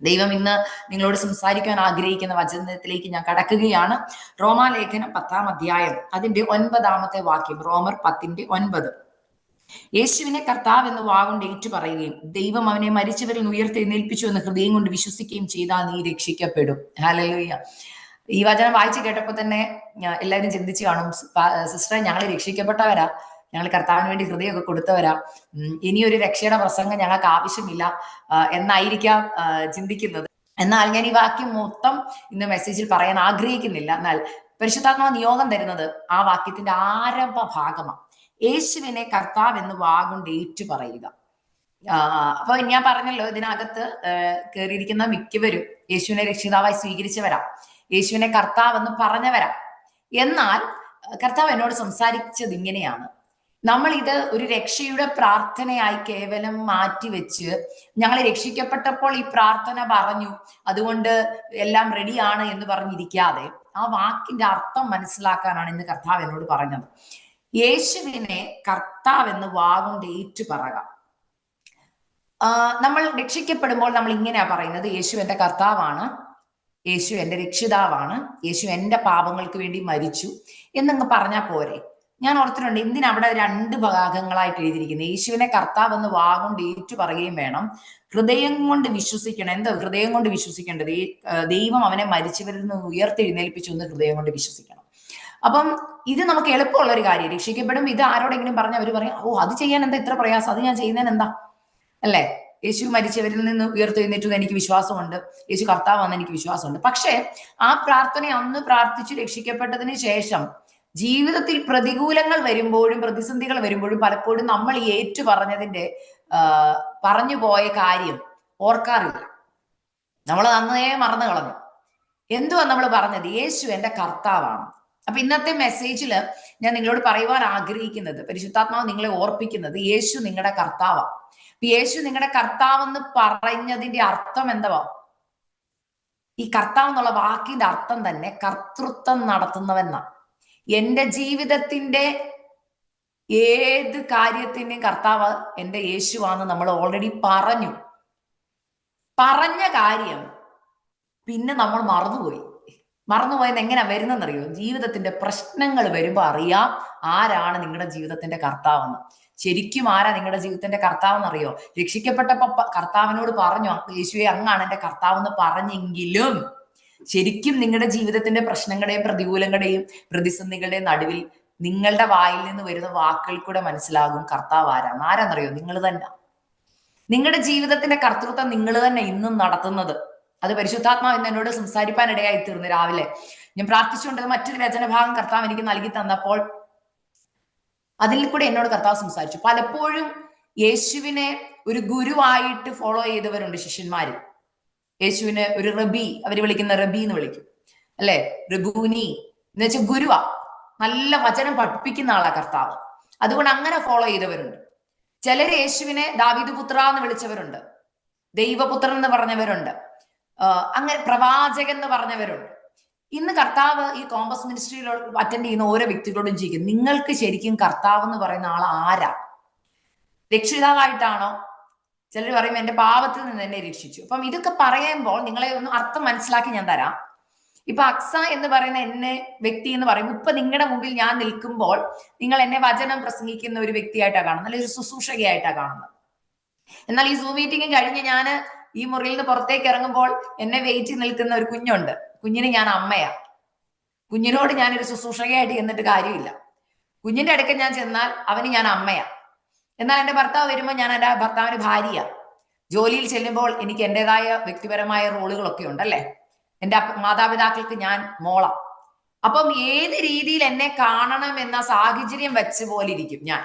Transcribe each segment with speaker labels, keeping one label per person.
Speaker 1: ദൈവം ഇന്ന് നിങ്ങളോട് സംസാരിക്കാൻ ആഗ്രഹിക്കുന്ന വചനത്തിലേക്ക് ഞാൻ കടക്കുകയാണ്. റോമാലേഖനം 10-ാം അധ്യായം അതിന്റെ 9-ാമത്തെ വാക്യം. റോമർ 10:9. യേശുവിനെ കർത്താവ് എന്ന് വാഗൊണ്ട് ഏറ്റു പറയുകയും ദൈവം അവനെ മരിച്ചവരിൽ ഉയർത്തെഴുന്നേൽപ്പിച്ചു എന്ന് ഹൃദയം കൊണ്ട് വിശ്വസിക്കുകയും ചെയ്താൽ നീ രക്ഷിക്കപ്പെടും. ഹല്ലേലൂയ. ഈ വചനം വായിച്ചു കേട്ടപ്പോൾ തന്നെ എല്ലാവരും ചിന്തിച്ചു കാണും, സിസ്റ്ററെ ഞങ്ങൾ രക്ഷിക്കപ്പെട്ടവരാ, ഞങ്ങൾ കർത്താവിന് വേണ്ടി ഹൃദയമൊക്കെ കൊടുത്തവരാ, ഇനിയൊരു രക്ഷയുടെ പ്രസംഗം ഞങ്ങൾക്ക് ആവശ്യമില്ല എന്നായിരിക്കാം ചിന്തിക്കുന്നത്. എന്നാൽ ഞാൻ ഈ വാക്യം മൊത്തം ഇന്ന് മെസ്സേജിൽ പറയാൻ ആഗ്രഹിക്കുന്നില്ല. എന്നാൽ പരിശുദ്ധാത്മാവ് നിയോഗം തരുന്നത് ആ വാക്യത്തിന്റെ ആരംഭ ഭാഗമാണ്. യേശുവിനെ കർത്താവ് എന്ന് വാഗൊണ്ട് ഏറ്റു പറയുക. അപ്പൊ ഞാൻ പറഞ്ഞല്ലോ, ഇതിനകത്ത് കയറിയിരിക്കുന്ന മിക്കവരും യേശുവിനെ രക്ഷിതാവായി സ്വീകരിച്ചവരാ, യേശുവിനെ കർത്താവ് എന്ന് പറഞ്ഞവരാ. എന്നാൽ കർത്താവ് എന്നോട് സംസാരിച്ചത് ഇങ്ങനെയാണ്: നമ്മൾ ഇത് ഒരു രക്ഷയുടെ പ്രാർത്ഥനയായി കേവലം മാറ്റിവെച്ച് ഞങ്ങൾ രക്ഷിക്കപ്പെട്ടപ്പോൾ ഈ പ്രാർത്ഥന പറഞ്ഞു അതുകൊണ്ട് എല്ലാം റെഡിയാണ് എന്ന് പറഞ്ഞിരിക്കാതെ ആ വാക്കിന്റെ അർത്ഥം മനസ്സിലാക്കാനാണ് ഇന്ന് കർത്താവ് എന്നോട് പറഞ്ഞത്. യേശുവിനെ കർത്താവ് എന്ന് വാഗൊണ്ട് ഏറ്റു പറയുക. നമ്മൾ രക്ഷിക്കപ്പെടുമ്പോൾ നമ്മൾ ഇങ്ങനെയാ പറയുന്നത്: യേശു എന്റെ കർത്താവാണ്, യേശു എന്റെ രക്ഷിതാവാണ്, യേശു എന്റെ പാപങ്ങൾക്ക് വേണ്ടി മരിച്ചു എന്നങ്ങ് പറഞ്ഞാൽ പോരെ. ഞാൻ ഓർത്തിട്ടുണ്ട് എന്തിനാ അവിടെ 2 ഭാഗങ്ങളായിട്ട് എഴുതിയിരിക്കുന്നത്. യേശുവിനെ കർത്താവ് എന്ന് വാഗൊണ്ട് ഏറ്റു പറയുകയും വേണം, ഹൃദയം കൊണ്ട് വിശ്വസിക്കണം. എന്താ ഹൃദയം കൊണ്ട് വിശ്വസിക്കേണ്ടത്? ദൈവം അവനെ മരിച്ചവരിൽ നിന്ന് ഉയർത്തെഴുന്നേൽപ്പിച്ചു എന്ന് ഹൃദയം കൊണ്ട് വിശ്വസിക്കണം. അപ്പം ഇത് നമുക്ക് എളുപ്പമുള്ള ഒരു കാര്യം. രക്ഷിക്കപ്പെടും ഇത് ആരോടെങ്കിലും പറഞ്ഞാൽ അവർ പറയും, ഓ അത് ചെയ്യാൻ എന്താ ഇത്ര പ്രയാസം, അത് ഞാൻ ചെയ്യുന്നതിന് എന്താ, അല്ലേ? യേശു മരിച്ചവരിൽ നിന്ന് ഉയർത്തെഴുന്നേറ്റു എന്ന് എനിക്ക് വിശ്വാസമുണ്ട്, യേശു കർത്താവാണെന്ന് എനിക്ക് വിശ്വാസമുണ്ട്. പക്ഷേ ആ പ്രാർത്ഥന അന്ന് പ്രാർത്ഥിച്ചു രക്ഷിക്കപ്പെട്ടതിന് ശേഷം ജീവിതത്തിൽ പ്രതികൂലങ്ങൾ വരുമ്പോഴും പ്രതിസന്ധികൾ വരുമ്പോഴും പലപ്പോഴും നമ്മൾ ഈ ഏറ്റു പറഞ്ഞതിന്റെ പറഞ്ഞു പോയ കാര്യം ഓർക്കാറില്ല. നമ്മൾ അന്നേ മറന്നു കളഞ്ഞു. എന്തുവാ നമ്മൾ പറഞ്ഞത്? യേശു എന്റെ കർത്താവാണ്. അപ്പൊ ഇന്നത്തെ മെസ്സേജില് ഞാൻ നിങ്ങളോട് പറയുവാൻ ആഗ്രഹിക്കുന്നത്, പരിശുദ്ധാത്മാവ് നിങ്ങളെ ഓർപ്പിക്കുന്നത്, യേശു നിങ്ങളുടെ കർത്താവാണ്. യേശു നിങ്ങളുടെ കർത്താവെന്ന് പറഞ്ഞതിന്റെ അർത്ഥം എന്തുവാ? ഈ കർത്താവ് എന്നുള്ള വാക്കിന്റെ അർത്ഥം തന്നെ കർത്തൃത്വം നടത്തുന്നവെന്ന. എന്റെ ജീവിതത്തിന്റെ ഏത് കാര്യത്തിന്റെയും കർത്താവ് എന്റെ യേശുവാന്ന് നമ്മൾ ഓൾറെഡി പറഞ്ഞു. പറഞ്ഞ കാര്യം പിന്നെ നമ്മൾ മറന്നുപോയെന്ന് എങ്ങനെയാ വരുന്നതെന്നറിയോ? ജീവിതത്തിന്റെ പ്രശ്നങ്ങൾ വരുമ്പോൾ അറിയാം ആരാണ് നിങ്ങളുടെ ജീവിതത്തിന്റെ കർത്താവെന്ന്. ശരിക്കും ആരാ നിങ്ങളുടെ ജീവിതത്തിന്റെ കർത്താവെന്നറിയോ? രക്ഷിക്കപ്പെട്ടപ്പോ കർത്താവിനോട് പറഞ്ഞു, യേശുവെ അങ്ങാണ് എന്റെ കർത്താവെന്ന് പറഞ്ഞെങ്കിലും ശരിക്കും നിങ്ങളുടെ ജീവിതത്തിന്റെ പ്രശ്നങ്ങളുടെയും പ്രതികൂലങ്ങളുടെയും പ്രതിസന്ധികളുടെയും നടുവിൽ നിങ്ങളുടെ വായിൽ നിന്ന് വരുന്ന വാക്കുകൾ കൂടെ മനസ്സിലാകും കർത്താവ് ആരാന്നറിയോ? നിങ്ങൾ തന്നെ. നിങ്ങളുടെ ജീവിതത്തിന്റെ കർത്തൃത്വം നിങ്ങൾ തന്നെ ഇന്നും നടത്തുന്നത്. അത് പരിശുദ്ധാത്മാവ് ഇന്ന് എന്നോട് സംസാരിപ്പാൻ ഇടയായി തീർന്നു. രാവിലെ ഞാൻ പ്രാർത്ഥിച്ചുകൊണ്ടത് മറ്റൊരു രചനഭാഗം കർത്താവ് എനിക്ക് നൽകി തന്നപ്പോൾ അതിൽ കൂടെ എന്നോട് കർത്താവ് സംസാരിച്ചു. പലപ്പോഴും യേശുവിനെ ഒരു ഗുരുവായിട്ട് ഫോളോ ചെയ്തവരുണ്ട് ശിഷ്യന്മാര്. യേശുവിനെ ഒരു റബി, അവർ വിളിക്കുന്ന റബി എന്ന് വിളിക്കും, അല്ലെ? റബൂനി എന്ന് വെച്ചാൽ ഗുരുവാ, നല്ല വചനം പഠിപ്പിക്കുന്ന ആളാ കർത്താവ്. അതുകൊണ്ട് അങ്ങനെ ഫോളോ ചെയ്തവരുണ്ട്. ചിലര് യേശുവിനെ ദാവീദ് പുത്ര എന്ന് വിളിച്ചവരുണ്ട്, ദൈവപുത്രൻ എന്ന് പറഞ്ഞവരുണ്ട്, അങ്ങനെ പ്രവാചകൻ എന്ന് പറഞ്ഞവരുണ്ട്. ഇന്ന് കർത്താവ് ഈ കോമ്പസ് മിനിസ്ട്രിയിൽ അറ്റൻഡ് ചെയ്യുന്ന ഓരോ വ്യക്തികളോടും ചോദിക്കും, നിങ്ങൾക്ക് ശരിക്കും കർത്താവ് എന്ന് പറയുന്ന ആൾ ആരാ? രക്ഷിതാവായിട്ടാണോ? ചിലർ പറയും എന്റെ പാപത്തിൽ നിന്ന് എന്നെ രക്ഷിച്ചു. അപ്പം ഇതൊക്കെ പറയുമ്പോൾ നിങ്ങളെ ഒന്ന് അർത്ഥം മനസ്സിലാക്കി ഞാൻ തരാം. ഇപ്പൊ അക്സ എന്ന് പറയുന്ന എന്നെ വ്യക്തി എന്ന് പറയുമ്പോൾ ഇപ്പൊ നിങ്ങളുടെ മുമ്പിൽ ഞാൻ നിൽക്കുമ്പോൾ നിങ്ങൾ എന്നെ വചനം പ്രസംഗിക്കുന്ന ഒരു വ്യക്തിയായിട്ടാണ് കാണുന്നത്, അല്ലെങ്കിൽ ഒരു ശുശ്രൂഷകയായിട്ടാണ് കാണുന്നത്. എന്നാൽ ഈ സൂം മീറ്റിംഗ് കഴിഞ്ഞ് ഞാൻ ഈ മുറിയിൽ നിന്ന് പുറത്തേക്ക് ഇറങ്ങുമ്പോൾ എന്നെ വെയിറ്റ് നിൽക്കുന്ന ഒരു കുഞ്ഞുണ്ട്. കുഞ്ഞിന് ഞാൻ അമ്മയാ. കുഞ്ഞിനോട് ഞാനൊരു ശുശ്രൂഷകയായിട്ട് ചെന്നിട്ട് കാര്യമില്ല. കുഞ്ഞിന്റെ അടുക്കൽ ഞാൻ ചെന്നാൽ അവന് ഞാൻ അമ്മയാ. എന്നാൽ എന്റെ ഭർത്താവ് വരുമ്പോൾ ഞാൻ എന്റെ ഭർത്താവിന് ഭാര്യ. ജോലിയിൽ ചെല്ലുമ്പോൾ എനിക്ക് എന്റേതായ വ്യക്തിപരമായ റോളുകളൊക്കെ ഉണ്ട്, അല്ലെ? എന്റെ മാതാപിതാക്കൾക്ക് ഞാൻ മോള. അപ്പം ഏത് രീതിയിൽ എന്നെ കാണണം എന്ന സാഹചര്യം വെച്ച് പോലെ ഇരിക്കും ഞാൻ.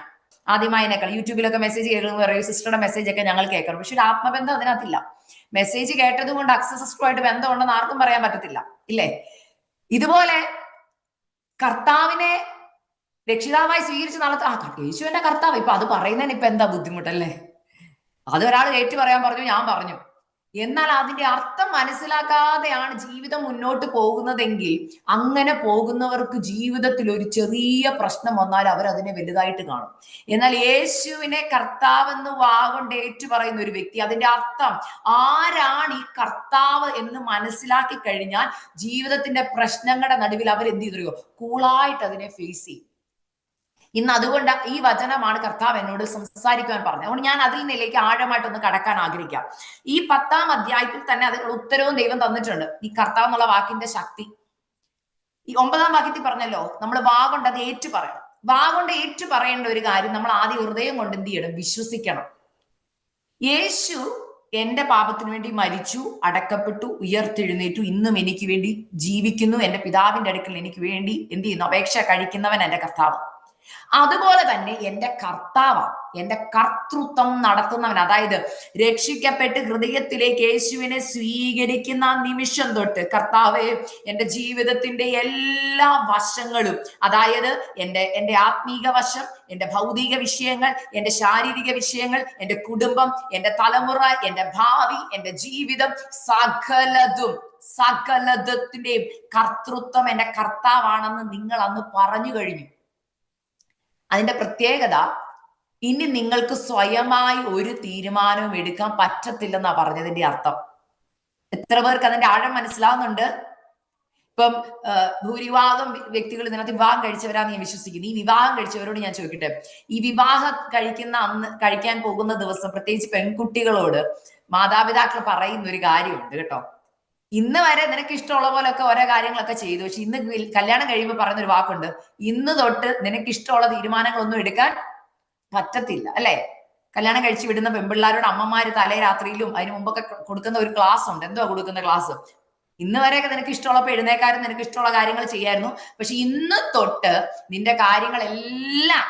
Speaker 1: ആദ്യമായി എന്നെക്കാൾ യൂട്യൂബിലൊക്കെ മെസ്സേജ് കേൾക്കുന്ന പറയും, സിസ്റ്ററുടെ മെസ്സേജ് ഒക്കെ ഞങ്ങൾ കേൾക്കണം. പക്ഷെ ഒരു ആത്മബന്ധം അതിനകത്തില്ല. മെസ്സേജ് കേട്ടത് കൊണ്ട് സിസ്റ്ററുമായിട്ട് ബന്ധമുണ്ടെന്ന് ആർക്കും പറയാൻ പറ്റത്തില്ല, ഇല്ലേ? ഇതുപോലെ കർത്താവിനെ രക്ഷിതാവായി സ്വീകരിച്ച് യേശു എന്റെ കർത്താവ്. ഇപ്പൊ അത് പറയുന്നതിന് ഇപ്പൊ എന്താ ബുദ്ധിമുട്ടല്ലേ? അതൊരാൾ ഏറ്റു പറയാൻ പറഞ്ഞു, ഞാൻ പറഞ്ഞു. എന്നാൽ അതിന്റെ അർത്ഥം മനസ്സിലാക്കാതെയാണ് ജീവിതം മുന്നോട്ട് പോകുന്നതെങ്കിൽ അങ്ങനെ പോകുന്നവർക്ക് ജീവിതത്തിൽ ഒരു ചെറിയ പ്രശ്നം വന്നാൽ അവർ അതിനെ വലുതായിട്ട് കാണും. എന്നാൽ യേശുവിനെ കർത്താവെന്ന് വാഗൊണ്ട് ഏറ്റു പറയുന്ന ഒരു വ്യക്തി, അതിന്റെ അർത്ഥം ആരാണ് ഈ കർത്താവ് എന്ന് മനസ്സിലാക്കി കഴിഞ്ഞാൽ ജീവിതത്തിന്റെ പ്രശ്നങ്ങളുടെ നടുവിൽ അവർ എന്ത് ചെയ്തോ കൂളായിട്ട് അതിനെ ഫേസ് ചെയ്യും. ഇന്ന് അതുകൊണ്ട് ഈ വചനമാണ് കർത്താവ് എന്നോട് സംസാരിക്കുവാൻ പറഞ്ഞത്. അതുകൊണ്ട് ഞാൻ അതിൽ നിന്നിലേക്ക് ആഴമായിട്ടൊന്ന് കടക്കാൻ ആഗ്രഹിക്കാം. ഈ 10-ാം അധ്യായത്തിൽ തന്നെ അതിനുള്ള ഉത്തരവും ദൈവം തന്നിട്ടുണ്ട്. ഈ കർത്താവ് എന്നുള്ള വാക്കിന്റെ ശക്തി ഈ 9-ാം വാക്യത്തിൽ പറഞ്ഞല്ലോ, നമ്മൾ വാഗൊണ്ട് അത് ഏറ്റു പറയണം. വാഗൊണ്ട് ഏറ്റു പറയേണ്ട ഒരു കാര്യം നമ്മൾ ആദ്യം ഹൃദയം കൊണ്ട് എന്ത് ചെയ്യണം? വിശ്വസിക്കണം. യേശു എന്റെ പാപത്തിന് വേണ്ടി മരിച്ചു, അടക്കപ്പെട്ടു, ഉയർത്തെഴുന്നേറ്റു, ഇന്നും എനിക്ക് വേണ്ടി ജീവിക്കുന്നു. എന്റെ പിതാവിന്റെ അടുക്കൽ എനിക്ക് വേണ്ടി എന്ത് ചെയ്യുന്നു? അപേക്ഷ കഴിക്കുന്നവൻ എന്റെ കർത്താവ്. അതുപോലെ തന്നെ എന്റെ കർത്താവാണ്, എന്റെ കർത്തൃത്വം നടത്തുന്നവൻ. അതായത് രക്ഷിക്കപ്പെട്ട് ഹൃദയത്തിലേക്ക് യേശുവിനെ സ്വീകരിക്കുന്ന നിമിഷം തൊട്ട് കർത്താവേ എന്റെ ജീവിതത്തിന്റെ എല്ലാ വശങ്ങളും, അതായത് എന്റെ ആത്മീക വശം, എന്റെ ഭൗതിക വിഷയങ്ങൾ, എന്റെ ശാരീരിക വിഷയങ്ങൾ, എന്റെ കുടുംബം, എന്റെ തലമുറ, എന്റെ ഭാവി, എന്റെ ജീവിതം, സകലത്തിന്റെയും കർത്തൃത്വം എന്റെ കർത്താവാണെന്ന് നിങ്ങൾ അന്ന് പറഞ്ഞു കഴിഞ്ഞു. അതിന്റെ പ്രത്യേകത, ഇനി നിങ്ങൾക്ക് സ്വയമായി ഒരു തീരുമാനവും എടുക്കാൻ പറ്റത്തില്ലെന്നാ പറഞ്ഞതിന്റെ അർത്ഥം. എത്ര പേർക്ക് അതിന്റെ ആഴം മനസ്സിലാവുന്നുണ്ട്? ഇപ്പം ഭൂരിഭാഗം വ്യക്തികൾ ഇതിനകത്ത് വിവാഹം കഴിച്ചവരാന്ന് ഞാൻ വിശ്വസിക്കുന്നു. ഈ വിവാഹം കഴിച്ചവരോട് ഞാൻ ചോദിക്കട്ടെ, ഈ വിവാഹം കഴിക്കാൻ പോകുന്ന ദിവസം പ്രത്യേകിച്ച് പെൺകുട്ടികളോട് മാതാപിതാക്കൾ പറയുന്ന ഒരു കാര്യമുണ്ട് കേട്ടോ. ഇന്ന് വരെ നിനക്ക് ഇഷ്ടമുള്ള പോലൊക്കെ ഓരോ കാര്യങ്ങളൊക്കെ ചെയ്തു, പക്ഷെ ഇന്ന് കല്യാണം കഴിയുമ്പോൾ പറയുന്നൊരു വാക്കുണ്ട്, ഇന്ന് തൊട്ട് നിനക്ക് ഇഷ്ടമുള്ള തീരുമാനങ്ങളൊന്നും എടുക്കാൻ പറ്റത്തില്ല, അല്ലെ? കല്യാണം കഴിച്ചു വിടുന്ന പെൺപിള്ളാരോട് അമ്മമാര് തലേ രാത്രിയിലും അതിന് മുമ്പൊക്കെ കൊടുക്കുന്ന ഒരു ക്ലാസ് ഉണ്ട്. എന്തുവാ കൊടുക്കുന്ന ക്ലാസ്? ഇന്ന് വരെയൊക്കെ നിനക്ക് ഇഷ്ടമുള്ളപ്പോൾ എഴുന്നേക്കാരും നിനക്ക് ഇഷ്ടമുള്ള കാര്യങ്ങൾ ചെയ്യായിരുന്നു, പക്ഷെ ഇന്ന് തൊട്ട് നിന്റെ കാര്യങ്ങളെല്ലാം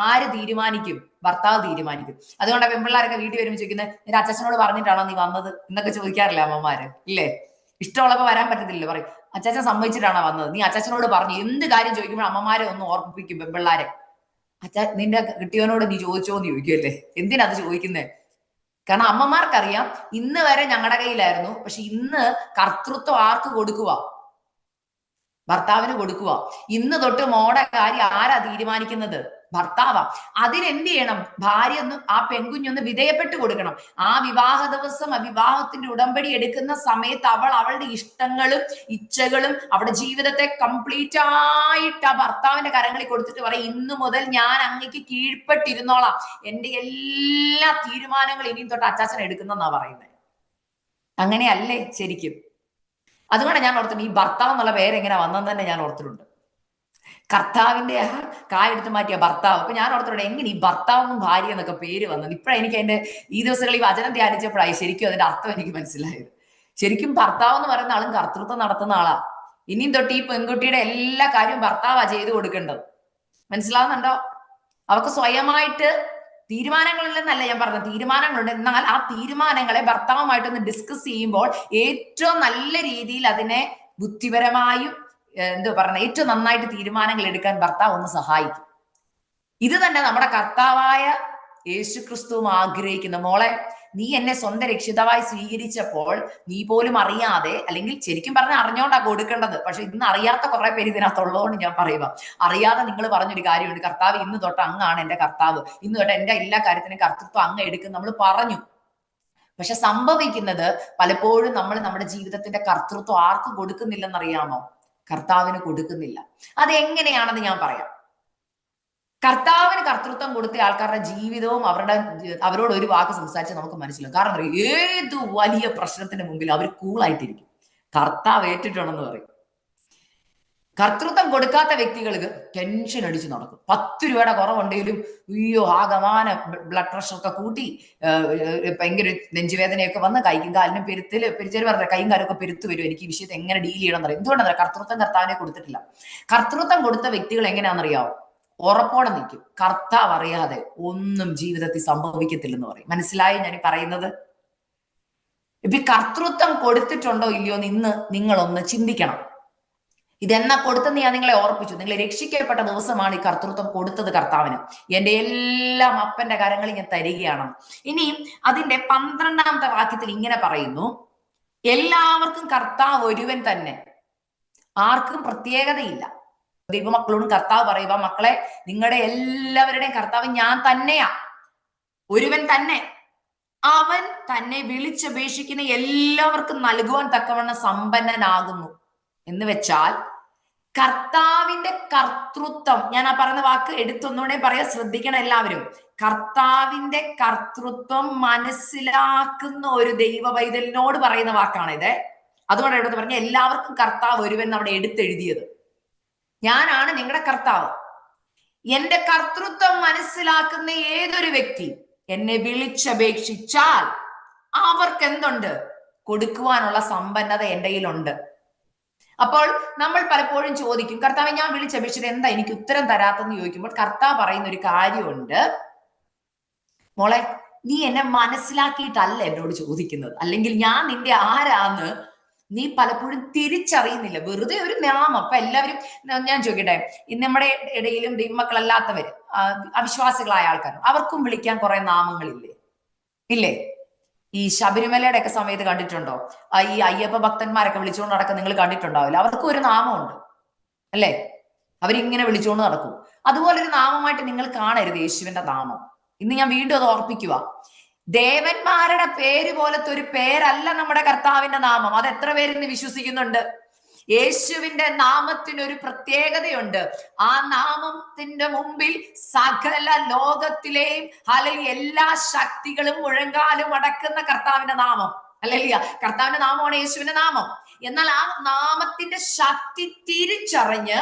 Speaker 1: ആര് തീരുമാനിക്കും? ഭർത്താവ് തീരുമാനിക്കും. അതുകൊണ്ടാണ് പെൺപിള്ളാരൊക്കെ വീട്ടിൽ വരുമ്പോൾ ചോദിക്കുന്നത്, നിന്റെ അച്ഛനോട് പറഞ്ഞിട്ടാണോ നീ വന്നത് എന്നൊക്കെ ചോദിക്കാറില്ല അമ്മമാര്, ഇല്ലേ? ഇഷ്ടമുള്ളപ്പോ വരാൻ പറ്റത്തില്ലല്ലോ, പറയും അച്ചാച്ചൻ സമ്മതിച്ചിട്ടാണോ വന്നത്, നീ അച്ചാച്ചനോട് പറഞ്ഞു. എന്ത് കാര്യം ചോദിക്കുമ്പോൾ അമ്മമാരെ ഒന്ന് ഓർമ്മിപ്പിക്കും പെൺപിള്ളാരെ. നിന്റെ കിട്ടിയവനോട് നീ ചോദിച്ചോന്ന് ചോദിക്കുമല്ലേ? എന്തിനത് ചോദിക്കുന്നേ? കാരണം അമ്മമാർക്കറിയാം ഇന്ന് വരെ ഞങ്ങളുടെ കയ്യിലായിരുന്നു, പക്ഷെ ഇന്ന് കർത്തൃത്വം ആർക്ക് കൊടുക്കുക? ഭർത്താവിന് കൊടുക്കുക. ഇന്ന് തൊട്ട് മോടെ കാര്യം ആരാ തീരുമാനിക്കുന്നത്? ഭർത്താവാ. അതിനെന്ത് ചെയ്യണം? ഭാര്യ ഒന്ന്, ആ പെൺകുഞ്ഞൊന്ന് വിധേയപ്പെട്ട് കൊടുക്കണം. ആ വിവാഹ ദിവസം, ആ വിവാഹത്തിന്റെ ഉടമ്പടി എടുക്കുന്ന സമയത്ത് അവൾ അവളുടെ ഇഷ്ടങ്ങളും ഇച്ഛകളും അവളുടെ ജീവിതത്തെ കംപ്ലീറ്റ് ആയിട്ട് ആ ഭർത്താവിന്റെ കരങ്ങളിൽ കൊടുത്തിട്ട് പറയും, ഇന്നു മുതൽ ഞാൻ അങ്ങക്ക് കീഴ്പ്പെട്ടിരുന്നോളാം, എന്റെ എല്ലാ തീരുമാനങ്ങളും ഇനിയും തൊട്ട് അച്ചാച്ചൻ എടുക്കുന്നെന്നാ പറയുന്നത്. അങ്ങനെയല്ലേ ശരിക്കും? അതുകൊണ്ട് ഞാൻ ഓർത്തിട്ടുണ്ട്, ഈ ഭർത്താവ് എന്നുള്ള പേരെങ്ങനെ വന്നെന്ന് തന്നെ ഞാൻ ഓർത്തിട്ടുണ്ട്. കർത്താവിന്റെ കായെടുത്ത് മാറ്റിയ ഭർത്താവ്. അപ്പൊ ഞാൻ ഓർത്തോടെ എങ്ങനെ ഈ ഭർത്താവും ഭാര്യ എന്നൊക്കെ പേര് വന്നത്. ഇപ്പഴാണ് എനിക്ക് അതിന്റെ ഈ ദിവസങ്ങളിൽ ഈ വചനം ധ്യാനിച്ചപ്പോഴായി ശരിക്കും അതിന്റെ അർത്ഥം എനിക്ക് മനസ്സിലായത്. ശരിക്കും ഭർത്താവ് എന്ന് പറയുന്ന ആളും കർത്തൃത്വം നടത്തുന്ന ആളാ. ഇനിയും തൊട്ട് ഈ പെൺകുട്ടിയുടെ എല്ലാ കാര്യവും ഭർത്താവാ ചെയ്തു കൊടുക്കേണ്ടത്. മനസ്സിലാവുന്നുണ്ടോ? അവർക്ക് സ്വയമായിട്ട് തീരുമാനങ്ങളില്ലെന്നല്ല ഞാൻ പറഞ്ഞത്, തീരുമാനങ്ങളുണ്ട്. എന്നാൽ ആ തീരുമാനങ്ങളെ ഭർത്താവുമായിട്ടൊന്ന് ഡിസ്കസ് ചെയ്യുമ്പോൾ ഏറ്റവും നല്ല രീതിയിൽ അതിനെ ബുദ്ധിപരമായും എന്തോ പറഞ്ഞ ഏറ്റവും നന്നായിട്ട് തീരുമാനങ്ങൾ എടുക്കാൻ ഭർത്താവ് ഒന്ന് സഹായിക്കും. ഇത് തന്നെ നമ്മുടെ കർത്താവായ യേശു ക്രിസ്തുവും ആഗ്രഹിക്കുന്ന. മോളെ, നീ എന്നെ സ്വന്തം രക്ഷിതാവായി സ്വീകരിച്ചപ്പോൾ നീ പോലും അറിയാതെ, അല്ലെങ്കിൽ ശരിക്കും പറഞ്ഞാൽ അറിഞ്ഞോണ്ടാ കൊടുക്കേണ്ടത്, പക്ഷെ ഇന്ന് അറിയാത്ത കുറെ പേര് ഇതിനകത്തുള്ളതുകൊണ്ട് ഞാൻ പറയുക, അറിയാതെ നിങ്ങൾ പറഞ്ഞൊരു കാര്യമുണ്ട്, കർത്താവ് ഇന്ന് തൊട്ട് അങ്ങാണ് എന്റെ കർത്താവ്, ഇന്ന് തൊട്ട് എന്റെ എല്ലാ കാര്യത്തിനും കർത്തൃത്വം അങ്ങ് എടുക്കും നമ്മൾ പറഞ്ഞു. പക്ഷെ സംഭവിക്കുന്നത് പലപ്പോഴും നമ്മൾ നമ്മുടെ ജീവിതത്തിന്റെ കർത്തൃത്വം ആർക്ക് കൊടുക്കുന്നില്ലെന്നറിയാമോ? കർത്താവിന് കൊടുക്കുന്നില്ല. അതെങ്ങനെയാണെന്ന് ഞാൻ പറയാം. കർത്താവിന് കർത്തൃത്വം കൊടുത്ത ആൾക്കാരുടെ ജീവിതവും അവരോട് ഒരു വാക്ക് സംസാരിച്ച് നമുക്ക് മനസ്സിലാവും. കാരണം ഏത് വലിയ പ്രശ്നത്തിന് മുമ്പിൽ അവർ കൂളായിട്ടിരിക്കും. കർത്താവ് ഏറ്റിട്ടുണ്ടെന്ന് പറയും. കർത്തൃത്വം കൊടുക്കാത്ത വ്യക്തികൾക്ക് ടെൻഷൻ അടിച്ച് നടക്കും. 10 രൂപയുടെ കുറവുണ്ടെങ്കിലും അയ്യോ ആകമാന ബ്ലഡ് പ്രഷർ ഒക്കെ കൂട്ടി ഭയങ്കര നെഞ്ചുവേദനയൊക്കെ വന്ന് കൈക്കും കാലിനും പെരുച്ചേര് പറഞ്ഞ കൈയും കാലൊക്കെ പെരുത്ത് വരും. എനിക്ക് ഈ വിഷയത്തെ എങ്ങനെ ഡീൽ ചെയ്യണം എന്നറിയാം. എന്തുകൊണ്ടാണ്? കർത്തൃത്വം കർത്താവിനെ കൊടുത്തിട്ടില്ല. കർത്തൃത്വം കൊടുത്ത വ്യക്തികൾ എങ്ങനെയാണെന്നറിയാവോ? ഉറപ്പോടെ നിൽക്കും. കർത്താവ് അറിയാതെ ഒന്നും ജീവിതത്തിൽ സംഭവിക്കത്തില്ലെന്ന് പറയും. മനസ്സിലായി ഞാൻ പറയുന്നത്? ഇപ്പൊ കർത്തൃത്വം കൊടുത്തിട്ടുണ്ടോ ഇല്ലയോ എന്ന് ഇന്ന് നിങ്ങളൊന്ന് ചിന്തിക്കണം. ഇതെന്നാ കൊടുത്തെന്ന് ഞാൻ നിങ്ങളെ ഓർപ്പിച്ചു. നിങ്ങൾ രക്ഷിക്കപ്പെട്ട ദിവസമാണ് ഈ കർത്തൃത്വം കൊടുത്തത് കർത്താവിന്. എന്റെ എല്ലാം അപ്പന്റെ കരങ്ങളിൽ ഞാൻ തരികയാണ്. ഇനി അതിന്റെ 12-ാമത്തെ വാക്യത്തിൽ ഇങ്ങനെ പറയുന്നു, എല്ലാവർക്കും കർത്താവ് ഒരുവൻ തന്നെ, ആർക്കും പ്രത്യേകതയില്ല. ദൈവമക്കളോടും കർത്താവ് പറയുക, മക്കളെ നിങ്ങളുടെ എല്ലാവരുടെയും കർത്താവ് ഞാൻ തന്നെയാ, ഒരുവൻ തന്നെ. അവൻ തന്നെ വിളിച്ചപേക്ഷിക്കുന്ന എല്ലാവർക്കും നൽകുവാൻ തക്കവണ്ണം സമ്പന്നനാകുന്നു. എന്ന് വെച്ചാൽ കർത്താവിന്റെ കർത്തൃത്വം, ഞാൻ ആ പറയുന്ന വാക്ക് എടുത്തൊന്നുകൂടെ പറയാ, ശ്രദ്ധിക്കണം എല്ലാവരും. കർത്താവിന്റെ കർത്തൃത്വം മനസ്സിലാക്കുന്ന ഒരു ദൈവ പൈതലിനോട് പറയുന്ന വാക്കാണ് ഇത്. അതുകൊണ്ട് എടുത്ത് പറഞ്ഞ എല്ലാവർക്കും കർത്താവ് ഒരുവൻ അവിടെ എടുത്തെഴുതിയത്. ഞാനാണ് നിങ്ങളുടെ കർത്താവ്. എന്റെ കർത്തൃത്വം മനസ്സിലാക്കുന്ന ഏതൊരു വ്യക്തി എന്നെ വിളിച്ചപേക്ഷിച്ചാൽ അവർക്ക് എന്തുണ്ട്? കൊടുക്കുവാനുള്ള സമ്പന്നത എന്റെ കയ്യിലുണ്ട്. അപ്പോൾ നമ്മൾ പലപ്പോഴും ചോദിക്കും, കർത്താവ് ഞാൻ വിളിച്ചപേക്ഷിച്ചത് എന്താ എനിക്ക് ഉത്തരം തരാത്തെന്ന് ചോദിക്കുമ്പോൾ കർത്താവ് പറയുന്ന ഒരു കാര്യമുണ്ട്, മോളെ നീ എന്നെ മനസ്സിലാക്കിയിട്ടല്ല എന്നോട് ചോദിക്കുന്നത്, അല്ലെങ്കിൽ ഞാൻ നിന്റെ ആരാന്ന് നീ പലപ്പോഴും തിരിച്ചറിയുന്നില്ല. വെറുതെ ഒരു നാമം. അപ്പൊ എല്ലാവരും, ഞാൻ ചോദിക്കട്ടെ, നമ്മുടെ ഇടയിലും ദൈവമക്കളല്ലാത്തവര്, അവിശ്വാസികളായ ആൾക്കാർ, അവർക്കും വിളിക്കാൻ കുറെ നാമങ്ങളില്ലേ? ഇല്ലേ? ഈ ശബരിമലയുടെ ഒക്കെ സമയത്ത് കണ്ടിട്ടുണ്ടോ? ഈ അയ്യപ്പ ഭക്തന്മാരൊക്കെ വിളിച്ചുകൊണ്ട് നടക്കുന്ന നിങ്ങൾ കണ്ടിട്ടുണ്ടാവില്ല. അവർക്കും ഒരു നാമമുണ്ട് അല്ലേ? അവരിങ്ങനെ വിളിച്ചുകൊണ്ട് നടക്കും. അതുപോലൊരു നാമമായിട്ട് നിങ്ങൾ കാണരുത് യേശുവിന്റെ നാമം. ഇന്ന് ഞാൻ വീണ്ടും അത് ഓർപ്പിക്കുക. ദേവന്മാരുടെ പേര് പോലത്തെ ഒരു പേരല്ല നമ്മുടെ കർത്താവിന്റെ നാമം. അത് എത്ര പേരിന്ന് വിശ്വസിക്കുന്നുണ്ട്? യേശുവിന്റെ നാമത്തിന് ഒരു പ്രത്യേകതയുണ്ട്. ആ നാമത്തിന്റെ മുമ്പിൽ സകല ലോകത്തിലെയും അല്ലെങ്കിൽ എല്ലാ ശക്തികളും മുഴങ്കാലും അടക്കുന്ന കർത്താവിന്റെ നാമം. അല്ലല്ല, കർത്താവിന്റെ നാമമാണ് യേശുവിന്റെ നാമം. എന്നാൽ ആ നാമത്തിന്റെ ശക്തി തിരിച്ചറിഞ്ഞ്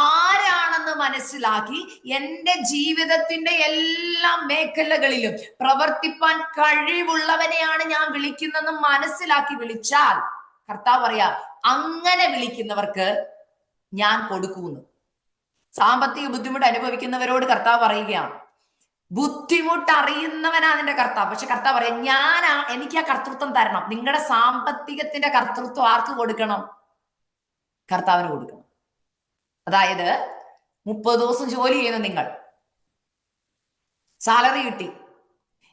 Speaker 1: ആരാണെന്ന് മനസ്സിലാക്കി എന്റെ ജീവിതത്തിന്റെ എല്ലാ മേഖലകളിലും പ്രവർത്തിപ്പാൻ കഴിവുള്ളവനെയാണ് ഞാൻ വിളിക്കുന്നതെന്ന് മനസ്സിലാക്കി വിളിച്ചാൽ കർത്താവ് പറയാ, അങ്ങനെ വിളിക്കുന്നവർക്ക് ഞാൻ കൊടുക്കുന്നു. സാമ്പത്തിക ബുദ്ധിമുട്ട് അനുഭവിക്കുന്നവരോട് കർത്താവ് പറയുകയാണ്, ബുദ്ധിമുട്ട് അറിയുന്നവനാ നിന്റെ കർത്താവ്. പക്ഷെ കർത്താവ് പറയാം, എനിക്ക് ആ കർത്തൃത്വം തരണം. നിങ്ങളുടെ സാമ്പത്തികത്തിന്റെ കർത്തൃത്വം ആർക്ക് കൊടുക്കണം? കർത്താവിന് കൊടുക്കണം. അതായത് 30 ദിവസം ജോലി ചെയ്യുന്ന നിങ്ങൾ, സാലറി കിട്ടി.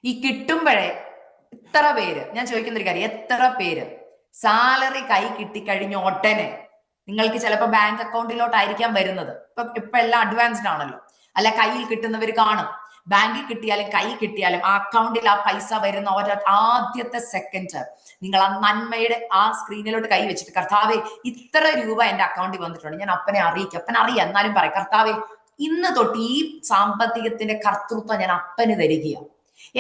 Speaker 1: ഈ കിട്ടുമ്പോഴേ എത്ര പേര്, ഞാൻ ചോദിക്കുന്ന ഒരു കാര്യം, എത്ര പേര് സാലറി കൈ കിട്ടിക്കഴിഞ്ഞ ഉടനെ, നിങ്ങൾക്ക് ചിലപ്പോൾ ബാങ്ക് അക്കൗണ്ടിലോട്ടായിരിക്കാം വരുന്നത്, ഇപ്പൊ എല്ലാം അഡ്വാൻസ്ഡ് ആണല്ലോ, അല്ല കയ്യിൽ കിട്ടുന്നവർ കാണും. ബാങ്കിൽ കിട്ടിയാലും കൈ കിട്ടിയാലും ആ അക്കൗണ്ടിൽ ആ പൈസ വരുന്ന ആദ്യത്തെ സെക്കൻഡ് നിങ്ങൾ ആ നന്മയുടെ ആ സ്ക്രീനിലോട്ട് കൈ വെച്ചിട്ട്, കർത്താവെ ഇത്ര രൂപ എന്റെ അക്കൗണ്ടിൽ വന്നിട്ടുണ്ട്, ഞാൻ അപ്പനെ അറിയിക്കും. അപ്പൻ അറിയാം, എന്നാലും പറയും, കർത്താവെ ഇന്ന് തൊട്ട് ഈ സാമ്പത്തികത്തിന്റെ കർത്തൃത്വം ഞാൻ അപ്പന് തരികയാണ്.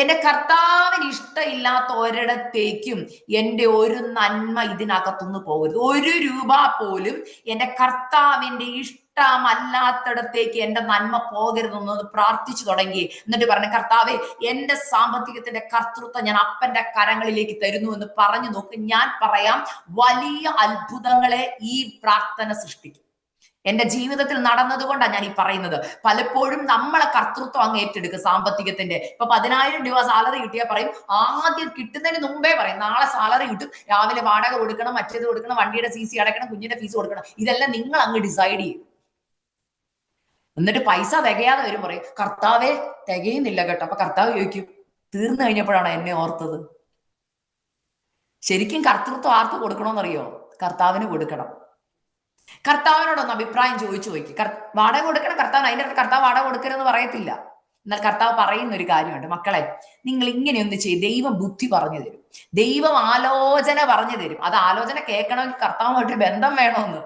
Speaker 1: എന്റെ കർത്താവിന് ഇഷ്ടമില്ലാത്ത ഒരിടത്തേക്കും എന്റെ ഒരു നന്മ ഇതിനകത്തുനിന്ന് പോകരുത്. ഒരു രൂപ പോലും എന്റെ കർത്താവിന്റെ ഇഷ്ടമല്ലാത്തിടത്തേക്ക് എന്റെ നന്മ പോകരുതെന്നത് പ്രാർത്ഥിച്ചു തുടങ്ങി. എന്നിട്ട് പറഞ്ഞു, കർത്താവെ എന്റെ സാമ്പത്തികത്തിന്റെ കർത്തൃത്വം ഞാൻ അപ്പന്റെ കരങ്ങളിലേക്ക് തരുന്നു എന്ന് പറഞ്ഞു നോക്ക്. ഞാൻ പറയാം, വലിയ അത്ഭുതങ്ങളെ ഈ പ്രാർത്ഥന സൃഷ്ടിക്കും. എന്റെ ജീവിതത്തിൽ നടന്നതുകൊണ്ടാണ് ഞാൻ ഈ പറയുന്നത്. പലപ്പോഴും നമ്മളെ കർത്തൃത്വം അങ്ങ് ഏറ്റെടുക്കുക സാമ്പത്തികത്തിന്റെ. ഇപ്പൊ 10,000 രൂപ സാലറി കിട്ടിയാൽ പറയും, ആദ്യം കിട്ടുന്നതിന് മുമ്പേ പറയും, നാളെ സാലറി കിട്ടും, രാവിലെ വാടക കൊടുക്കണം, മറ്റേത് കൊടുക്കണം, വണ്ടിയുടെ CC അടയ്ക്കണം, കുഞ്ഞിന്റെ ഫീസ് കൊടുക്കണം. ഇതെല്ലാം നിങ്ങൾ അങ്ങ് ഡിസൈഡ് ചെയ്യും. എന്നിട്ട് പൈസ തികയാതെ വരും, പറയും കർത്താവെ തികയുന്നില്ല കേട്ടോ. അപ്പൊ കർത്താവ് ചോദിക്കും, തീർന്നു കഴിഞ്ഞപ്പോഴാണ് എന്നെ ഓർത്തത്. ശരിക്കും കർത്തൃത്വം ആർക്ക് കൊടുക്കണമെന്നറിയോ? കർത്താവിന് കൊടുക്കണം. കർത്താവിനോടൊന്ന് അഭിപ്രായം ചോദിച്ചു നോക്കി. വാടക കൊടുക്കണം കർത്താവിന്. അതിന്റെ അടുത്ത് കർത്താവ് വാടക കൊടുക്കരുതെന്ന് പറയത്തില്ല. എന്നാൽ കർത്താവ് പറയുന്ന ഒരു കാര്യമുണ്ട്, മക്കളെ നിങ്ങൾ ഇങ്ങനെയൊന്ന് ചെയ്യും, ദൈവം ബുദ്ധി പറഞ്ഞു തരും, ദൈവം ആലോചന പറഞ്ഞു തരും. അത് ആലോചന കേൾക്കണമെങ്കിൽ കർത്താവുമായിട്ട് ബന്ധം വേണമെന്ന്,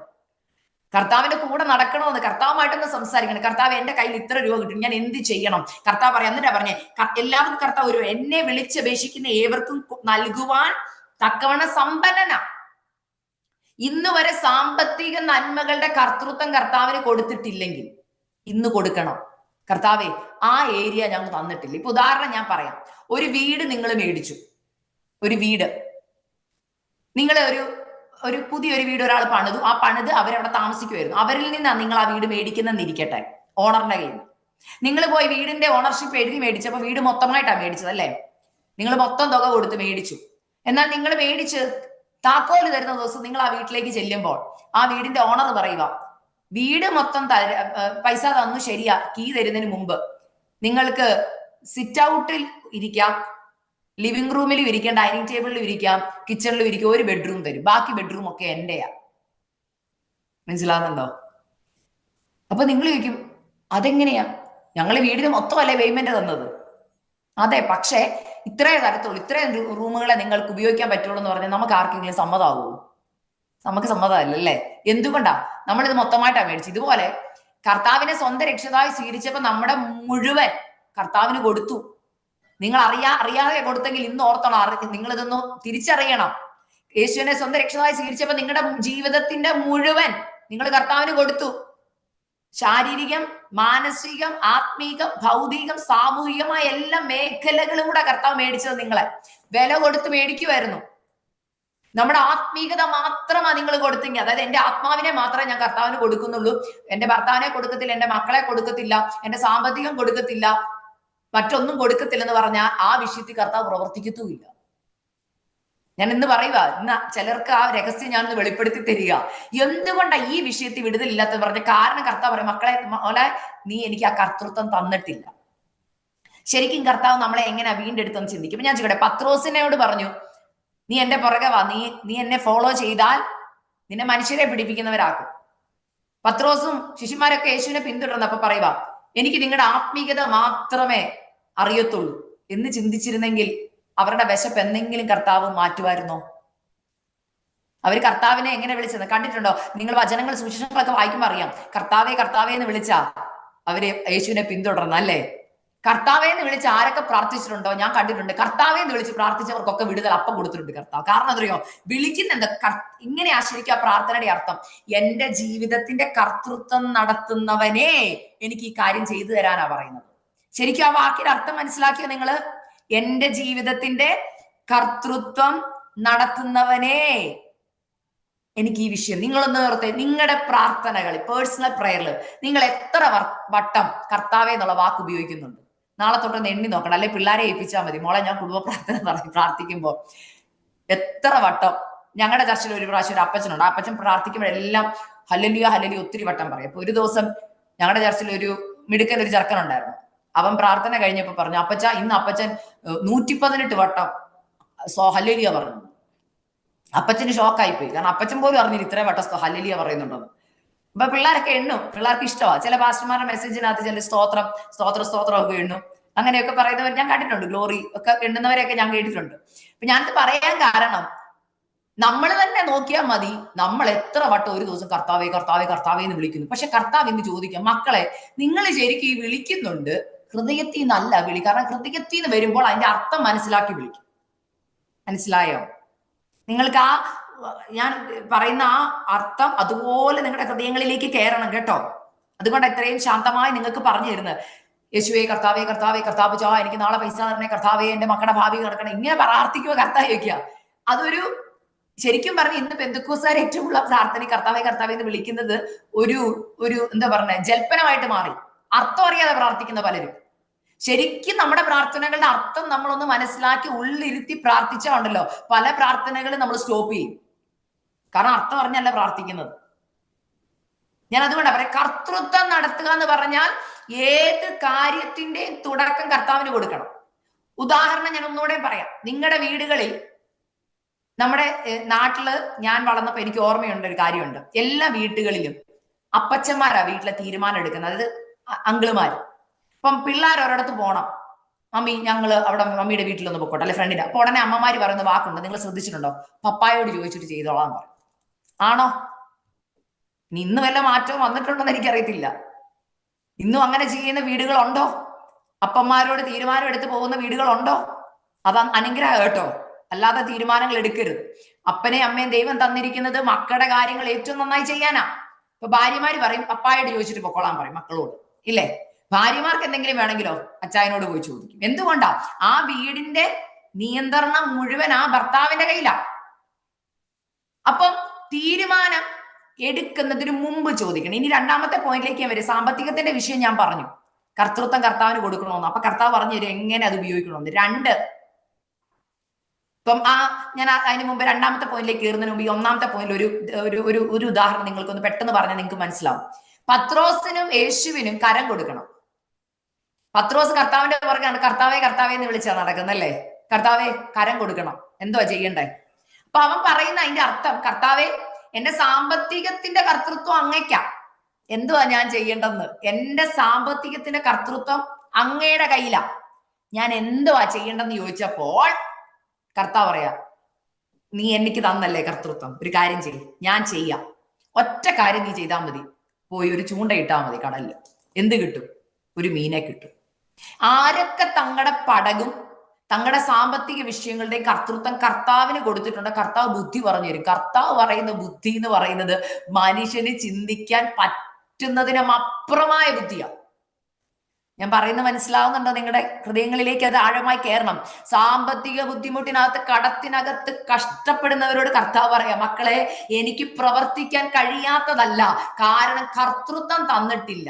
Speaker 1: കർത്താവിന്റെ കൂടെ നടക്കണമെന്ന്, കർത്താവുമായിട്ടൊന്ന് സംസാരിക്കണം. കർത്താവ് എന്റെ കയ്യിൽ ഇത്ര രൂപ കിട്ടും, ഞാൻ എന്ത് ചെയ്യണം? കർത്താവ് പറയാം. എന്നിട്ടാ പറഞ്ഞേ, എല്ലാവർക്കും കർത്താവ് ഒരു എന്നെ വിളിച്ചപേക്ഷിക്കുന്ന ഏവർക്കും നൽകുവാൻ തക്കവണ്ണം സമ്പന്നനാ. ഇന്ന് വരെ സാമ്പത്തിക നന്മകളുടെ കർത്തൃത്വം കർത്താവിന് കൊടുത്തിട്ടില്ലെങ്കിൽ ഇന്ന് കൊടുക്കണം. കർത്താവെ ആ ഏരിയ ഞങ്ങൾ തന്നിട്ടില്ല. ഇപ്പൊ ഉദാഹരണം ഞാൻ പറയാം, ഒരു വീട് നിങ്ങൾ മേടിച്ചു, ഒരു വീട് നിങ്ങൾ ഒരു പുതിയൊരു വീട് ഒരാൾ പണിതു, ആ പണിത് അവരവിടെ താമസിക്കുമായിരുന്നു. അവരിൽ നിന്നാണ് നിങ്ങൾ ആ വീട് മേടിക്കുന്നെന്നിരിക്കട്ടെ, ഓണറിന്റെ കയ്യിൽ നിന്ന്. നിങ്ങൾ പോയി വീടിന്റെ ഓണർഷിപ്പ് എഴുതി മേടിച്ചപ്പോ വീട് മൊത്തമായിട്ടാണ് മേടിച്ചത് അല്ലേ? നിങ്ങൾ മൊത്തം തുക കൊടുത്ത് മേടിച്ചു. എന്നാൽ നിങ്ങൾ മേടിച്ച് താക്കോല് തരുന്ന ദിവസം നിങ്ങൾ ആ വീട്ടിലേക്ക് ചെല്ലുമ്പോൾ ആ വീടിന്റെ ഓണർ പറയുക, വീട് മൊത്തം പൈസ തന്നു ശരിയാ, കീ തരുന്നതിന് മുമ്പ് നിങ്ങൾക്ക് സിറ്റ് ഔട്ടിൽ ഇരിക്കാം, ലിവിംഗ് റൂമിലും ഇരിക്കാം, ഡൈനിങ് ടേബിളിലും ഇരിക്കാം, കിച്ചണിലും ഇരിക്കാം, ഒരു ബെഡ്റൂം തരും, ബാക്കി ബെഡ്റൂം ഒക്കെ എന്റെയാ. മനസ്സിലാകുന്നുണ്ടോ? അപ്പൊ നിങ്ങൾ ചോദിക്കും അതെങ്ങനെയാ, ഞങ്ങൾ വീടിന് മൊത്തമല്ലേ പേയ്മെന്റ് തന്നത്. അതെ, പക്ഷേ ഇത്രേ തരത്തുള്ളൂ, ഇത്രയും റൂമുകളെ നിങ്ങൾക്ക് ഉപയോഗിക്കാൻ പറ്റുള്ളൂ എന്ന് പറഞ്ഞാൽ നമുക്ക് ആർക്കെങ്കിലും സമ്മതമാകുമോ? നമുക്ക് സമ്മതമല്ലല്ലേ? എന്തുകൊണ്ടാ? നമ്മളിത് മൊത്തമായിട്ടാണ് മേടിച്ചു. ഇതുപോലെ കർത്താവിനെ സ്വന്തം രക്ഷിതാവായി സ്വീകരിച്ചപ്പോൾ നമ്മുടെ മുഴുവൻ കർത്താവിന് കൊടുത്തു. നിങ്ങൾ അറിയാതെ കൊടുത്തെങ്കിൽ ഇന്ന് ഓർത്തണം, നിങ്ങൾ ഇതൊന്ന് തിരിച്ചറിയണം. യേശുവിനെ സ്വന്തം രക്ഷിതാവായി സ്വീകരിച്ചപ്പോൾ നിങ്ങളുടെ ജീവിതത്തിന്റെ മുഴുവൻ നിങ്ങൾ കർത്താവിന് കൊടുത്തു. ശാരീരികം, മാനസികം, ആത്മീകം, ഭൗതികം, സാമൂഹികമായ എല്ലാ മേഖലകളും കൂടെ കർത്താവ് മേടിച്ചത് നിങ്ങളെ വില കൊടുത്ത് മേടിക്കുമായിരുന്നു. നമ്മുടെ ആത്മീകത മാത്രമാണ് നിങ്ങൾ കൊടുത്തെങ്കിൽ, അതായത് എന്റെ ആത്മാവിനെ മാത്രമേ ഞാൻ കർത്താവിന് കൊടുക്കുന്നുള്ളൂ, എന്റെ ഭർത്താവിനെ കൊടുക്കത്തില്ല, എന്റെ മക്കളെ കൊടുക്കത്തില്ല, എന്റെ സാമ്പത്തികം കൊടുക്കത്തില്ല, മറ്റൊന്നും കൊടുക്കത്തില്ലെന്ന് പറഞ്ഞാൽ ആ വിഷയത്തിൽ കർത്താവ് പ്രവർത്തിക്കത്തുമില്ല. ഞാൻ ഇന്ന് പറയുക, ഇന്ന് ചിലർക്ക് ആ രഹസ്യം ഞാൻ ഒന്ന് വെളിപ്പെടുത്തി തരിക. എന്തുകൊണ്ടാണ് ഈ വിഷയത്തിൽ വിടുതലില്ലാത്തത് പറഞ്ഞ കാരണം കർത്താവ് പറയും, മക്കളെ നീ എനിക്ക് ആ കർത്തൃത്വം തന്നിട്ടില്ല. ശരിക്കും കർത്താവ് നമ്മളെ എങ്ങനെ വീണ്ടെടുത്തെന്ന് ചിന്തിക്കും. ഞാൻ ചോദിക്കട്ടെ, പത്രോസിനോട് പറഞ്ഞു, നീ എന്റെ പുറകെ വാ, നീ എന്നെ ഫോളോ ചെയ്താൽ നിന്നെ മനുഷ്യരെ പിടിപ്പിക്കുന്നവരാക്കും. പത്രോസും ശിശുമാരൊക്കെ യേശുവിനെ പിന്തുടർന്നപ്പോ പറയുക, എനിക്ക് നിങ്ങളുടെ ആത്മീയത മാത്രമേ അറിയത്തുള്ളൂ എന്ന് ചിന്തിച്ചിരുന്നെങ്കിൽ അവരുടെ വിശപ്പ് എന്തെങ്കിലും കർത്താവ് മാറ്റുമായിരുന്നോ? അവർ കർത്താവിനെ എങ്ങനെ വിളിച്ചത് കണ്ടിട്ടുണ്ടോ? നിങ്ങൾ വചനങ്ങൾ, സുവിശേഷങ്ങളൊക്കെ വായിക്കുമ്പോൾ അറിയാം, കർത്താവേ കർത്താവേ എന്ന് വിളിച്ചാ അവര് യേശുവിനെ പിന്തുടർന്ന, അല്ലേ? കർത്താവേ എന്ന് വിളിച്ച് ആരൊക്കെ പ്രാർത്ഥിച്ചിട്ടുണ്ടോ? ഞാൻ കണ്ടിട്ടുണ്ട്. കർത്താവേ എന്ന് വിളിച്ച് പ്രാർത്ഥിച്ചവർക്കൊക്കെ വിടുതൽ അപ്പം കൊടുത്തിട്ടുണ്ട് കർത്താവ്. കാരണം എന്തറിയോ? വിളിക്കുന്നുണ്ട്. ഇങ്ങനെ ആശ്രയിക്കുക പ്രാർത്ഥനയുടെ അർത്ഥം, എന്റെ ജീവിതത്തിന്റെ കർത്തൃത്വം നടത്തുന്നവനെ എനിക്ക് ഈ കാര്യം ചെയ്തു തരാനാ പറയുന്നത്. ശരിക്കും ആ വാക്കിന്റെ അർത്ഥം മനസ്സിലാക്കിയോ നിങ്ങള്? എന്റെ ജീവിതത്തിന്റെ കർത്തൃത്വം നടത്തുന്നവനെ എനിക്ക് ഈ വിഷയം, നിങ്ങളൊന്ന് ഓർത്തെ, നിങ്ങളുടെ പ്രാർത്ഥനകളിൽ, പേഴ്സണൽ പ്രയറിൽ നിങ്ങൾ എത്ര വട്ടം കർത്താവേ എന്നുള്ള വാക്ക് ഉപയോഗിക്കുന്നുണ്ട്? നാളെ തൊട്ടൊന്ന് എണ്ണി നോക്കണം, അല്ലെ പിള്ളേരെ ഏൽപ്പിച്ചാൽ മതി. മോളെ ഞാൻ കുടുംബ പ്രാർത്ഥന പ്രാർത്ഥിക്കുമ്പോൾ എത്ര വട്ടം. ഞങ്ങളുടെ ചർച്ചിൽ ഒരു പ്രാവശ്യം ഒരു അപ്പച്ചനുണ്ട്. ആ അപ്പച്ചൻ പ്രാർത്ഥിക്കുമ്പോഴെല്ലാം ഹല്ലേലൂയ ഹല്ലേലൂയ ഒത്തിരി വട്ടം പറയും. അപ്പൊ ഒരു ദിവസം ഞങ്ങളുടെ ചർച്ചിൽ ഒരു മിടുക്കൻ ഒരു ചെറുക്കൻ ഉണ്ടായിരുന്നു. അവൻ പ്രാർത്ഥന കഴിഞ്ഞപ്പോ പറഞ്ഞു, അപ്പച്ച ഇന്ന് അപ്പച്ചൻ 118 വട്ടം ഹല്ലേലൂയ പറഞ്ഞു. അപ്പച്ചന് ഷോക്കായി പോയി. കാരണം അപ്പച്ചൻ പോലും അറിഞ്ഞില്ല ഇത്രയും വട്ടം ഹല്ലേലൂയ പറയുന്നുണ്ടെന്ന്. അപ്പൊ പിള്ളേരൊക്കെ എണ്ണും, പിള്ളേർക്ക് ഇഷ്ടമാണ്. ചില പാസ്റ്റർമാരുടെ മെസ്സേജിനകത്ത് ചില സ്തോത്രം ഒക്കെ എണ്ണും. അങ്ങനെയൊക്കെ പറയുന്നവർ ഞാൻ കണ്ടിട്ടുണ്ട്. ഗ്ലോറി ഒക്കെ എണ്ണുന്നവരെയൊക്കെ ഞാൻ കേട്ടിട്ടുണ്ട്. അപ്പൊ ഞാനത് പറയാൻ കാരണം, നമ്മൾ തന്നെ നോക്കിയാൽ മതി, നമ്മൾ എത്ര വട്ടം ഒരു ദിവസം കർത്താവേ കർത്താവേ കർത്താവേ എന്ന് വിളിക്കുന്നു. പക്ഷെ കർത്താവ് എന്ന് ചോദിക്കാം, മക്കളെ നിങ്ങൾ ശരിക്കും ഈ വിളിക്കുന്നുണ്ട് ഹൃദയത്തിൽ നിന്നല്ല വിളി. കാരണം ഹൃദയത്തിൽ നിന്ന് വരുമ്പോൾ അതിന്റെ അർത്ഥം മനസ്സിലാക്കി വിളിക്കും. മനസ്സിലായോ? നിങ്ങൾക്ക് ആ ഞാൻ പറയുന്ന ആ അർത്ഥം അതുപോലെ നിങ്ങളുടെ ഹൃദയങ്ങളിലേക്ക് കയറണം കേട്ടോ. അതുകൊണ്ട് ഇത്രയും ശാന്തമായി നിങ്ങൾക്ക് പറഞ്ഞു തരുന്നത്. യേശുവേ കർത്താവേ കർത്താവേ കർത്താവ് ചോ എനിക്ക് നാളെ പൈസ തരണേ കർത്താവേ, എന്റെ മക്കളുടെ ഭാവി കിടക്കണം, ഇങ്ങനെ പ്രാർത്ഥിക്കുക കർത്താവ് ചോദിക്കുക. അതൊരു ശരിക്കും പറഞ്ഞ ഇന്ന് പെന്തക്കോസ്തുകാർ ഏറ്റവും ഉള്ള പ്രാർത്ഥന കർത്താവേ കർത്താവേ എന്ന് വിളിക്കുന്നത് ഒരു എന്താ പറഞ്ഞ ജൽപ്പനമായിട്ട് മാറി. അർത്ഥം അറിയാതെ പ്രാർത്ഥിക്കുന്ന പലരും. ശരിക്കും നമ്മുടെ പ്രാർത്ഥനകളുടെ അർത്ഥം നമ്മളൊന്ന് മനസ്സിലാക്കി ഉള്ളിരുത്തി പ്രാർത്ഥിച്ചാൽ ഉണ്ടല്ലോ, പല പ്രാർത്ഥനകളും നമ്മൾ സ്റ്റോപ്പ് ചെയ്യും. കാരണം അർത്ഥം അറിഞ്ഞല്ല പ്രാർത്ഥിക്കുന്നത്. ഞാൻ അതുകൊണ്ടാ പറയാം, കർത്തൃത്വം നടത്തുക എന്ന് പറഞ്ഞാൽ ഏത് കാര്യത്തിന്റെയും തുടക്കം കർത്താവിന് കൊടുക്കണം. ഉദാഹരണം ഞാൻ ഒന്നുകൂടെ പറയാം. നിങ്ങളുടെ വീടുകളിൽ, നമ്മുടെ നാട്ടില് ഞാൻ വളർന്നപ്പോ എനിക്ക് ഓർമ്മയുണ്ട് ഒരു കാര്യമുണ്ട്. എല്ലാ വീട്ടുകളിലും അപ്പച്ചന്മാരാ വീട്ടിലെ തീരുമാനം എടുക്കുന്നത്, അതായത് അങ്കിളുമാര്. ഇപ്പം പിള്ളേർ ഒരിടത്ത് പോണം, മമ്മി ഞങ്ങൾ അവിടെ മമ്മിയുടെ വീട്ടിലൊന്ന് പൊക്കോട്ടെ, അല്ലെ ഫ്രണ്ടിന്റെ. അപ്പൊ ഉടനെ അമ്മമാര് പറയുന്ന വാക്കുണ്ട്, നിങ്ങൾ ശ്രദ്ധിച്ചിട്ടുണ്ടോ? പപ്പായോട് ചോദിച്ചിട്ട് ചെയ്തോളാൻ പറയും. ആണോ? ഇന്ന് വല്ല മാറ്റവും വന്നിട്ടുണ്ടോന്ന് എനിക്കറിയത്തില്ല. ഇന്നും അങ്ങനെ ചെയ്യുന്ന വീടുകളുണ്ടോ? അപ്പന്മാരോട് തീരുമാനം എടുത്ത് പോകുന്ന വീടുകളുണ്ടോ? അത് അനുഗ്രഹം കേട്ടോ, അല്ലാതെ തീരുമാനങ്ങൾ എടുക്കരുത്. അപ്പനെയും അമ്മയും ദൈവം തന്നിരിക്കുന്നത് മക്കളുടെ കാര്യങ്ങൾ ഏറ്റവും നന്നായി ചെയ്യാനാ. ഇപ്പൊ ഭാര്യമാര് പറയും പപ്പായോട് ചോദിച്ചിട്ട് പൊക്കോളാൻ പറയും മക്കളോട്, ഇല്ലേ? ഭാര്യമാർക്ക് എന്തെങ്കിലും വേണമെങ്കിലോ അച്ചായനോട് പോയി ചോദിക്കും. എന്തുകൊണ്ടാ? ആ വീടിന്റെ നിയന്ത്രണം മുഴുവൻ ആ ഭർത്താവിന്റെ കയ്യിലാ. അപ്പം തീരുമാനം എടുക്കുന്നതിന് മുമ്പ് ചോദിക്കണം. ഇനി രണ്ടാമത്തെ പോയിന്റിലേക്ക് ഞാൻ വരും. സാമ്പത്തികത്തിന്റെ വിഷയം ഞാൻ പറഞ്ഞു, കർത്തൃത്വം കർത്താവിന് കൊടുക്കണമെന്ന്. അപ്പൊ കർത്താവ് പറഞ്ഞു തരും എങ്ങനെ അത് ഉപയോഗിക്കണമെന്ന്. 2, ഇപ്പം ഞാൻ അതിന് മുമ്പ് രണ്ടാമത്തെ പോയിന്റിലേക്ക് കയറുന്നതിന് മുമ്പ് ഈ ഒന്നാമത്തെ പോയിന്റിൽ ഒരു ഉദാഹരണം നിങ്ങൾക്കൊന്ന് പെട്ടെന്ന് പറഞ്ഞാൽ നിങ്ങൾക്ക് മനസ്സിലാവും. പത്രോസിനും യേശുവിനും കരം കൊടുക്കണം. പത്രോസ് കർത്താവിന്റെ പുറകെയാണ് കർത്താവെ കർത്താവെ എന്ന് വിളിച്ചാണ് നടക്കുന്നല്ലേ. കർത്താവെ കരം കൊടുക്കണം, എന്തുവാ ചെയ്യണ്ടേ? അപ്പൊ അവൻ പറയുന്ന അതിന്റെ അർത്ഥം, കർത്താവെ എന്റെ സാമ്പത്തികത്തിന്റെ കർത്തൃത്വം അങ്ങയ്ക്കാ, എന്തുവാ ഞാൻ ചെയ്യേണ്ടെന്ന്? എന്റെ സാമ്പത്തികത്തിന്റെ കർത്തൃത്വം അങ്ങയുടെ കയ്യിലാ, ഞാൻ എന്തുവാ ചെയ്യേണ്ടെന്ന് ചോദിച്ചപ്പോൾ കർത്താവ് പറയാ, നീ എനിക്ക് തന്നല്ലേ കർത്തൃത്വം, ഒരു കാര്യം ചെയ്യ്, ഞാൻ ചെയ്യാം. ഒറ്റ കാര്യം നീ ചെയ്താൽ മതി, പോയി ഒരു ചൂണ്ട ഇട്ടാൽ മതി കടലിൽ. എന്ത് കിട്ടും? ഒരു മീനെ കിട്ടും. ആരൊക്കെ തങ്ങളുടെ പടകും തങ്ങളുടെ സാമ്പത്തിക വിഷയങ്ങളുടെയും കർത്തൃത്വം കർത്താവിന് കൊടുത്തിട്ടുണ്ട്, കർത്താവ് ബുദ്ധി പറഞ്ഞു തരും. കർത്താവ് പറയുന്ന ബുദ്ധി എന്ന് പറയുന്നത് മനുഷ്യന് ചിന്തിക്കാൻ പറ്റുന്നതിനും അപ്പുറമായ ബുദ്ധിയാണ്. ഞാൻ പറയുന്നത് മനസ്സിലാവുന്നുണ്ടോ? നിങ്ങളുടെ ഹൃദയങ്ങളിലേക്ക് അത് ആഴമായി കയറണം. സാമ്പത്തിക ബുദ്ധിമുട്ടിനകത്ത്, കടത്തിനകത്ത് കഷ്ടപ്പെടുന്നവരോട് കർത്താവ് പറയാം, മക്കളെ എനിക്ക് പ്രവർത്തിക്കാൻ കഴിയാത്തതല്ല, കാരണം കർത്തൃത്വം തന്നിട്ടില്ല.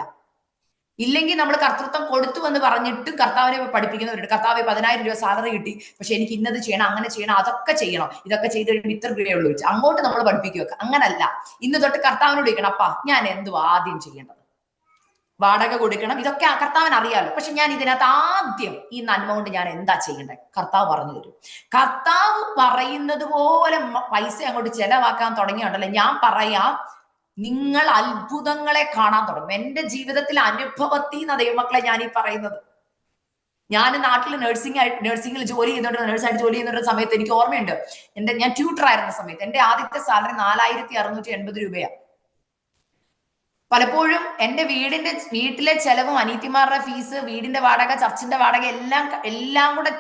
Speaker 1: ഇല്ലെങ്കിൽ നമ്മൾ കർത്തൃത്വം കൊടുത്തു എന്ന് പറഞ്ഞിട്ട് കർത്താവിനെ പഠിപ്പിക്കുന്നവരുണ്ട്. കർത്താവ് 10,000 രൂപ സാലറി കിട്ടി, പക്ഷെ എനിക്ക് ഇന്നത് ചെയ്യണം, അങ്ങനെ ചെയ്യണം, അതൊക്കെ ചെയ്യണം, ഇതൊക്കെ ചെയ്ത് കഴിയുമ്പോൾ ഇത്ര രൂപയുള്ളൂ വെച്ച് അങ്ങോട്ട് നമ്മൾ പഠിപ്പിക്കുക. അങ്ങനല്ല. ഇന്ന് തൊട്ട് കർത്താവിനോട് ചോദിക്കണം, അപ്പാ ഞാൻ എന്തുവാ ആദ്യം ചെയ്യേണ്ടത്? വാടക കൊടുക്കണം, ഇതൊക്കെ കർത്താവിന് അറിയാലോ, പക്ഷെ ഞാൻ ഇതിനകത്ത് ആദ്യം ഈ നന്മ കൊണ്ട് ഞാൻ എന്താ ചെയ്യേണ്ടത്? കർത്താവ് പറഞ്ഞു തരും. കർത്താവ് പറയുന്നത് പോലെ പൈസ അങ്ങോട്ട് ചെലവാക്കാൻ തുടങ്ങിയുണ്ടല്ലോ, ഞാൻ പറയാം, നിങ്ങൾ അത്ഭുതങ്ങളെ കാണാൻ തുടങ്ങും. എന്റെ ജീവിതത്തിൽ അനുഭവത്തിന്ന ദൈവമക്കളെ ഞാൻ ഈ പറയുന്നത്. ഞാൻ നാട്ടിൽ നഴ്സിംഗിൽ ജോലി ചെയ്തോണ്ടിരുന്ന, നഴ്സായിട്ട് ജോലി ചെയ്യുന്ന സമയത്ത് എനിക്ക് ഓർമ്മയുണ്ട്, ഞാൻ ട്യൂട്ടർ ആയിരുന്ന സമയത്ത് എന്റെ ആദ്യത്തെ സാലറി 4,680 രൂപയാണ്. പലപ്പോഴും എന്റെ വീട്ടിലെ ചെലവും, അനീതിമാരുടെ ഫീസ്, വീടിന്റെ വാടക, ചർച്ചിന്റെ വാടക എല്ലാം കൂടെ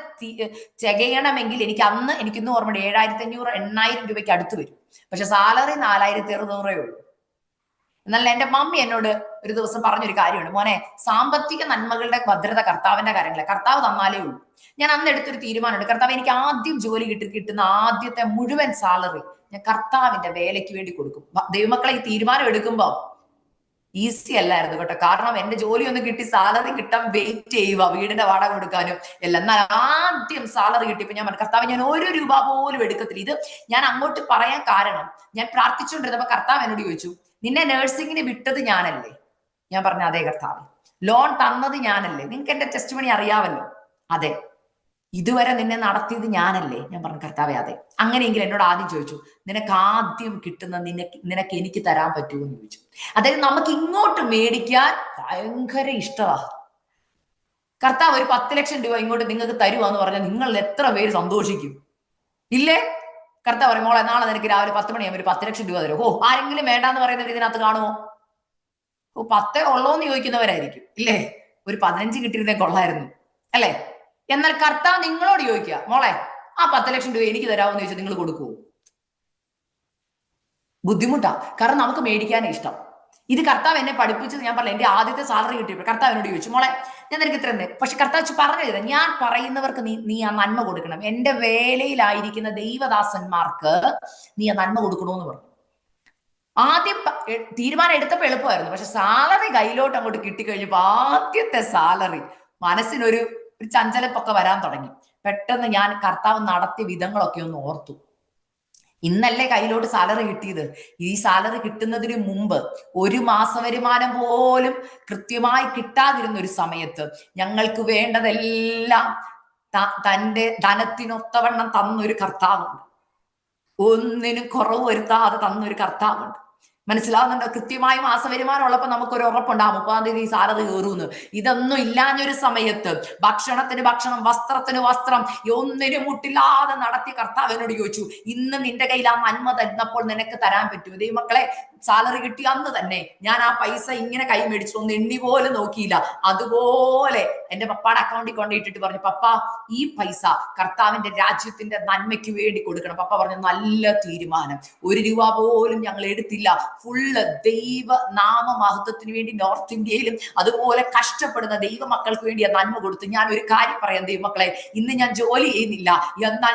Speaker 1: തികയണമെങ്കിൽ എനിക്കിന്നും ഓർമ്മയുണ്ട്, 7,500 8,000 രൂപയ്ക്ക് അടുത്ത് വരും. പക്ഷെ സാലറി 4,600 ഉള്ളൂ. എന്നാൽ എന്റെ മമ്മി എന്നോട് ഒരു ദിവസം പറഞ്ഞൊരു കാര്യമുണ്ട്, മോനെ, സാമ്പത്തിക നന്മകളുടെ ഭദ്രത കർത്താവിന്റെ കാര്യങ്ങളെ, കർത്താവ് തന്നാലേ ഉള്ളൂ. ഞാൻ അന്ന് എടുത്തൊരു തീരുമാനമുണ്ട്, കർത്താവ് എനിക്ക് ആദ്യം ജോലി കിട്ടുന്ന ആദ്യത്തെ മുഴുവൻ സാലറി ഞാൻ കർത്താവിന്റെ വേലയ്ക്ക് വേണ്ടി കൊടുക്കും. ദൈവമക്കളെ, ഈ തീരുമാനം എടുക്കുമ്പോ ഈസി അല്ലായിരുന്നു കേട്ടോ. കാരണം എന്റെ ജോലി ഒന്ന് കിട്ടി സാലറി കിട്ടാൻ വെയിറ്റ് ചെയ്യുക, വീടിന്റെ വാടക കൊടുക്കാനും എല്ലാം. എന്നാൽ ആദ്യം സാലറി കിട്ടിയപ്പോ ഞാൻ കർത്താവ്, ഞാൻ 1 രൂപ പോലും എടുക്കത്തില്ല. ഇത് ഞാൻ അങ്ങോട്ട് പറയാൻ കാരണം, ഞാൻ പ്രാർത്ഥിച്ചുകൊണ്ടിരുന്നപ്പോ കർത്താവ് എന്നോട് ചോദിച്ചു, നിന്നെ നഴ്സിംഗിന് വിട്ടത് ഞാനല്ലേ? ഞാൻ പറഞ്ഞ അതെ കർത്താവ്. ലോൺ തന്നത് ഞാനല്ലേ? നിങ്ങൾക്ക് എന്റെ ടെസ്റ്റ് മണി അറിയാമല്ലോ. അതെ. ഇതുവരെ നിന്നെ നടത്തിയത് ഞാനല്ലേ? ഞാൻ പറഞ്ഞു കർത്താവെ അതെ. അങ്ങനെയെങ്കിൽ എന്നോട് ആദ്യം ചോദിച്ചു, നിനക്ക് ആദ്യം കിട്ടുന്ന നിനക്ക് എനിക്ക് തരാൻ പറ്റുമോ എന്ന് ചോദിച്ചു. അതായത് നമുക്ക് ഇങ്ങോട്ട് മേടിക്കാൻ ഭയങ്കര ഇഷ്ടമാണ്. കർത്താവ് ഒരു 10 ലക്ഷം രൂപ ഇങ്ങോട്ട് നിങ്ങൾക്ക് തരുവാന്ന് പറഞ്ഞാൽ നിങ്ങൾ എത്ര പേര് സന്തോഷിക്കും, ഇല്ലേ? കർത്താവ് പറയും, മോളെ നാളെ നിനക്ക് രാവിലെ 10 മണിയാകുമ്പോൾ ഒരു 10 ലക്ഷം രൂപ തരും. ആരെങ്കിലും വേണ്ടാന്ന് പറയുന്നവർ ഇതിനകത്ത് കാണുമോ? 10 ഉള്ളോന്ന് ചോദിക്കുന്നവരായിരിക്കും, ഇല്ലേ? ഒരു 15 കിട്ടിയിരുന്നേ കൊള്ളായിരുന്നു, അല്ലേ? എന്നാൽ കർത്താവ് നിങ്ങളോട് ചോദിക്കുക, മോളെ ആ 10 ലക്ഷം രൂപ എനിക്ക് തരാമെന്ന് ചോദിച്ചാൽ നിങ്ങൾ കൊടുക്കുവോ? ബുദ്ധിമുട്ടാ, കാരണം നമുക്ക് മേടിക്കാനേ ഇഷ്ടം. ഇത് കർത്താവ് എന്നെ പഠിപ്പിച്ചത്, ഞാൻ പറഞ്ഞു, എന്റെ ആദ്യത്തെ സാലറി കിട്ടിയപ്പോൾ കർത്താവ് എന്നോട് ചോദിച്ചു, മോളെ ഞാൻ നിനക്ക് ഇത്ര പക്ഷെ കർത്താവ് പറഞ്ഞത്, ഞാൻ പറയുന്നവർക്ക് നീ ആ നന്മ കൊടുക്കണം. എന്റെ വേലയിലായിരിക്കുന്ന ദൈവദാസന്മാർക്ക് നീ ആ നന്മ കൊടുക്കണമെന്ന് പറഞ്ഞു. ആദ്യം തീരുമാനം എടുത്തപ്പോൾ എളുപ്പമായിരുന്നു, പക്ഷെ സാലറി കയ്യിലോട്ട് അങ്ങോട്ട് കിട്ടിക്കഴിഞ്ഞപ്പോ ആദ്യത്തെ സാലറി മനസ്സിനൊരു ചഞ്ചലപ്പൊക്കെ വരാൻ തുടങ്ങി. പെട്ടെന്ന് ഞാൻ കർത്താവ് നടത്തിയ വിധങ്ങളൊക്കെ ഒന്ന് ഓർത്തു. ഇന്നല്ലേ കയ്യിലോട്ട് സാലറി കിട്ടിയത്. ഈ സാലറി കിട്ടുന്നതിന് മുമ്പ് 1 മാസ വരുമാനം പോലും കൃത്യമായി കിട്ടാതിരുന്ന ഒരു സമയത്ത് ഞങ്ങൾക്ക് വേണ്ടതെല്ലാം തന്റെ ധനത്തിനൊത്തവണ്ണം തന്നൊരു കർത്താവുണ്ട്. ഒന്നിനും കുറവ് വരുത്താതെ തന്നൊരു കർത്താവുണ്ട്. മനസ്സിലാവുന്നുണ്ടോ? കൃത്യമായി മാസ വരുമാനം ഉള്ളപ്പോൾ നമുക്കൊരു ഉറപ്പുണ്ട്, 30-ാം തീയതി സാലറി കയറുമെന്ന്. ഇതൊന്നും ഇല്ലാഞ്ഞൊരു സമയത്ത് ഭക്ഷണത്തിന് ഭക്ഷണം, വസ്ത്രത്തിന് വസ്ത്രം, ഒന്നിനും മുട്ടില്ലാതെ നടത്തിയ കർത്താവിനോട് ചോദിച്ചു, ഇന്ന് നിന്റെ കയ്യിൽ ആ നന്മ തരുന്നപ്പോൾ നിനക്ക് തരാൻ പറ്റുമോ? ദൈവമക്കളെ, സാലറി കിട്ടിയ അന്ന് തന്നെ ഞാൻ ആ പൈസ ഇങ്ങനെ കൈ മേടിച്ചിട്ടൊന്നും എണ്ണി പോലും നോക്കിയില്ല. അതുപോലെ എന്റെ പപ്പാടെ അക്കൗണ്ടിൽ കൊണ്ടിട്ടിട്ട് പറഞ്ഞു, പപ്പ ഈ പൈസ കർത്താവിന്റെ രാജ്യത്തിന്റെ നന്മയ്ക്ക് വേണ്ടി കൊടുക്കണം. പപ്പ പറഞ്ഞു, നല്ല തീരുമാനം. 1 രൂപ പോലും ഞങ്ങൾ എടുത്തില്ല. ഫുള്ള് ദൈവ നാമമഹത്വത്തിന് വേണ്ടി നോർത്ത് ഇന്ത്യയിലും അതുപോലെ കഷ്ടപ്പെടുന്ന ദൈവ മക്കൾക്ക് വേണ്ടി ആ നന്മ കൊടുത്തു. ഞാൻ ഒരു കാര്യം പറയാം ദൈവമക്കളെ, ഇന്ന് ഞാൻ ജോലി ചെയ്യുന്നില്ല, എന്നാൽ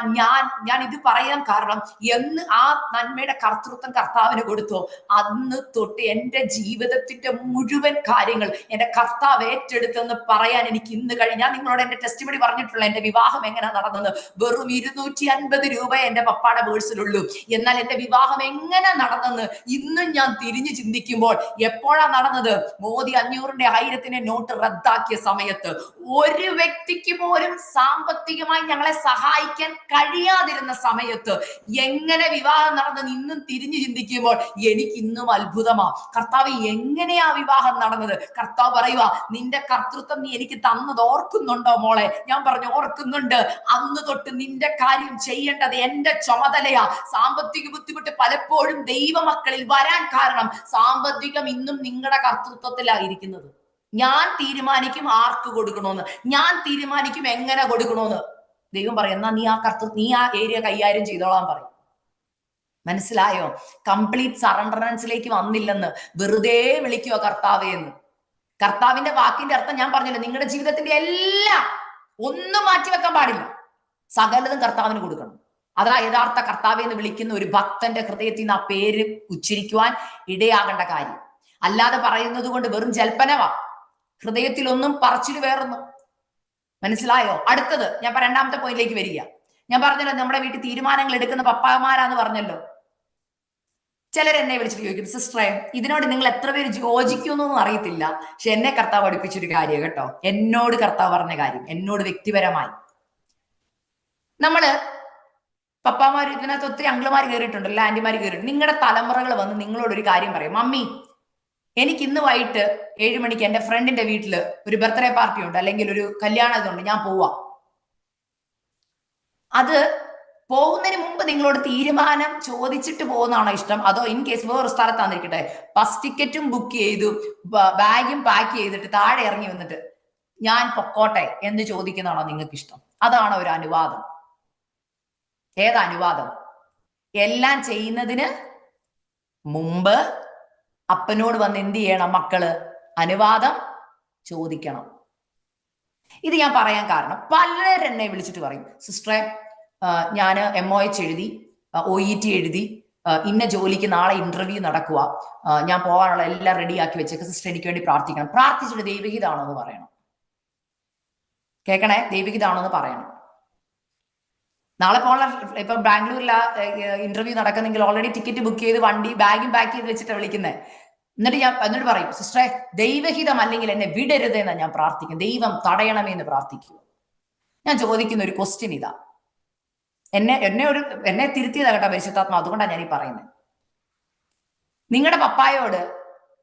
Speaker 1: ഞാൻ ഇത് പറയാൻ കാരണം, എന്ന് ആ നന്മയുടെ കർത്തൃത്വം കർത്താവിന് കൊടുത്തോ അന്ന് തൊട്ട് എന്റെ ജീവിതത്തിന്റെ മുഴുവൻ കാര്യങ്ങൾ എന്റെ കർത്താവ് ഏറ്റെടുത്തെന്ന് പറയാൻ എനിക്ക് ഇന്ന് കഴിഞ്ഞ് ഞാൻ നിങ്ങളോട് എന്റെ ടെസ്റ്റിമണി പറഞ്ഞിട്ടുള്ള എന്റെ വിവാഹം എങ്ങനെ നടന്നത്. വെറും 250 രൂപ എന്റെ പപ്പാടെ പേഴ്സിലുള്ളൂ. എന്നാൽ എന്റെ വിവാഹം എങ്ങനെ നടന്നെന്ന് ഇന്നും ഞാൻ തിരിഞ്ഞു ചിന്തിക്കുമ്പോൾ, എപ്പോഴാ നടന്നത്? മോദി 500ന്റെ 1000ന്റെ നോട്ട് റദ്ദാക്കിയ സമയത്ത് ഒരു വ്യക്തിക്ക് പോലും സാമ്പത്തികമായി ഞങ്ങളെ സഹായിക്കാൻ കഴിയാതിരുന്ന സമയത്ത് എങ്ങനെ വിവാഹം നടന്നെന്ന് ഇന്നും തിരിഞ്ഞു ചിന്തിക്കുമ്പോൾ എനിക്ക് ഇന്നും അത്ഭുതമാ. കർത്താവ് എങ്ങനെയാ വിവാഹം നടന്നത്? കർത്താവ് പറയുക, നിന്റെ കർത്തൃത്വം നീ എനിക്ക് തന്നത് ഓർക്കുന്നുണ്ടോ മോളെ? ഞാൻ പറഞ്ഞു, ഓർക്കുന്നുണ്ട്. അന്ന് തൊട്ട് നിന്റെ കാര്യം ചെയ്യേണ്ടത് എന്റെ ചുമതലയാ. സാമ്പത്തിക ബുദ്ധിമുട്ട് പലപ്പോഴും ദൈവമക്കളിൽ വരാൻ കാരണം സാമ്പത്തികം ഇന്നും നിങ്ങളുടെ കർത്തൃത്വത്തിലായിരിക്കുന്നത്. ഞാൻ തീരുമാനിക്കും ആർക്ക് കൊടുക്കണോന്ന്, ഞാൻ തീരുമാനിക്കും എങ്ങനെ കൊടുക്കണോന്ന്. ദൈവം പറയും, എന്നാ നീ ആ ഏരിയ കൈകാര്യം ചെയ്തോളാൻ പറയും. മനസ്സിലായോ? കംപ്ലീറ്റ് സറണ്ടറൻസിലേക്ക് വന്നില്ലെന്ന് വെറുതെ വിളിക്കുക കർത്താവേ എന്ന്. കർത്താവിന്റെ വാക്കിന്റെ അർത്ഥം ഞാൻ പറഞ്ഞല്ലോ, നിങ്ങളുടെ ജീവിതത്തിന്റെ എല്ലാം ഒന്നും മാറ്റിവെക്കാൻ പാടില്ല, സകലതും കർത്താവിന് കൊടുക്കണം. അതാ യഥാർത്ഥ കർത്താവെ എന്ന് വിളിക്കുന്ന ഒരു ഭക്തന്റെ ഹൃദയത്തിൽ നിന്ന് ആ പേര് ഉച്ചരിക്കുവാൻ ഇടയാകേണ്ട കാര്യം. അല്ലാതെ പറയുന്നത് കൊണ്ട് വെറും ജൽപ്പനവാ, ഹൃദയത്തിലൊന്നും പറച്ചില് വേറൊന്നും. മനസ്സിലായോ? അടുത്തത് ഞാൻ രണ്ടാമത്തെ പോയിന്റിലേക്ക് വരിക. ഞാൻ പറഞ്ഞല്ലോ നമ്മുടെ വീട്ടിൽ തീരുമാനങ്ങൾ എടുക്കുന്ന പപ്പാമാരാന്ന് പറഞ്ഞല്ലോ. ചിലർ എന്നെ വിളിച്ചിട്ട് ചോദിക്കും, സിസ്റ്ററെ ഇതിനോട് നിങ്ങൾ എത്ര പേര് യോജിക്കുന്നൊന്നും അറിയത്തില്ല, പക്ഷെ എന്നെ കർത്താവ് പഠിപ്പിച്ചൊരു കാര്യം കേട്ടോ, എന്നോട് കർത്താവ് പറഞ്ഞ കാര്യം, എന്നോട് വ്യക്തിപരമായി. നമ്മള് പപ്പാമാര് ഇതിനകത്ത് ഒത്തിരി അങ്കിളുമാർ കയറിയിട്ടുണ്ടല്ലോ, ആന്റിമാര് കയറിയിട്ടുണ്ട്. നിങ്ങളുടെ തലമുറകൾ വന്ന് നിങ്ങളോട് ഒരു കാര്യം പറയും, മമ്മി എനിക്ക് ഇന്ന് വൈകിട്ട് 7 മണിക്ക് എന്റെ ഫ്രണ്ടിന്റെ വീട്ടില് ഒരു ബർത്ത്ഡേ പാർട്ടി ഉണ്ട്, അല്ലെങ്കിൽ ഒരു കല്യാണം ഇതുണ്ട്, ഞാൻ പോവാ. അത് പോകുന്നതിന് മുമ്പ് നിങ്ങളോട് തീരുമാനം ചോദിച്ചിട്ട് പോകുന്നതാണോ ഇഷ്ടം, അതോ ഇൻ കേസ് വേറൊരു സ്ഥലത്താന്നിരിക്കട്ടെ ബസ് ടിക്കറ്റും ബുക്ക് ചെയ്തു ബാഗും പാക്ക് ചെയ്തിട്ട് താഴെ ഇറങ്ങി വന്നിട്ട് ഞാൻ പൊക്കോട്ടെ എന്ന് ചോദിക്കുന്നതാണോ നിങ്ങൾക്ക് ഇഷ്ടം? അതാണോ ഒരു അനുവാദം? ഏതാ അനുവാദം? എല്ലാം ചെയ്യുന്നതിന് മുമ്പ് അപ്പനോട് വന്ന് എന്ത് ചെയ്യണം മക്കള്? അനുവാദം ചോദിക്കണം. ഇത് ഞാൻ പറയാൻ കാരണം, പലരെന്നെ വിളിച്ചിട്ട് പറയും, സിസ്റ്ററെ ഞാൻ MOH എഴുതി, OET എഴുതി, ഇന്ന ജോലിക്ക് നാളെ ഇന്റർവ്യൂ നടക്കുക, ഞാൻ പോകാനുള്ള എല്ലാം റെഡിയാക്കി വെച്ചേക്ക്, സിസ്റ്റർ എനിക്ക് വേണ്ടി പ്രാർത്ഥിക്കണം. പ്രാർത്ഥിച്ചിട്ട് ദൈവഹിതാണോ എന്ന് പറയണം. കേൾക്കണേ, ദൈവഹിതാണോ എന്ന് പറയണം. നാളെ പോകാനുള്ള, ഇപ്പൊ ബാംഗ്ലൂരിലെ ഇന്റർവ്യൂ നടക്കുന്നെങ്കിൽ ഓൾറെഡി ടിക്കറ്റ് ബുക്ക് ചെയ്ത് വണ്ടി ബാഗും പാക്ക് ചെയ്ത് വെച്ചിട്ട് വിളിക്കുന്നത്. എന്നിട്ട് പറയും, സിസ്റ്ററെ ദൈവഹിതം അല്ലെങ്കിൽ എന്നെ വിടരുത് എന്ന് ഞാൻ പ്രാർത്ഥിക്കും, ദൈവം തടയണമേ എന്ന് പ്രാർത്ഥിക്കുക. ഞാൻ ചോദിക്കുന്ന ഒരു ക്വസ്റ്റ്യൻ ഇതാ, എന്നെ തിരുത്തിയതാ കേട്ടോ പരിശുദ്ധാത്മാ, അതുകൊണ്ടാണ് ഞാൻ ഈ പറയുന്നത്. നിങ്ങളുടെ പപ്പായോട്,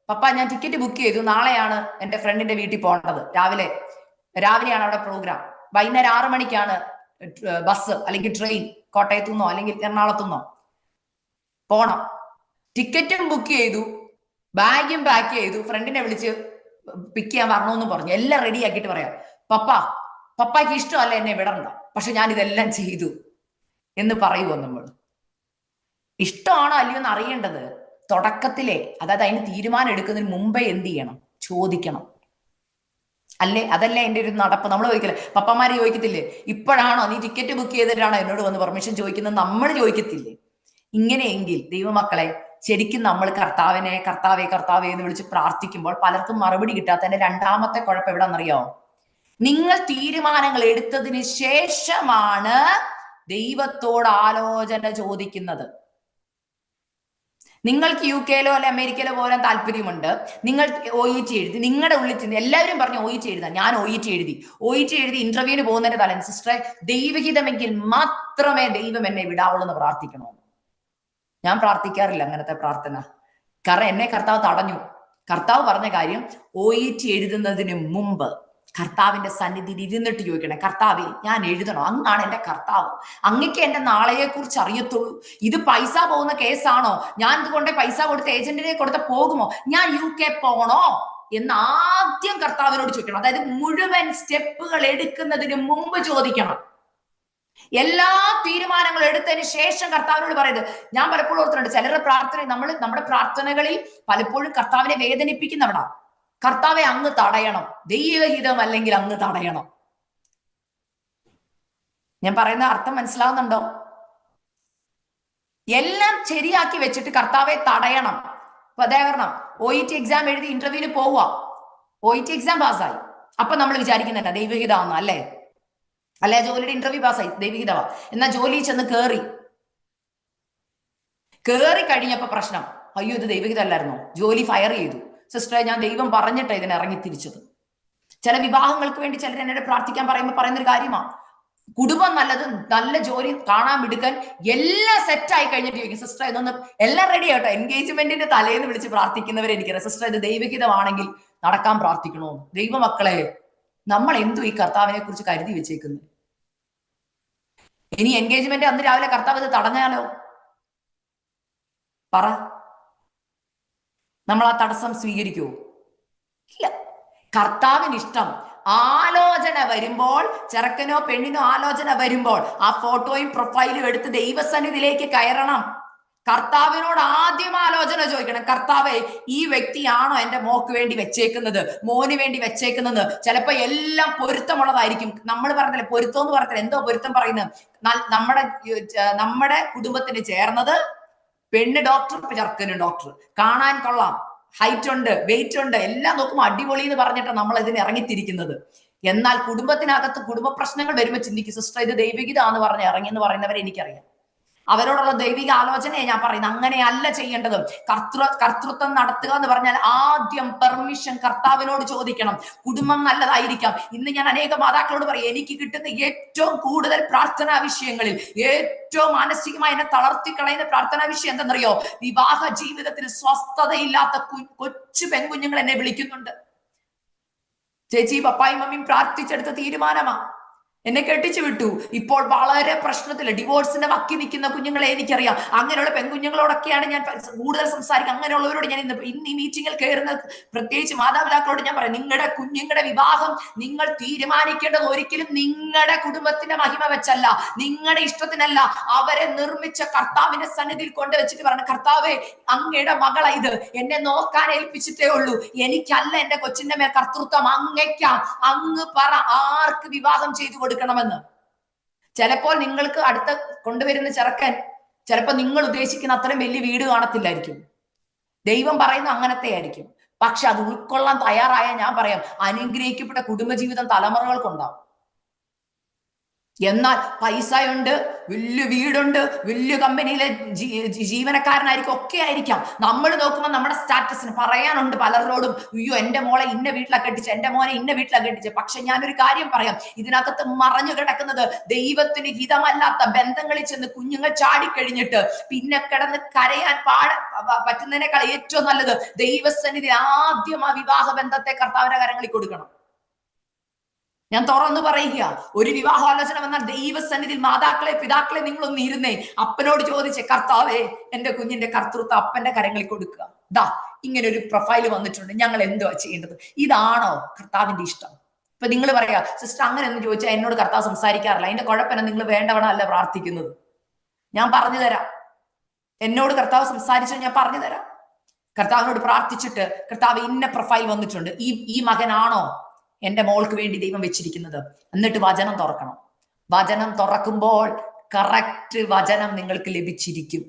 Speaker 1: പപ്പ ഞാൻ ടിക്കറ്റ് ബുക്ക് ചെയ്തു, നാളെയാണ് എന്റെ ഫ്രണ്ടിന്റെ വീട്ടിൽ പോകേണ്ടത്, രാവിലെയാണ് അവിടെ പ്രോഗ്രാം, വൈകുന്നേരം 6 മണിക്കാണ് ബസ് അല്ലെങ്കിൽ ട്രെയിൻ കോട്ടയത്തുനിന്നോ അല്ലെങ്കിൽ എറണാകുളത്തുനിന്നോ പോണം, ടിക്കറ്റും ബുക്ക് ചെയ്തു, ബാഗും പാക്ക് ചെയ്തു, ഫ്രണ്ടിനെ വിളിച്ച് പിക്ക് ചെയ്യാൻ വരണമെന്നും പറഞ്ഞു, എല്ലാം റെഡി ആക്കിയിട്ട് പറയാം, പപ്പായ്ക്ക് ഇഷ്ടമല്ല എന്നെ വിടണ്ട, പക്ഷെ ഞാൻ ഇതെല്ലാം ചെയ്തു എന്ന് പറയുമോ? നമ്മൾ ഇഷ്ടമാണോ അല്ലയോ എന്ന് അറിയേണ്ടത് തുടക്കത്തിലെ, അതായത് അതിന് തീരുമാനം എടുക്കുന്നതിന് മുമ്പേ എന്ത് ചെയ്യണം? ചോദിക്കണം. അതല്ലേ എൻ്റെ ഒരു നടപ്പ്. നമ്മൾ ചോദിക്കില്ലേ, പപ്പമാര് ചോദിക്കത്തില്ലേ, ഇപ്പോഴാണോ നീ ടിക്കറ്റ് ബുക്ക് ചെയ്തിട്ടാണോ എന്നോട് വന്ന് പെർമിഷൻ ചോദിക്കുന്നത്? നമ്മൾ ചോദിക്കത്തില്ലേ? ഇങ്ങനെയെങ്കിൽ ദൈവമക്കളെ, ശരിക്കും നമ്മൾ കർത്താവേ എന്ന് വിളിച്ച് പ്രാർത്ഥിക്കുമ്പോൾ പലർക്കും മറുപടി കിട്ടാത്തതിന്റെ രണ്ടാമത്തെ കുഴപ്പം എവിടെന്നറിയോ? നിങ്ങൾ തീരുമാനങ്ങൾ എടുത്തതിന് ശേഷമാണ് ദൈവത്തോട് ആലോചന ചോദിക്കുന്നത്. നിങ്ങൾക്ക് UK അല്ലെ അമേരിക്കയിലോ പോകാൻ താല്പര്യമുണ്ട്, നിങ്ങൾ OET എഴുതി, നിങ്ങളുടെ ഉള്ളിൽ ചെന്ന് എല്ലാവരും പറഞ്ഞു OET എഴുതാൻ, ഞാൻ OET എഴുതി ഇന്റർവ്യൂവിന് പോകുന്നതിന്റെ തലേന്ന്, സിസ്റ്ററെ ദൈവഹിതമെങ്കിൽ മാത്രമേ ദൈവം എന്നെ വിടാവുള്ളൂ എന്ന് പ്രാർത്ഥിക്കണോ? ഞാൻ പ്രാർത്ഥിക്കാറില്ല അങ്ങനത്തെ പ്രാർത്ഥന, കാരണം എന്നെ കർത്താവ് തടഞ്ഞു. കർത്താവ് പറഞ്ഞ കാര്യം, OET എഴുതുന്നതിന് മുമ്പ് കർത്താവിന്റെ സന്നിധിയിൽ ഇരുന്നിട്ട് ചോദിക്കണേ, കർത്താവേ ഞാൻ എഴുതണോ? അങ്ങാണ് എന്റെ കർത്താവ്, അങ്ങക്ക് എന്റെ നാളെയെ കുറിച്ച് അറിയത്തുള്ളൂ. ഇത് പൈസ പോകുന്ന കേസാണോ? ഞാൻ ഇതുകൊണ്ട് പൈസ കൊടുത്ത് ഏജന്റിനെ കൊടുത്ത പോകുമോ? ഞാൻ UK പോകണോ എന്ന് ആദ്യം കർത്താവിനോട് ചോദിക്കണം. അതായത് മുഴുവൻ സ്റ്റെപ്പുകൾ എടുക്കുന്നതിന് മുമ്പ് ചോദിക്കണം. എല്ലാ തീരുമാനങ്ങളും എടുത്തതിന് ശേഷം കർത്താവിനോട് പറയുന്നത്. ഞാൻ പലപ്പോഴും ഓർത്തിട്ടുണ്ട്, ചിലരുടെ പ്രാർത്ഥന, നമ്മുടെ പ്രാർത്ഥനകളിൽ പലപ്പോഴും കർത്താവിനെ വേദനിപ്പിക്കുന്നവടാ. കർത്താവെ അങ്ങ് തടയണം, ദൈവഹിതം അല്ലെങ്കിൽ അങ്ങ് തടയണം. ഞാൻ പറയുന്ന അർത്ഥം മനസ്സിലാവുന്നുണ്ടോ? എല്ലാം ശരിയാക്കി വെച്ചിട്ട് കർത്താവെ തടയണം, ഉദാഹരണം OET എക്സാം എഴുതി ഇന്റർവ്യൂവിന് പോവുക, OET എക്സാം പാസ്സായി, അപ്പൊ നമ്മൾ വിചാരിക്കുന്നുണ്ട് ദൈവഹിതമാണെന്ന്, അല്ലേ? അല്ലെ ജോലിയുടെ ഇന്റർവ്യൂ പാസ്സായി ദൈവഹിതമാ, എന്നാ ജോലി ചെന്ന് കേറി കഴിഞ്ഞപ്പോ പ്രശ്നം, അയ്യോ ഇത് ദൈവഹിതമല്ലായിരുന്നോ, ജോലി ഫയർ ചെയ്തു. സിസ്റ്ററെ ഞാൻ ദൈവം പറഞ്ഞിട്ട് ഇതിനെ ഇറങ്ങി തിരിച്ചത്. ചില വിവാഹങ്ങൾക്ക് വേണ്ടി ചിലർ എന്നോട് പ്രാർത്ഥിക്കാൻ പറയുമ്പോൾ പറയുന്നൊരു കാര്യമാണ്, കുടുംബം നല്ലത്, നല്ല ജോലി, കാണാൻ മിടുക്കൻ, എല്ലാം സെറ്റ് ആയി കഴിഞ്ഞിട്ട് ചോദിക്കും സിസ്റ്റർ ഇതൊന്നും എല്ലാം റെഡി ആട്ടോ. എൻഗേജ്മെന്റിന്റെ തലേന്ന് വിളിച്ച് പ്രാർത്ഥിക്കുന്നവരെ എനിക്കറിയാം, സിസ്റ്റർ ഇത് ദൈവഹിതമാണെങ്കിൽ നടക്കാൻ പ്രാർത്ഥിക്കണോ. ദൈവമക്കളെ, നമ്മൾ എന്തു ഈ കർത്താവിനെ കുറിച്ച് കരുതി വെച്ചേക്കുന്നു? ഇനി എൻഗേജ്മെന്റ് അന്ന് രാവിലെ കർത്താവ് ഇത് തടഞ്ഞാലോ? പറ, നമ്മൾ ആ തടസ്സം സ്വീകരിക്കുവോ? ഇല്ല. കർത്താവിന് ഇഷ്ടം ആലോചന വരുമ്പോൾ, ചെറുക്കനോ പെണ്ണിനോ ആലോചന വരുമ്പോൾ ആ ഫോട്ടോയും പ്രൊഫൈലും എടുത്ത് ദൈവസന്നിധിയിലേക്ക് കയറണം. കർത്താവിനോട് ആദ്യം ആലോചന ചോദിക്കണം, കർത്താവെ ഈ വ്യക്തിയാണോ എന്റെ മോക്ക് വേണ്ടി വെച്ചേക്കുന്നത്, മോന് വേണ്ടി വെച്ചേക്കുന്നത്? ചിലപ്പോ എല്ലാം പൊരുത്തമുള്ളതായിരിക്കും. നമ്മൾ പറഞ്ഞില്ലേ പൊരുത്തം എന്ന് പറഞ്ഞില്ല, എന്തോ പൊരുത്തം പറയുന്നത്, നമ്മുടെ കുടുംബത്തിന് ചേർന്നത്, പെണ്ണ് ഡോക്ടർ, ചെറുക്കനും ഡോക്ടർ, കാണാൻ കൊള്ളാം, ഹൈറ്റ് ഉണ്ട്, വെയിറ്റ് ഉണ്ട്, എല്ലാം നോക്കുമ്പോൾ അടിപൊളി എന്ന് പറഞ്ഞിട്ട് നമ്മൾ ഇതിന് ഇറങ്ങിത്തിരിക്കുന്നത്. എന്നാൽ കുടുംബത്തിനകത്ത് കുടുംബ പ്രശ്നങ്ങൾ വരുമ്പോൾ ചിന്തിക്കും, സിസ്റ്റർ ഇത് ദൈവികതാന്ന് പറഞ്ഞ് ഇറങ്ങി എന്ന് പറയുന്നവരെ എനിക്കറിയാം. അവരോടുള്ള ദൈവിക ആലോചനയെ ഞാൻ പറയുന്നത്. അങ്ങനെയല്ല ചെയ്യേണ്ടത്. കർത്തൃത്വം നടത്തുക എന്ന് പറഞ്ഞാൽ ആദ്യം പെർമിഷൻ കർത്താവിനോട് ചോദിക്കണം. കുടുംബം നല്ലതായിരിക്കാം. ഇന്ന് ഞാൻ അനേക മാതാക്കളോട് പറയും, എനിക്ക് കിട്ടുന്ന ഏറ്റവും കൂടുതൽ പ്രാർത്ഥനാ വിഷയങ്ങളിൽ ഏറ്റവും മാനസികമായി എന്നെ തളർത്തിക്കളയുന്ന പ്രാർത്ഥനാ വിഷയം എന്തെന്നറിയോ? വിവാഹ ജീവിതത്തിൽ സ്വസ്ഥതയില്ലാത്ത കൊച്ചു പെൺകുഞ്ഞുങ്ങൾ എന്നെ വിളിക്കുന്നുണ്ട്. ചേച്ചി പപ്പായും മമ്മിയും പ്രാർത്ഥിച്ചെടുത്ത തീരുമാനമാ, എന്നെ കെട്ടിച്ചു വിട്ടു, ഇപ്പോൾ വളരെ പ്രശ്നത്തില് ഡിവോഴ്സിന്റെ വക്കി നിൽക്കുന്ന കുഞ്ഞുങ്ങളെ എനിക്കറിയാം. അങ്ങനെയുള്ള പെൺകുഞ്ഞുങ്ങളോടൊക്കെയാണ് ഞാൻ കൂടുതൽ സംസാരിക്കുക. അങ്ങനെയുള്ളവരോട് ഞാൻ ഇന്ന് ഈ മീറ്റിങ്ങിൽ കയറുന്ന പ്രത്യേകിച്ച് മാതാപിതാക്കളോട് ഞാൻ പറയാം, നിങ്ങളുടെ കുഞ്ഞുങ്ങളുടെ വിവാഹം നിങ്ങൾ തീരുമാനിക്കേണ്ടത് ഒരിക്കലും നിങ്ങളുടെ കുടുംബത്തിന്റെ മഹിമ വെച്ചല്ല, നിങ്ങളുടെ ഇഷ്ടത്തിനല്ല. അവരെ നിർമ്മിച്ച കർത്താവിന്റെ സന്നിധിയിൽ കൊണ്ടുവച്ചിട്ട് പറഞ്ഞു, കർത്താവേ അങ്ങയുടെ മകളാ ഇത്, എന്നെ നോക്കാൻ ഏൽപ്പിച്ചിട്ടേ ഉള്ളൂ, എനിക്കല്ല എന്റെ കൊച്ചിന്റെ മേൽ കർത്തൃത്വം, അങ്ങയ്ക്കാം. അങ്ങ് പറ ആർക്ക് വിവാഹം ചെയ്തു കൊടുക്കണമെന്ന്. ചിലപ്പോൾ നിങ്ങൾക്ക് അടുത്ത കൊണ്ടുവരുന്ന ചെറുക്കൻ ചിലപ്പോൾ നിങ്ങൾ ഉദ്ദേശിക്കുന്ന അത്രയും വലിയ വീട് കാണത്തില്ലായിരിക്കും. ദൈവം പറയുന്ന അങ്ങനത്തെ ആയിരിക്കും. പക്ഷെ അത് ഉൾക്കൊള്ളാൻ തയ്യാറായ ഞാൻ പറയാം, അനുഗ്രഹിക്കപ്പെട്ട കുടുംബജീവിതം തലമുറകൾക്കുണ്ടാവും. എന്നാൽ പൈസയുണ്ട്, വലിയ വീടുണ്ട്, വലിയ കമ്പനിയിലെ ജീവനക്കാരനായിരിക്കും, ഒക്കെ ആയിരിക്കാം. നമ്മൾ നോക്കുമ്പോൾ നമ്മുടെ സ്റ്റാറ്റസിന് പറയാനുണ്ട് പലരോടും, അയ്യോ എന്റെ മോളെ ഇന്ന വീട്ടിലാ കെട്ടിച്ച്, എന്റെ മോനെ ഇന്ന വീട്ടിലാ കെട്ടിച്ച്. പക്ഷെ ഞാനൊരു കാര്യം പറയാം, ഇതിനകത്ത് മറഞ്ഞു കിടക്കുന്നത് ദൈവത്തിന് ഹിതമല്ലാത്ത ബന്ധങ്ങളിൽ ചെന്ന് കുഞ്ഞുങ്ങൾ ചാടിക്കഴിഞ്ഞിട്ട് പിന്നെ കിടന്ന് കരയാൻ പറ്റുന്നതിനേക്കാൾ ഏറ്റവും നല്ലത് ദൈവസന്നിധി ആദ്യം ആ വിവാഹ ബന്ധത്തെ കർത്താവിന്റെ കരങ്ങളിൽ കൊടുക്കണം. ഞാൻ തുറന്നു പറയുക, ഒരു വിവാഹാലോചന വന്നാൽ ദൈവസന്നിധിയിൽ മാതാക്കളെ പിതാക്കളെ നിങ്ങളൊന്ന് ഇരുന്നേ, അപ്പനോട് ചോദിച്ചേ, കർത്താവേ എന്റെ കുഞ്ഞിന്റെ കർത്തൃത്വം അപ്പന്റെ കരങ്ങളിൽ കൊടുക്കുക. ദാ ഇങ്ങനെ ഒരു പ്രൊഫൈൽ വന്നിട്ടുണ്ട്, ഞങ്ങൾ എന്തുവാ ചെയ്യേണ്ടത്? ഇതാണോ കർത്താവിന്റെ ഇഷ്ടം? ഇപ്പൊ നിങ്ങൾ പറയാ, സിസ്റ്റർ അങ്ങനെ എന്ന് ചോദിച്ചാൽ എന്നോട് കർത്താവ് സംസാരിക്കാറില്ല. അതിന്റെ കുഴപ്പമില്ല, നിങ്ങൾ വേണ്ടവണല്ല പ്രാർത്ഥിക്കുന്നത്. ഞാൻ പറഞ്ഞു തരാം, എന്നോട് കർത്താവ് സംസാരിച്ചാൽ ഞാൻ പറഞ്ഞു തരാം. കർത്താവിനോട് പ്രാർത്ഥിച്ചിട്ട്, കർത്താവ് ഇന്ന പ്രൊഫൈൽ വന്നിട്ടുണ്ട്, ഈ മകനാണോ എന്റെ മോൾക്ക് വേണ്ടി ദൈവം വെച്ചിരിക്കുന്നത്? എന്നിട്ട് വചനം തുറക്കണം. വചനം തുറക്കുമ്പോൾ കറക്റ്റ് വചനം നിങ്ങൾക്ക് ലഭിച്ചിരിക്കും.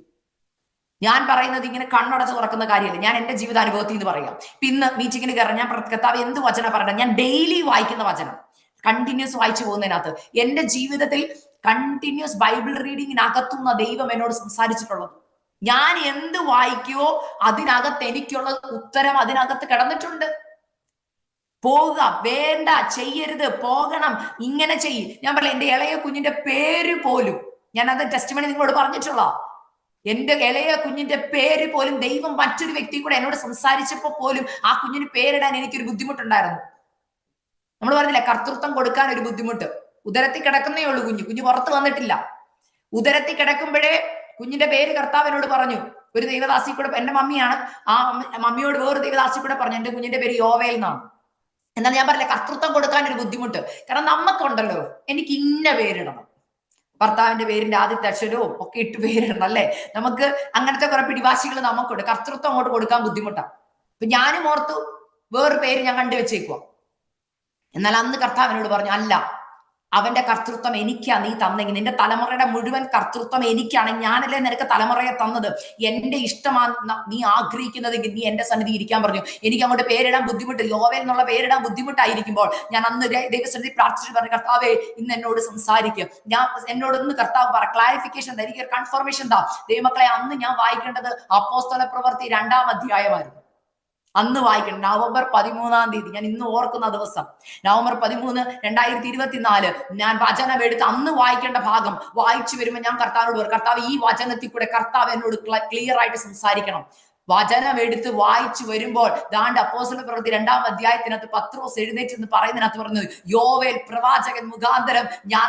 Speaker 1: ഞാൻ പറയുന്നത് ഇങ്ങനെ കണ്ണടച്ച് തുറക്കുന്ന കാര്യമല്ല, ഞാൻ എന്റെ ജീവിതാനുഭവത്തിൽ നിന്ന് പറയാം. ഇന്ന് മീറ്റിങ്ങിന് കയറാൻ ഞാൻ കർത്താവ് എന്ത് വചനം പറയണം, ഞാൻ ഡെയിലി വായിക്കുന്ന വചനം കണ്ടിന്യൂസ് വായിച്ചു പോകുന്നതിനകത്ത് എന്റെ ജീവിതത്തിൽ കണ്ടിന്യൂസ് ബൈബിൾ റീഡിങ്ങിനകത്തുനിന്ന് ദൈവം എന്നോട് സംസാരിച്ചിട്ടുള്ളത്. ഞാൻ എന്ത് വായിക്കുവോ അതിനകത്ത് എനിക്കുള്ള ഉത്തരം അതിനകത്ത് കിടന്നിട്ടുണ്ട്. പോകുക, വേണ്ട, ചെയ്യരുത്, പോകണം, ഇങ്ങനെ ചെയ്യ്. ഞാൻ പറയാം, എന്റെ ഇളയ കുഞ്ഞിന്റെ പേര് പോലും, ഞാൻ അത് ടെസ്റ്റിമണി നിങ്ങളോട് പറഞ്ഞിട്ടുള്ള, എന്റെ ഇളയ കുഞ്ഞിന്റെ പേര് പോലും ദൈവം മറ്റൊരു വ്യക്തി കൂടെ എന്നോട് സംസാരിച്ചപ്പോ പോലും ആ കുഞ്ഞിന് പേരിടാൻ എനിക്കൊരു ബുദ്ധിമുട്ടുണ്ടായിരുന്നു. നമ്മൾ പറഞ്ഞില്ല, കർത്തൃത്വം കൊടുക്കാൻ ഒരു ബുദ്ധിമുട്ട്. ഉദരത്തിൽ കിടക്കുന്നേ ഉള്ളൂ കുഞ്ഞ് പുറത്ത് വന്നിട്ടില്ല. ഉദരത്തിൽ കിടക്കുമ്പോഴേ കുഞ്ഞിന്റെ പേര് കർത്താവിനോട് പറഞ്ഞു. ഒരു ദൈവദാസി കൂടെ, എന്റെ മമ്മിയാണ്, ആ മമ്മിയോട് വേറൊരു ദൈവദാസി കൂടെ പറഞ്ഞു, എന്റെ കുഞ്ഞിന്റെ പേര് യോവേൽ എന്നാണ്. എന്നാൽ ഞാൻ പറഞ്ഞില്ല, കർത്തൃത്വം കൊടുക്കാൻ ഒരു ബുദ്ധിമുട്ട്. കാരണം നമുക്കുണ്ടല്ലോ, എനിക്ക് ഇന്ന പേരിടണം, ഭർത്താവിന്റെ പേരിന്റെ ആദ്യത്തെ അക്ഷരവും ഒക്കെ ഇട്ട് പേരിടണം, അല്ലേ? നമുക്ക് അങ്ങനത്തെ കുറെ പിടിവാശികൾ നമുക്കുണ്ട്. കർത്തൃത്വം അങ്ങോട്ട് കൊടുക്കാൻ ബുദ്ധിമുട്ടാണ്. അപ്പൊ ഞാനും ഓർത്തു വേറൊരു പേര് ഞാൻ കണ്ടുവച്ചേക്കുക. എന്നാൽ അന്ന് കർത്താവിനോട് പറഞ്ഞു, അല്ല, അവന്റെ കർത്തൃത്വം എനിക്കാ നീ തന്നെങ്കിൽ, നിന്റെ തലമുറയുടെ മുഴുവൻ കർത്തൃത്വം എനിക്കാണ്. ഞാനല്ലേ നിനക്ക് തലമുറയെ തന്നത്. എന്റെ ഇഷ്ടമാ നീ ആഗ്രഹിക്കുന്നതെങ്കിൽ നീ എന്റെ സന്നിധി ഇരിക്കാൻ പറഞ്ഞു. എനിക്ക് അങ്ങോട്ട് പേരിടാൻ ബുദ്ധിമുട്ട്, യോവേൽ എന്നുള്ള പേരിടാൻ ബുദ്ധിമുട്ടായിരിക്കുമ്പോൾ ഞാൻ അന്ന് ദൈവസന്നിധി പ്രാർത്ഥിച്ചു പറഞ്ഞു, കർത്താവേ ഇന്ന് എന്നോട് സംസാരിക്കും. എന്നോടൊന്ന് കർത്താവ് പറ, ക്ലാരിഫിക്കേഷൻ തരിക, ഒരു കൺഫർമേഷൻ താ. ദൈവമക്കളെ, അന്ന് ഞാൻ വായിക്കേണ്ടത് അപ്പോസ്തല പ്രവൃത്തി 2-ാം അധ്യായമായിരുന്നു. അന്ന് വായിക്കണം. നവംബർ 13-ാം തീയതി, ഞാൻ ഇന്ന് ഓർക്കുന്ന ദിവസം, നവംബർ 13, 2024, ഞാൻ വചനം എടുത്ത് അന്ന് വായിക്കേണ്ട ഭാഗം വായിച്ചു വരുമ്പോൾ ഞാൻ കർത്താവിനോട് പറയും, കർത്താവ് ഈ വചനത്തിൽ കൂടെ കർത്താവ് എന്നോട് ക്ലിയർ ആയിട്ട് സംസാരിക്കണം. വചനം എടുത്ത് വായിച്ചു വരുമ്പോൾ ദാണ്ട് അപ്പോസ്തല പ്രവൃത്തി 2-ാം അധ്യായത്തിനകത്ത് പത്രോസ് എഴുന്നേറ്റ് എന്ന് പറയുന്നതിനകത്ത് പറഞ്ഞു, യോവേൽ പ്രവാചകൻ മുഖാന്തരം ഞാൻ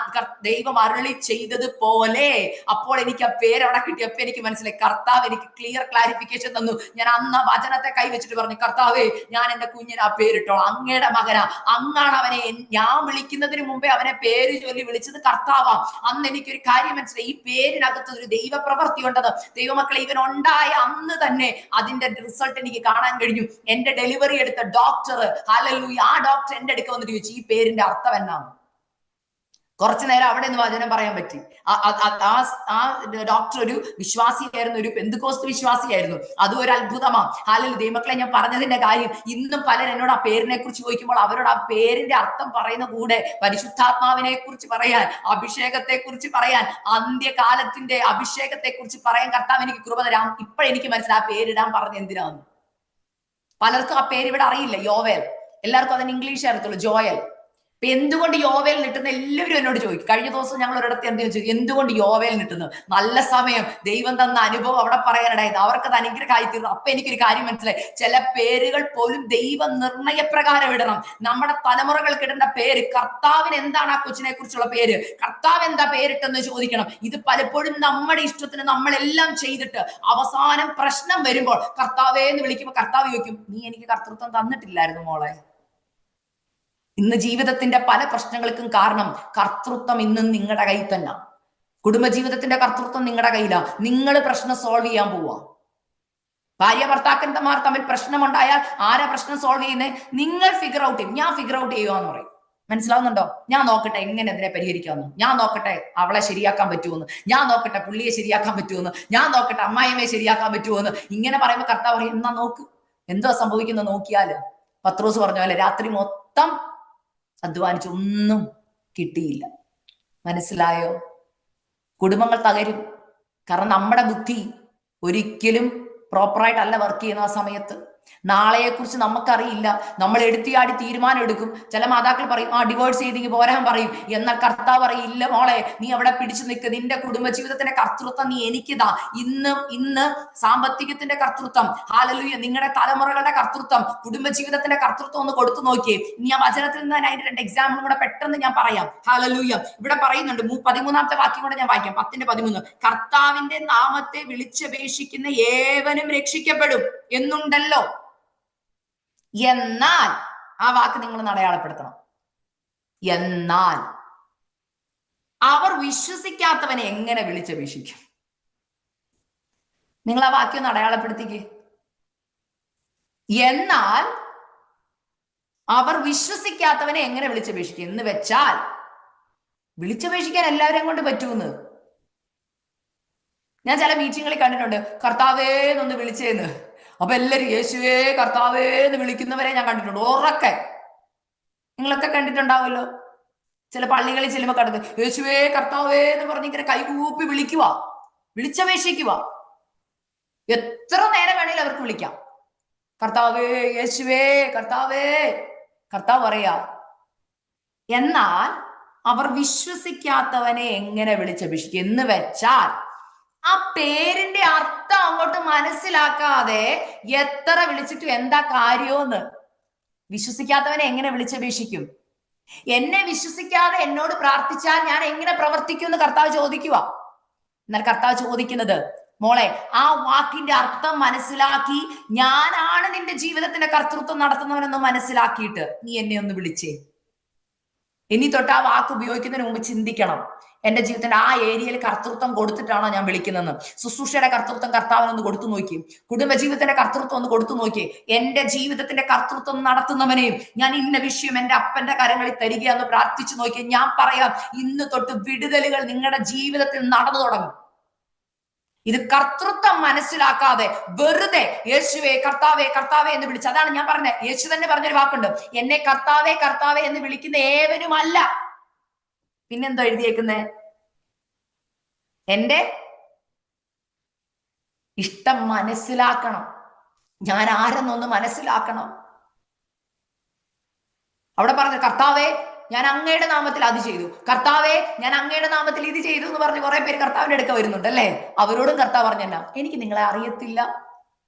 Speaker 1: ദൈവം അരുളി ചെയ്തതുപോലെ. അപ്പോൾ എനിക്ക് ആ പേര് അവിടെ കിട്ടി. അപ്പൊ എനിക്ക് മനസ്സിലായി, കർത്താവ് എനിക്ക് ക്ലിയർ ക്ലാരിഫിക്കേഷൻ തന്നു. ഞാൻ അന്ന് വചനത്തെ കൈവച്ചിട്ട് പറഞ്ഞു, കർത്താവേ ഞാൻ എന്റെ കുഞ്ഞിന് ആ പേരിട്ടോളാം, അങ്ങയുടെ മകനാ, അങ്ങാണ് അവനെ. ഞാൻ വിളിക്കുന്നതിന് മുമ്പേ അവനെ പേര് ചൊല്ലി വിളിച്ചത് കർത്താവാം. അന്ന് എനിക്കൊരു കാര്യം മനസ്സിലായി, ഈ പേരിനകത്ത് ഒരു ദൈവ പ്രവൃത്തി ഉണ്ടെന്ന്. ദൈവമക്കളെ, ഇവൻ ഉണ്ടായ അന്ന് തന്നെ അതിന്റെ റിസൾട്ട് എനിക്ക് കാണാൻ കഴിഞ്ഞു. എന്റെ ഡെലിവറി എടുത്ത ഡോക്ടർ, ഹല്ലേലൂയ, ആ ഡോക്ടർ എന്റെ അടുക്ക വന്നിട്ട് ചോദിച്ചു, ഈ പേരിന്റെ അർത്ഥം എന്നാണ്. കുറച്ചു നേരം അവിടെ നിന്ന് വചനം പറയാൻ പറ്റി. ആ ഡോക്ടർ ഒരു വിശ്വാസിയായിരുന്നു, ഒരു പെന്തക്കോസ്ത് വിശ്വാസിയായിരുന്നു. അതും ഒരു അത്ഭുതമാണ്. ഹല്ലേലൂയ. ദൈവമക്കളെ, ഞാൻ പറഞ്ഞതിന്റെ കാര്യം, ഇന്നും പലർ എന്നോട് ആ പേരിനെ കുറിച്ച് ചോദിക്കുമ്പോൾ അവരോട് ആ പേരിന്റെ അർത്ഥം പറയുന്ന കൂടെ പരിശുദ്ധാത്മാവിനെ കുറിച്ച് പറയാൻ, അഭിഷേകത്തെ കുറിച്ച് പറയാൻ, അന്ത്യകാലത്തിന്റെ അഭിഷേകത്തെ കുറിച്ച് പറയാൻ കർത്താവ് എനിക്ക് കൃപ തരാം. ഇപ്പോഴെനിക്ക് മനസ്സിലായി ആ പേരിടാൻ പറഞ്ഞ എന്തിനാന്ന്. പലർക്കും ആ പേര് ഇവിടെ അറിയില്ല. യോവേൽ, എല്ലാവർക്കും അതിന് ഇംഗ്ലീഷ് അറിയത്തുള്ളൂ, ജോയൽ. അപ്പൊ എന്തുകൊണ്ട് യോവേൽ നിട്ടുന്ന എല്ലാവരും എന്നോട് ചോദിക്കും. കഴിഞ്ഞ ദിവസം ഞങ്ങൾ ഒരിടത്ത് എന്ത് ചോദിച്ചു, എന്തുകൊണ്ട് യോവേൽ നിട്ടുന്നു? നല്ല സമയം, ദൈവം തന്ന അനുഭവം അവിടെ പറയാനിടായത്, അവർക്കത് അനുഗ്രഹമായി തീർന്നു. അപ്പൊ എനിക്കൊരു കാര്യം മനസ്സിലായി, ചില പേരുകൾ പോലും ദൈവ നിർണയപ്രകാരം ഇടണം. നമ്മുടെ തലമുറകൾക്ക് ഇടേണ്ട പേര്, കർത്താവിന് എന്താണ് ആ കൊച്ചിനെ കുറിച്ചുള്ള പേര്, കർത്താവ് എന്താ പേരിട്ടെന്ന് ചോദിക്കണം. ഇത് പലപ്പോഴും നമ്മുടെ ഇഷ്ടത്തിന് നമ്മളെല്ലാം ചെയ്തിട്ട് അവസാനം പ്രശ്നം വരുമ്പോൾ കർത്താവേ എന്ന് വിളിക്കുമ്പോൾ കർത്താവ് ചോദിക്കും, നീ എനിക്ക് കർത്തൃത്വം തന്നിട്ടില്ലായിരുന്നു മോളെ. ഇന്ന് ജീവിതത്തിന്റെ പല പ്രശ്നങ്ങൾക്കും കാരണം കർത്തൃത്വം ഇന്നും നിങ്ങളുടെ കയ്യിൽ തന്നെ. കുടുംബജീവിതത്തിന്റെ കർത്തൃത്വം നിങ്ങളുടെ കയ്യിലാണ്. നിങ്ങൾ പ്രശ്നം സോൾവ് ചെയ്യാൻ പോവാ. ഭാര്യ ഭർത്താക്കന്മാർ തമ്മിൽ പ്രശ്നമുണ്ടായാൽ ആരാ പ്രശ്നം സോൾവ് ചെയ്യുന്നത്? നിങ്ങൾ ഫിഗർ ഔട്ട് ചെയ്യും. ഞാൻ ഫിഗർ ഔട്ട് ചെയ്യുവാന്ന് പറയും. മനസ്സിലാവുന്നുണ്ടോ? ഞാൻ നോക്കട്ടെ എങ്ങനെ ഇതിനെ പരിഹരിക്കാമെന്ന്, ഞാൻ നോക്കട്ടെ അവളെ ശരിയാക്കാൻ പറ്റുമെന്ന്, ഞാൻ നോക്കട്ടെ പുള്ളിയെ ശരിയാക്കാൻ പറ്റുമെന്ന്, ഞാൻ നോക്കട്ടെ അമ്മായിമ്മയെ ശരിയാക്കാൻ പറ്റുമെന്ന്. ഇങ്ങനെ പറയുമ്പോൾ കർത്താവ് പറയും, എന്നാ നോക്ക് എന്തോ സംഭവിക്കുന്നത് നോക്കിയാല്. പത്രോസ് പറഞ്ഞ പോലെ രാത്രി മൊത്തം അധ്വാനിച്ച് ഒന്നും കിട്ടിയില്ല. മനസ്സിലായോ? കുടുംബങ്ങൾ തകരും. കാരണം നമ്മുടെ ബുദ്ധി ഒരിക്കലും പ്രോപ്പറായിട്ടല്ല വർക്ക് ചെയ്യുന്ന ആ സമയത്ത്. നാളെയെ കുറിച്ച് നമുക്കറിയില്ല. നമ്മൾ എടുത്തിയാടി തീരുമാനം എടുക്കും. ചില മാതാക്കൾ പറയും, ആ ഡിവോഴ്സ് ചെയ്തെങ്കിൽ പോരാൻ പറയും. എന്നാൽ കർത്താവ് പറയും, ഇല്ല മോളെ, നീ അവിടെ പിടിച്ചു നിൽക്ക്. നിന്റെ കുടുംബജീവിതത്തിന്റെ കർത്തൃത്വം നീ എനിക്കിതാ. ഇന്ന് സാമ്പത്തികത്തിന്റെ കർത്തൃത്വം, ഹല്ലേലൂയ, നിങ്ങളുടെ തലമുറകളുടെ കർത്തൃത്വം, കുടുംബജീവിതത്തിന്റെ കർത്തൃത്വം ഒന്ന് കൊടുത്തു നോക്കിയേ. ഇനി ആ വചനത്തിൽ നിന്ന് അതിന്റെ 2 എക്സാമ്പിളും കൂടെ പെട്ടെന്ന് ഞാൻ പറയാം. ഹല്ലേലൂയ. ഇവിടെ പറയുന്നുണ്ട്, 13-ാമത്തെ വാക്യം കൂടെ ഞാൻ വായിക്കാം, 10:13. കർത്താവിന്റെ നാമത്തെ വിളിച്ചപേക്ഷിക്കുന്ന ഏവനും രക്ഷിക്കപ്പെടും എന്നുണ്ടല്ലോ. എന്നാൽ ആ വാക്ക് നിങ്ങൾ അടയാളപ്പെടുത്തണം. എന്നാൽ അവർ വിശ്വസിക്കാത്തവനെ എങ്ങനെ വിളിച്ചപേക്ഷിക്കും? നിങ്ങൾ ആ വാക്യം ഒന്ന് അടയാളപ്പെടുത്തിക്ക്. എന്നാൽ അവർ വിശ്വസിക്കാത്തവനെ എങ്ങനെ വിളിച്ചപേക്ഷിക്കും എന്ന് വെച്ചാൽ, വിളിച്ചപേക്ഷിക്കാൻ എല്ലാവരെയും കൊണ്ട് പറ്റുമെന്ന് ഞാൻ ചില മീറ്റിങ്ങുകളിൽ കണ്ടിട്ടുണ്ട്. കർത്താവേ എന്നൊന്ന് വിളിച്ചേന്ന്. അപ്പൊ എല്ലാവരും യേശുവേ കർത്താവേ എന്ന് വിളിക്കുന്നവരെ ഞാൻ കണ്ടിട്ടുണ്ട്. ഉറക്കെ നിങ്ങളൊക്കെ കണ്ടിട്ടുണ്ടാവുമല്ലോ. ചില പള്ളികളിൽ ചെല്ലുമ്പോൾ കണ്ടത് യേശുവേ കർത്താവേ എന്ന് പറഞ്ഞ് ഇങ്ങനെ കൈകൂപ്പി വിളിക്കുക, വിളിച്ചപേക്ഷിക്കുക. എത്ര നേരം വേണേലും അവർക്ക് വിളിക്കാം. കർത്താവേ യേശുവേ കർത്താവേ. കർത്താവ് പറയാ, എന്നാൽ അവർ വിശ്വസിക്കാത്തവനെ എങ്ങനെ വിളിച്ചപേക്ഷിക്കും എന്ന് വെച്ചാൽ, ആ പേരിന്റെ അർത്ഥം അങ്ങോട്ട് മനസ്സിലാക്കാതെ എത്ര വിളിച്ചിട്ടും എന്താ കാര്യമെന്ന്. വിശ്വസിക്കാത്തവനെ എങ്ങനെ വിളിച്ചപേക്ഷിക്കും? എന്നെ വിശ്വസിക്കാതെ എന്നോട് പ്രാർത്ഥിച്ചാൽ ഞാൻ എങ്ങനെ പ്രവർത്തിക്കും എന്ന് കർത്താവ് ചോദിക്കുക. എന്നാൽ കർത്താവ് ചോദിക്കുന്നത്, മോളെ, ആ വാക്കിന്റെ അർത്ഥം മനസ്സിലാക്കി, ഞാനാണ് നിന്റെ ജീവിതത്തിന്റെ കർത്തൃത്വം നടത്തുന്നവനെന്ന് മനസ്സിലാക്കിയിട്ട് നീ എന്നെ ഒന്ന് വിളിച്ചേ. ഇനി തൊട്ട് ആ വാക്ക് ഉപയോഗിക്കുന്നതിന് മുമ്പ് ചിന്തിക്കണം, എന്റെ ജീവിതത്തിന്റെ ആ ഏരിയയിൽ കർത്തൃത്വം കൊടുത്തിട്ടാണോ ഞാൻ വിളിക്കുന്നതെന്ന്? ശുശ്രൂഷയുടെ കർത്തൃത്വം കർത്താവിനൊന്ന് കൊടുത്തു നോക്കി, കുടുംബജീവിതത്തിന്റെ കർത്തൃത്വം ഒന്ന് കൊടുത്തു നോക്കി. എന്റെ ജീവിതത്തിന്റെ കർത്തൃത്വം നടത്തുന്നവനെയും ഞാൻ ഇന്ന വിഷയം എന്റെ അപ്പന്റെ കരങ്ങളിൽ തരികയെന്ന് പ്രാർത്ഥിച്ചു നോക്കി. ഞാൻ പറയാം, ഇന്ന് തൊട്ട് വിടുതലുകൾ നിങ്ങളുടെ ജീവിതത്തിൽ നടന്നു തുടങ്ങും. ഇത് കർത്തൃത്വം മനസ്സിലാക്കാതെ വെറുതെ യേശുവേ കർത്താവേ കർത്താവേ എന്ന് വിളിച്ച്, അതാണ് ഞാൻ പറഞ്ഞത്. യേശു തന്നെ പറഞ്ഞൊരു വാക്കുണ്ട്, എന്നെ കർത്താവേ കർത്താവേ എന്ന് വിളിക്കുന്ന ഏവനുമല്ല. പിന്നെന്തോ എഴുതിയേക്കുന്നേ? എന്റെ ഇഷ്ടം മനസ്സിലാക്കണം, ഞാൻ ആരെന്നൊന്ന് മനസ്സിലാക്കണം. അവിടെ പറഞ്ഞു, കർത്താവേ ഞാൻ അങ്ങയുടെ നാമത്തിൽ അത് ചെയ്തു, കർത്താവേ ഞാൻ അങ്ങയുടെ നാമത്തിൽ ഇത് ചെയ്തു എന്ന് പറഞ്ഞ് കുറെ പേര് കർത്താവിന്റെ അടുക്ക വരുന്നുണ്ട് അല്ലേ? അവരോടും കർത്താവ് പറഞ്ഞല്ല, എനിക്ക് നിങ്ങളെ അറിയത്തില്ല.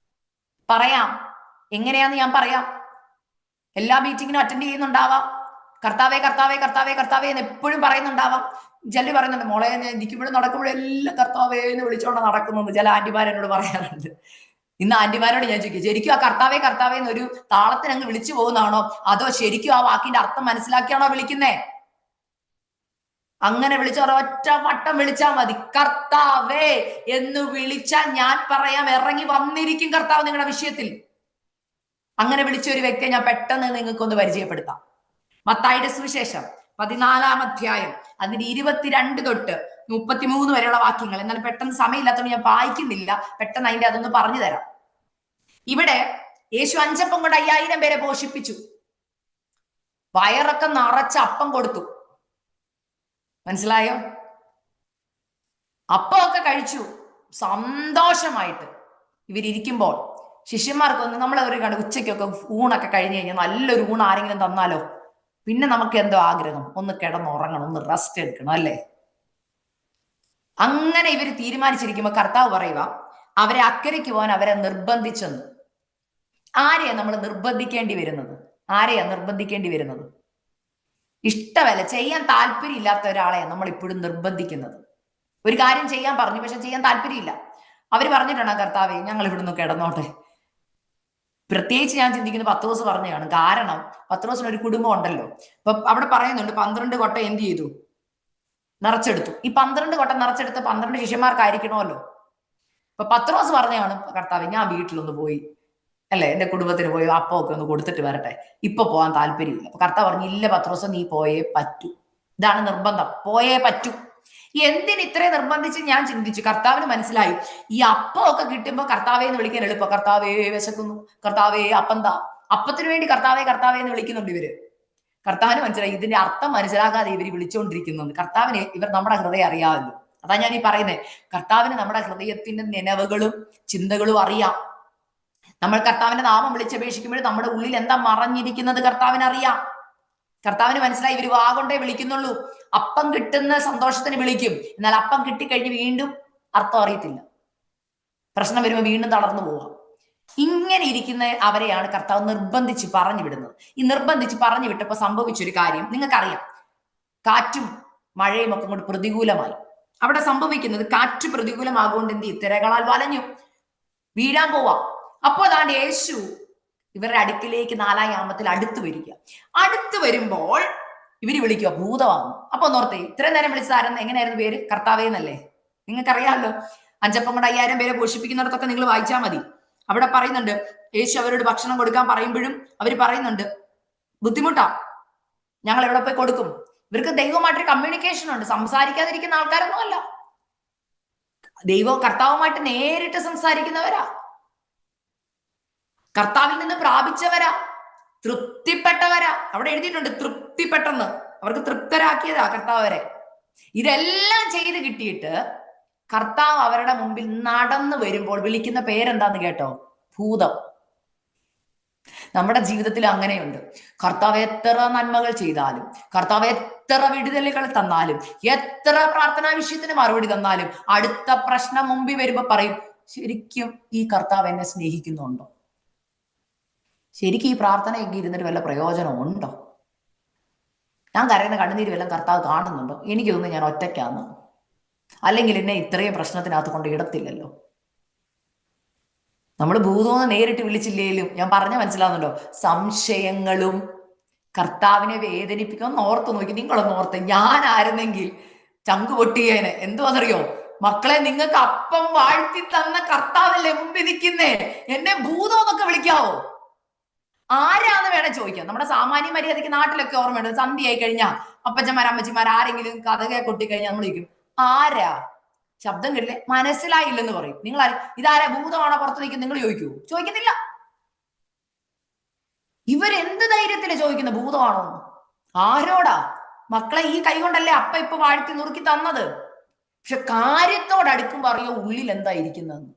Speaker 1: പറയാം, എങ്ങനെയാന്ന് ഞാൻ പറയാം. എല്ലാ മീറ്റിങ്ങിനും അറ്റൻഡ് ചെയ്യുന്നുണ്ടാവാം, കർത്താവേ കർത്താവേ കർത്താവേ കർത്താവേ എന്ന് എപ്പോഴും പറയുന്നുണ്ടാവാം. ചില പറയുന്നുണ്ട്, മോളെ ഇരിക്കുമ്പോഴും നടക്കുമ്പോഴും എല്ലാം കർത്താവേ എന്ന് വിളിച്ചോണ്ട് നടക്കുന്നു. ചില ആന്റിമാരെന്നോട് പറയാറുണ്ട്. ഇന്ന് ആന്റിമാരോട് ഞാൻ ചോദിക്കും, ശരിക്കും ആ കർത്താവേ കർത്താവേ എന്നൊരു താളത്തിന് അങ്ങ് വിളിച്ചു പോകുന്നതാണോ, അതോ ശരിക്കും ആ വാക്കിന്റെ അർത്ഥം മനസ്സിലാക്കിയാണോ വിളിക്കുന്നേ? അങ്ങനെ വിളിച്ച ഒരൊറ്റ വട്ടം വിളിച്ചാൽ മതി. കർത്താവേ എന്ന് വിളിച്ചാൽ ഞാൻ പറയാം, ഇറങ്ങി വന്നിരിക്കും കർത്താവ് നിങ്ങളുടെ വിഷയത്തിൽ. അങ്ങനെ വിളിച്ച ഒരു വ്യക്തിയെ ഞാൻ പെട്ടെന്ന് നിങ്ങൾക്കൊന്ന് പരിചയപ്പെടുത്താം. മത്തായിയുടെ സുവിശേഷം 14-ാം അധ്യായം, അതിന്റെ 22 തൊട്ട് 33 വരെയുള്ള വാക്യങ്ങൾ. എന്നാൽ പെട്ടെന്ന് സമയമില്ലാത്തതുകൊണ്ട് ഞാൻ വായിക്കുന്നില്ല, പെട്ടെന്ന് അതിന്റെ അതൊന്ന് പറഞ്ഞു തരാം. ഇവിടെ യേശു 5 അപ്പം കൊണ്ട് 5000 പേരെ പോഷിപ്പിച്ചു, വയറൊക്കെ നിറച്ച അപ്പം കൊടുത്തു. മനസ്സിലായോ? അപ്പമൊക്കെ കഴിച്ചു സന്തോഷമായിട്ട് ഇവരിയ്ക്കുമ്പോൾ ശിഷ്യന്മാർക്കൊന്ന്, നമ്മളെ ഒരു ഉച്ചയ്ക്കൊക്കെ ഊണൊക്കെ കഴിഞ്ഞ് കഴിഞ്ഞാൽ നല്ലൊരു ഊണ് ആരെങ്കിലും തന്നാലോ, പിന്നെ നമുക്ക് എന്തോ ആഗ്രഹം, ഒന്ന് കിടന്നുറങ്ങണം, ഒന്ന് റെസ്റ്റ് എടുക്കണം അല്ലേ? അങ്ങനെ ഇവർ തീരുമാനിച്ചിരിക്കുമ്പോൾ കർത്താവ് പറയുക, അവരെ അക്കരയ്ക്ക് പോകാൻ അവരെ നിർബന്ധിച്ചെന്ന്. ആരെയാ നമ്മൾ നിർബന്ധിക്കേണ്ടി വരുന്നത്? ആരെയാ നിർബന്ധിക്കേണ്ടി വരുന്നത്? ഇഷ്ടമല്ല, ചെയ്യാൻ താല്പര്യം ഇല്ലാത്ത ഒരാളെയാണ് നമ്മൾ ഇപ്പോഴും നിർബന്ധിക്കുന്നത്. ഒരു കാര്യം ചെയ്യാൻ പറഞ്ഞു, പക്ഷെ ചെയ്യാൻ താല്പര്യമില്ല. അവർ പറഞ്ഞിട്ടാണ്, കർത്താവേ ഞങ്ങൾ ഇവിടുന്ന് കിടന്നോട്ടെ. പ്രത്യേകിച്ച് ഞാൻ ചിന്തിക്കുന്നത് പത്രോസ് പറഞ്ഞതാണ്. കാരണം പത്രോസിന് ഒരു കുടുംബം ഉണ്ടല്ലോ. ഇപ്പൊ അവിടെ പറയുന്നുണ്ട് 12 കൊട്ട എന്ത് ചെയ്തു? നിറച്ചെടുത്തു. ഈ 12 കൊട്ട നിറച്ചെടുത്ത് 12 ശിഷ്യന്മാർക്കായിരിക്കണമല്ലോ. ഇപ്പൊ പത്രോസ് പറഞ്ഞാണ്, കർത്താവ് ഞാൻ വീട്ടിലൊന്ന് പോയി അല്ലെ, എന്റെ കുടുംബത്തിന് പോയി അപ്പമൊക്കെ ഒന്ന് കൊടുത്തിട്ട് വരട്ടെ, ഇപ്പൊ പോകാൻ താല്പര്യമില്ല. അപ്പൊ കർത്താവ് പറഞ്ഞു, ഇല്ല പത്രോസ്, നീ പോയേ പറ്റൂ. ഇതാണ് നിർബന്ധം, പോയേ പറ്റൂ. എന്തിന് ഇത്രയും നിർബന്ധിച്ച് ഞാൻ ചിന്തിച്ചു. കർത്താവിന് മനസ്സിലായി, ഈ അപ്പമൊക്കെ കിട്ടുമ്പോ കർത്താവേ എന്ന് വിളിക്കാൻ എളുപ്പം. കർത്താവേ വിശക്കുന്നു, കർത്താവേ അപ്പം താ. അപ്പത്തിന് വേണ്ടി കർത്താവേ കർത്താവേ എന്ന് വിളിക്കുന്നുണ്ട് ഇവര്. കർത്താവിന് മനസ്സിലായി, ഇതിന്റെ അർത്ഥം മനസ്സിലാക്കാതെ ഇവര് വിളിച്ചുകൊണ്ടിരിക്കുന്നുണ്ട്. കർത്താവിന് ഇവർ നമ്മുടെ ഹൃദയം അറിയാമല്ലോ. അതാ ഞാൻ ഈ പറയുന്നത്, കർത്താവിന് നമ്മുടെ ഹൃദയത്തിന്റെ നിലവുകളും ചിന്തകളും അറിയാം. നമ്മൾ കർത്താവിന്റെ നാമം വിളിച്ചപേക്ഷിക്കുമ്പോൾ നമ്മുടെ ഉള്ളിൽ എന്താ മറഞ്ഞിരിക്കുന്നത് കർത്താവിന് അറിയാം. കർത്താവിന് മനസ്സിലായി, ഇവര് വാ കൊണ്ടേ വിളിക്കുന്നുള്ളൂ. അപ്പം കിട്ടുന്ന സന്തോഷത്തിന് വിളിക്കും, എന്നാൽ അപ്പം കിട്ടിക്കഴിഞ്ഞ് വീണ്ടും അർത്ഥം അറിയത്തില്ല. പ്രശ്നം വരുമ്പോൾ വീണ്ടും തളർന്നു പോവാം. ഇങ്ങനെ ഇരിക്കുന്ന അവരെയാണ് കർത്താവ് നിർബന്ധിച്ച് പറഞ്ഞു വിടുന്നത്. ഈ നിർബന്ധിച്ച് പറഞ്ഞു വിട്ടപ്പോൾ സംഭവിച്ചൊരു കാര്യം നിങ്ങൾക്കറിയാം. കാറ്റും മഴയും ഒക്കെ കൊണ്ട് പ്രതികൂലമായി. അവിടെ സംഭവിക്കുന്നത്, കാറ്റ് പ്രതികൂലമാകൊണ്ട് എന്ത് ചെയ്യും? തിരകളാൽ വലഞ്ഞു വീഴാൻ പോവാം. അപ്പോൾ അതാണ് യേശു ഇവരുടെ അടുക്കിലേക്ക് 4-ാം യാമത്തിൽ അടുത്ത് വരിക. അടുത്ത് വരുമ്പോൾ ഇവര് വിളിക്കുക, ഭൂതമാണ്. അപ്പൊ നോർത്തേ, ഇത്രയും നേരം വിളിച്ചതാരെന്ന്, എങ്ങനെയായിരുന്നു പേര്? കർത്താവേ എന്നല്ലേ? നിങ്ങൾക്കറിയാമല്ലോ. 5 അപ്പം കൊണ്ട് 5000 പേരെ പോഷിപ്പിക്കുന്നിടത്തൊക്കെ നിങ്ങൾ വായിച്ചാൽ മതി. അവിടെ പറയുന്നുണ്ട്, യേശു അവരോട് ഭക്ഷണം കൊടുക്കാൻ പറയുമ്പോഴും അവർ പറയുന്നുണ്ട്, ബുദ്ധിമുട്ടാ, ഞങ്ങൾ എവിടെ പോയി കൊടുക്കും? ഇവർക്ക് ദൈവമായിട്ടൊരു കമ്മ്യൂണിക്കേഷൻ ഉണ്ട്. സംസാരിക്കാതിരിക്കുന്ന ആൾക്കാരൊന്നും അല്ല, കർത്താവുമായിട്ട് നേരിട്ട് സംസാരിക്കുന്നവരാ, കർത്താവിൽ നിന്ന് പ്രാപിച്ചവരാ, തൃപ്തിപ്പെട്ടവരാ. അവിടെ എഴുതിയിട്ടുണ്ട് തൃപ്തിപ്പെട്ടെന്ന്. അവർക്ക് തൃപ്തരാക്കിയതാ കർത്താവരെ. ഇതെല്ലാം ചെയ്ത് കിട്ടിയിട്ട് കർത്താവ് അവരുടെ മുമ്പിൽ നടന്നു വരുമ്പോൾ വിളിക്കുന്ന പേരെന്താന്ന് കേട്ടോ? ഭൂതം. നമ്മുടെ ജീവിതത്തിൽ അങ്ങനെയുണ്ട്. കർത്താവ് എത്ര നന്മകൾ ചെയ്താലും, കർത്താവ് എത്ര വിടുതലുകൾ തന്നാലും, എത്ര പ്രാർത്ഥനാ വിഷയത്തിന് മറുപടി തന്നാലും, അടുത്ത പ്രശ്നം മുമ്പിൽ വരുമ്പോ പറയും, ശരിക്കും ഈ കർത്താവ് എന്നെ സ്നേഹിക്കുന്നുണ്ടോ? ശരിക്കും ഈ പ്രാർത്ഥനയൊക്കെ ഇരുന്നിട്ട് വല്ല പ്രയോജനമുണ്ടോ? ഞാൻ കരയുന്ന കണ്ണുനീര് വല്ലതും കർത്താവ് കാണുന്നുണ്ടോ? എനിക്ക് തോന്നുന്നു ഞാൻ ഒറ്റയ്ക്കാന്ന്, അല്ലെങ്കിൽ എന്നെ ഇത്രയും പ്രശ്നത്തിനകത്ത് കൊണ്ട് ഇടത്തില്ലല്ലോ. നമ്മൾ ഭൂതമെന്ന് നേരിട്ട് വിളിച്ചില്ലേലും ഞാൻ പറഞ്ഞ മനസ്സിലാവുന്നുണ്ടോ? സംശയങ്ങളും കർത്താവിനെ വേദനിപ്പിക്കുമെന്ന് ഓർത്ത് നോക്കി. നിങ്ങളൊന്ന് ഓർത്ത്, ഞാൻ ആയിരുന്നെങ്കിൽ ചങ്ക് പൊട്ടിയേനെ. എന്തുവാന്നറിയോ? മക്കളെ, നിങ്ങൾക്ക് അപ്പം വാഴ്ത്തി തന്ന കർത്താവല്ലേ മുമ്പിൽ നിൽക്കുന്നേ, എന്നെ ഭൂതം എന്നൊക്കെ വിളിക്കാവോ? ആരാന്ന് വേണേ ചോദിക്കാം. നമ്മുടെ സാമാന്യ മര്യാദയ്ക്ക് നാട്ടിലൊക്കെ ഓർമ്മയുണ്ട്, സന്ധ്യയായി കഴിഞ്ഞാൽ അപ്പച്ചന്മാർ അമ്മച്ചിമാർ ആരെങ്കിലും കഥകെ കൊട്ടിക്കഴിഞ്ഞാൽ നമ്മൾ ചോദിക്കും ആരാ? ശബ്ദം കേട്ടില്ലേ? മനസ്സിലായില്ലെന്ന് പറയും. നിങ്ങൾ ഇതാരാ? ഭൂതമാണോ പുറത്ത് നിൽക്കുന്നത്? നിങ്ങൾ ചോദിക്കൂ? ചോദിക്കത്തില്ല. ഇവരെന്ത് ധൈര്യത്തില് ചോദിക്കുന്ന ഭൂതമാണോ? ആരോടാ? മക്കളെ, ഈ കൈ കൊണ്ടല്ലേ അപ്പ ഇപ്പൊ വാഴ്ത്തി നുറുക്കി തന്നത്. പക്ഷെ കാര്യത്തോടടുക്കുമ്പോ അറിയോ ഉള്ളിൽ എന്താ ഇരിക്കുന്നതെന്ന്.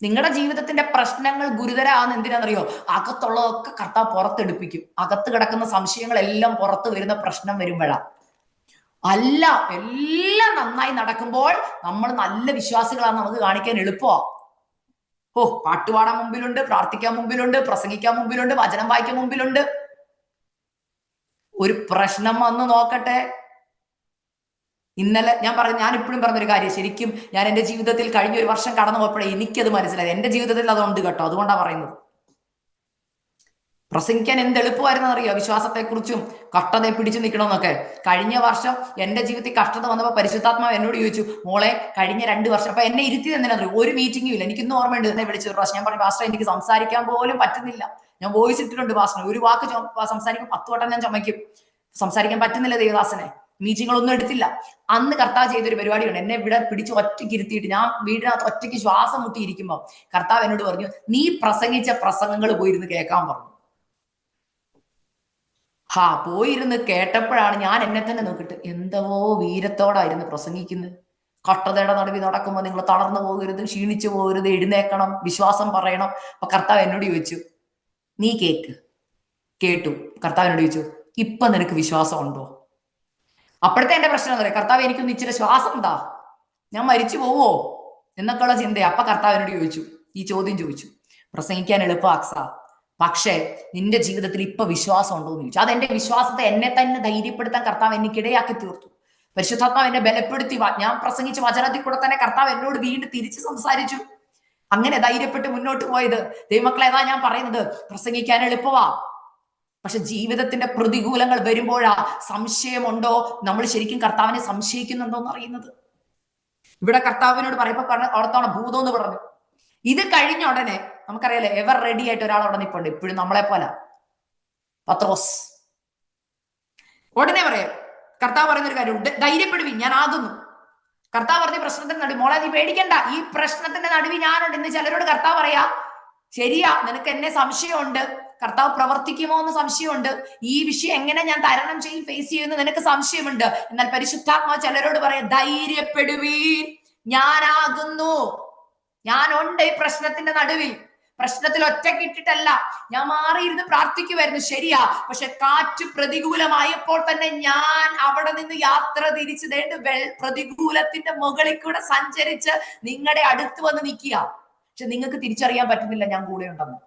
Speaker 1: നിങ്ങളുടെ ജീവിതത്തിന്റെ പ്രശ്നങ്ങൾ ഗുരുതരാന്ന് എന്തിനാണെന്നറിയോ? അകത്തുള്ളതൊക്കെ കർത്താവ് പുറത്തെടുപ്പിക്കും. അകത്ത് കിടക്കുന്ന സംശയങ്ങളെല്ലാം പുറത്ത് വരുന്ന പ്രശ്നം വരുമ്പോഴാ. അല്ല, എല്ലാം നന്നായി നടക്കുമ്പോൾ നമ്മൾ നല്ല വിശ്വാസികളാന്ന് നമുക്ക് കാണിക്കാൻ എളുപ്പമാ. പാട്ടുപാടാൻ മുമ്പിലുണ്ട്, പ്രാർത്ഥിക്കാൻ മുമ്പിലുണ്ട്, പ്രസംഗിക്കാൻ മുമ്പിലുണ്ട്, വചനം വായിക്കാൻ മുമ്പിലുണ്ട്. ഒരു പ്രശ്നം വന്ന് നോക്കട്ടെ. ഇന്നലെ ഞാൻ ഇപ്പോഴും പറഞ്ഞൊരു കാര്യം, ശരിക്കും ഞാൻ എന്റെ ജീവിതത്തിൽ കഴിഞ്ഞ ഒരു വർഷം കടന്നു പോയപ്പോഴേ എനിക്കത് മനസ്സിലായത്. എന്റെ ജീവിതത്തിൽ അതുണ്ട് കേട്ടോ, അതുകൊണ്ടാണ് പറയുന്നത്. പ്രസംഗിക്കാൻ എന്ത് എളുപ്പമായിരുന്നറിയോ? വിശ്വാസത്തെക്കുറിച്ചും കഷ്ടതയെ പിടിച്ചു നിൽക്കണമെന്നൊക്കെ. കഴിഞ്ഞ വർഷം എന്റെ ജീവിതത്തിൽ കഷ്ടത വന്നപ്പോൾ പരിശുദ്ധാത്മാവ് എന്നോട് ചോദിച്ചു, മോളെ കഴിഞ്ഞ 2 വർഷം, അപ്പൊ എന്നെ ഇരുത്തിയത് എന്തിനാ? ഒരു മീറ്റിംഗും ഇല്ല. എനിക്കിന്നും ഓർമ്മയുണ്ട്, എന്നെ വിളിച്ചു ഒരു പ്രാവശ്യം. ഞാൻ പറഞ്ഞു, പാസ്റ്റർ എനിക്ക് സംസാരിക്കാൻ പോലും പറ്റുന്നില്ല. ഞാൻ വോയിസ് ഇട്ടിട്ടുണ്ട് പാസ്റ്റർ, ഒരു വാക്ക് സംസാരിക്കും 10 വട്ടം ഞാൻ ചുമയ്ക്കും. സംസാരിക്കാൻ പറ്റുന്നില്ല ദേവദാസനെ. മീറ്റിങ്ങുകളൊന്നും എടുത്തില്ല. അന്ന് കർത്താവ് ചെയ്തൊരു പരിപാടിയുണ്ട്. എന്നെ ഇവിടെ പിടിച്ച് ഒറ്റയ്ക്ക് ഇരുത്തിയിട്ട് ഞാൻ വീടിനകത്ത് ഒറ്റയ്ക്ക് ശ്വാസം മുട്ടിയിരിക്കുമ്പോൾ കർത്താവ് എന്നോട് പറഞ്ഞു, നീ പ്രസംഗിച്ച പ്രസംഗങ്ങൾ പോയിരുന്ന് കേൾക്കാൻ പറഞ്ഞു. പോയിരുന്ന് കേട്ടപ്പോഴാണ് ഞാൻ എന്നെ തന്നെ നോക്കിയിട്ട് എന്തോ വീരത്തോടായിരുന്നു പ്രസംഗിക്കുന്നത്. കഷ്ടതയുടെ നടുവിൽ നടക്കുമ്പോൾ നിങ്ങൾ തളർന്നു പോകരുത്, ക്ഷീണിച്ചു പോകരുത്, എഴുന്നേക്കണം, വിശ്വാസം പറയണം. അപ്പൊ കർത്താവ് എന്നോട് ചോദിച്ചു, നീ കേട്ടു. കർത്താവിനോട് ചോദിച്ചു, ഇപ്പൊ നിനക്ക് വിശ്വാസം ഉണ്ടോ? അപ്പോഴത്തെ എന്റെ പ്രശ്നം എന്താ പറയുക, കർത്താവ് എനിക്കൊന്ന് ഇച്ചിരി ശ്വാസം എന്താ, ഞാൻ മരിച്ചു പോവോ എന്നൊക്കെയുള്ള ചിന്തയാ. അപ്പൊ കർത്താവിനോട് ചോദിച്ചു, ഈ ചോദ്യം ചോദിച്ചു, പ്രസംഗിക്കാൻ എളുപ്പമാക്സ, പക്ഷേ നിന്റെ ജീവിതത്തിൽ ഇപ്പൊ വിശ്വാസം ഉണ്ടോ എന്ന് ചോദിച്ചു. അതെന്റെ വിശ്വാസത്തെ, എന്നെ തന്നെ ധൈര്യപ്പെടുത്താൻ കർത്താവ് എനിക്കിടയാക്കി തീർത്തു. പരിശുദ്ധാത്മാവ് എന്നെ ബലപ്പെടുത്തി. ഞാൻ പ്രസംഗിച്ച വചനത്തിൽ കൂടെ തന്നെ കർത്താവ് എന്നോട് വീണ്ടും തിരിച്ച് സംസാരിച്ചു. അങ്ങനെ ധൈര്യപ്പെട്ട് മുന്നോട്ട് പോയത്. ദൈവമക്കളെ, ഏതാ ഞാൻ പറയുന്നത്, പ്രസംഗിക്കാൻ എളുപ്പമാ, പക്ഷെ ജീവിതത്തിന്റെ പ്രതികൂലങ്ങൾ വരുമ്പോഴാ സംശയമുണ്ടോ, നമ്മൾ ശരിക്കും കർത്താവിനെ സംശയിക്കുന്നുണ്ടോ എന്ന് അറിയുന്നത്. ഇവിടെ കർത്താവിനോട് പറയുമ്പോ അവിടത്താണ് ഭൂതം എന്ന് പറഞ്ഞു. ഇത് കഴിഞ്ഞ ഉടനെ നമുക്കറിയാലേ, എവർ റെഡി ആയിട്ട് ഒരാൾ അവിടെ നിൽപ്പുണ്ട്, ഇപ്പോഴും നമ്മളെ പോലെ, പത്രോസ്. ഉടനെ പറയാം, കർത്താവ് പറയുന്നൊരു കാര്യം, ധൈര്യപ്പെടുവി, ഞാൻ ആകുന്നു. കർത്താവ് പറഞ്ഞ പ്രശ്നത്തിന്റെ നടുവിൽ, മോളെ നീ പേടിക്കണ്ട, ഈ പ്രശ്നത്തിന്റെ നടുവിൽ ഞാനുണ്ട്. ഇന്ന് ചിലരോട് കർത്താവ് പറയാ, ശരിയാ, നിനക്ക് എന്നെ സംശയമുണ്ട്, കർത്താവ് പ്രവർത്തിക്കുമോ എന്ന് സംശയമുണ്ട്, ഈ വിഷയം എങ്ങനെ ഞാൻ തരണം ചെയ്യും, ഫേസ് ചെയ്യുമെന്ന് നിനക്ക് സംശയമുണ്ട്. എന്നാൽ പരിശുദ്ധാത്മാവ് ചിലരോട് പറയാം, ധൈര്യപ്പെടുവീൻ, ഞാനാകുന്നു, ഞാനുണ്ട് ഈ പ്രശ്നത്തിന്റെ നടുവിൽ. പ്രശ്നത്തിൽ ഒറ്റക്കിട്ടിട്ടല്ല, ഞാൻ മാറിയിരുന്ന് പ്രാർത്ഥിക്കുമായിരുന്നു, ശരിയാ, പക്ഷെ കാറ്റ് പ്രതികൂലമായപ്പോൾ തന്നെ ഞാൻ അവിടെ നിന്ന് യാത്ര തിരിച്ചു പ്രതികൂലത്തിന്റെ മുകളിൽ കൂടെ സഞ്ചരിച്ച് നിങ്ങളുടെ അടുത്ത് വന്ന് നിൽക്കുക. പക്ഷെ നിങ്ങൾക്ക് തിരിച്ചറിയാൻ പറ്റുന്നില്ല ഞാൻ കൂടെ ഉണ്ടെന്ന്.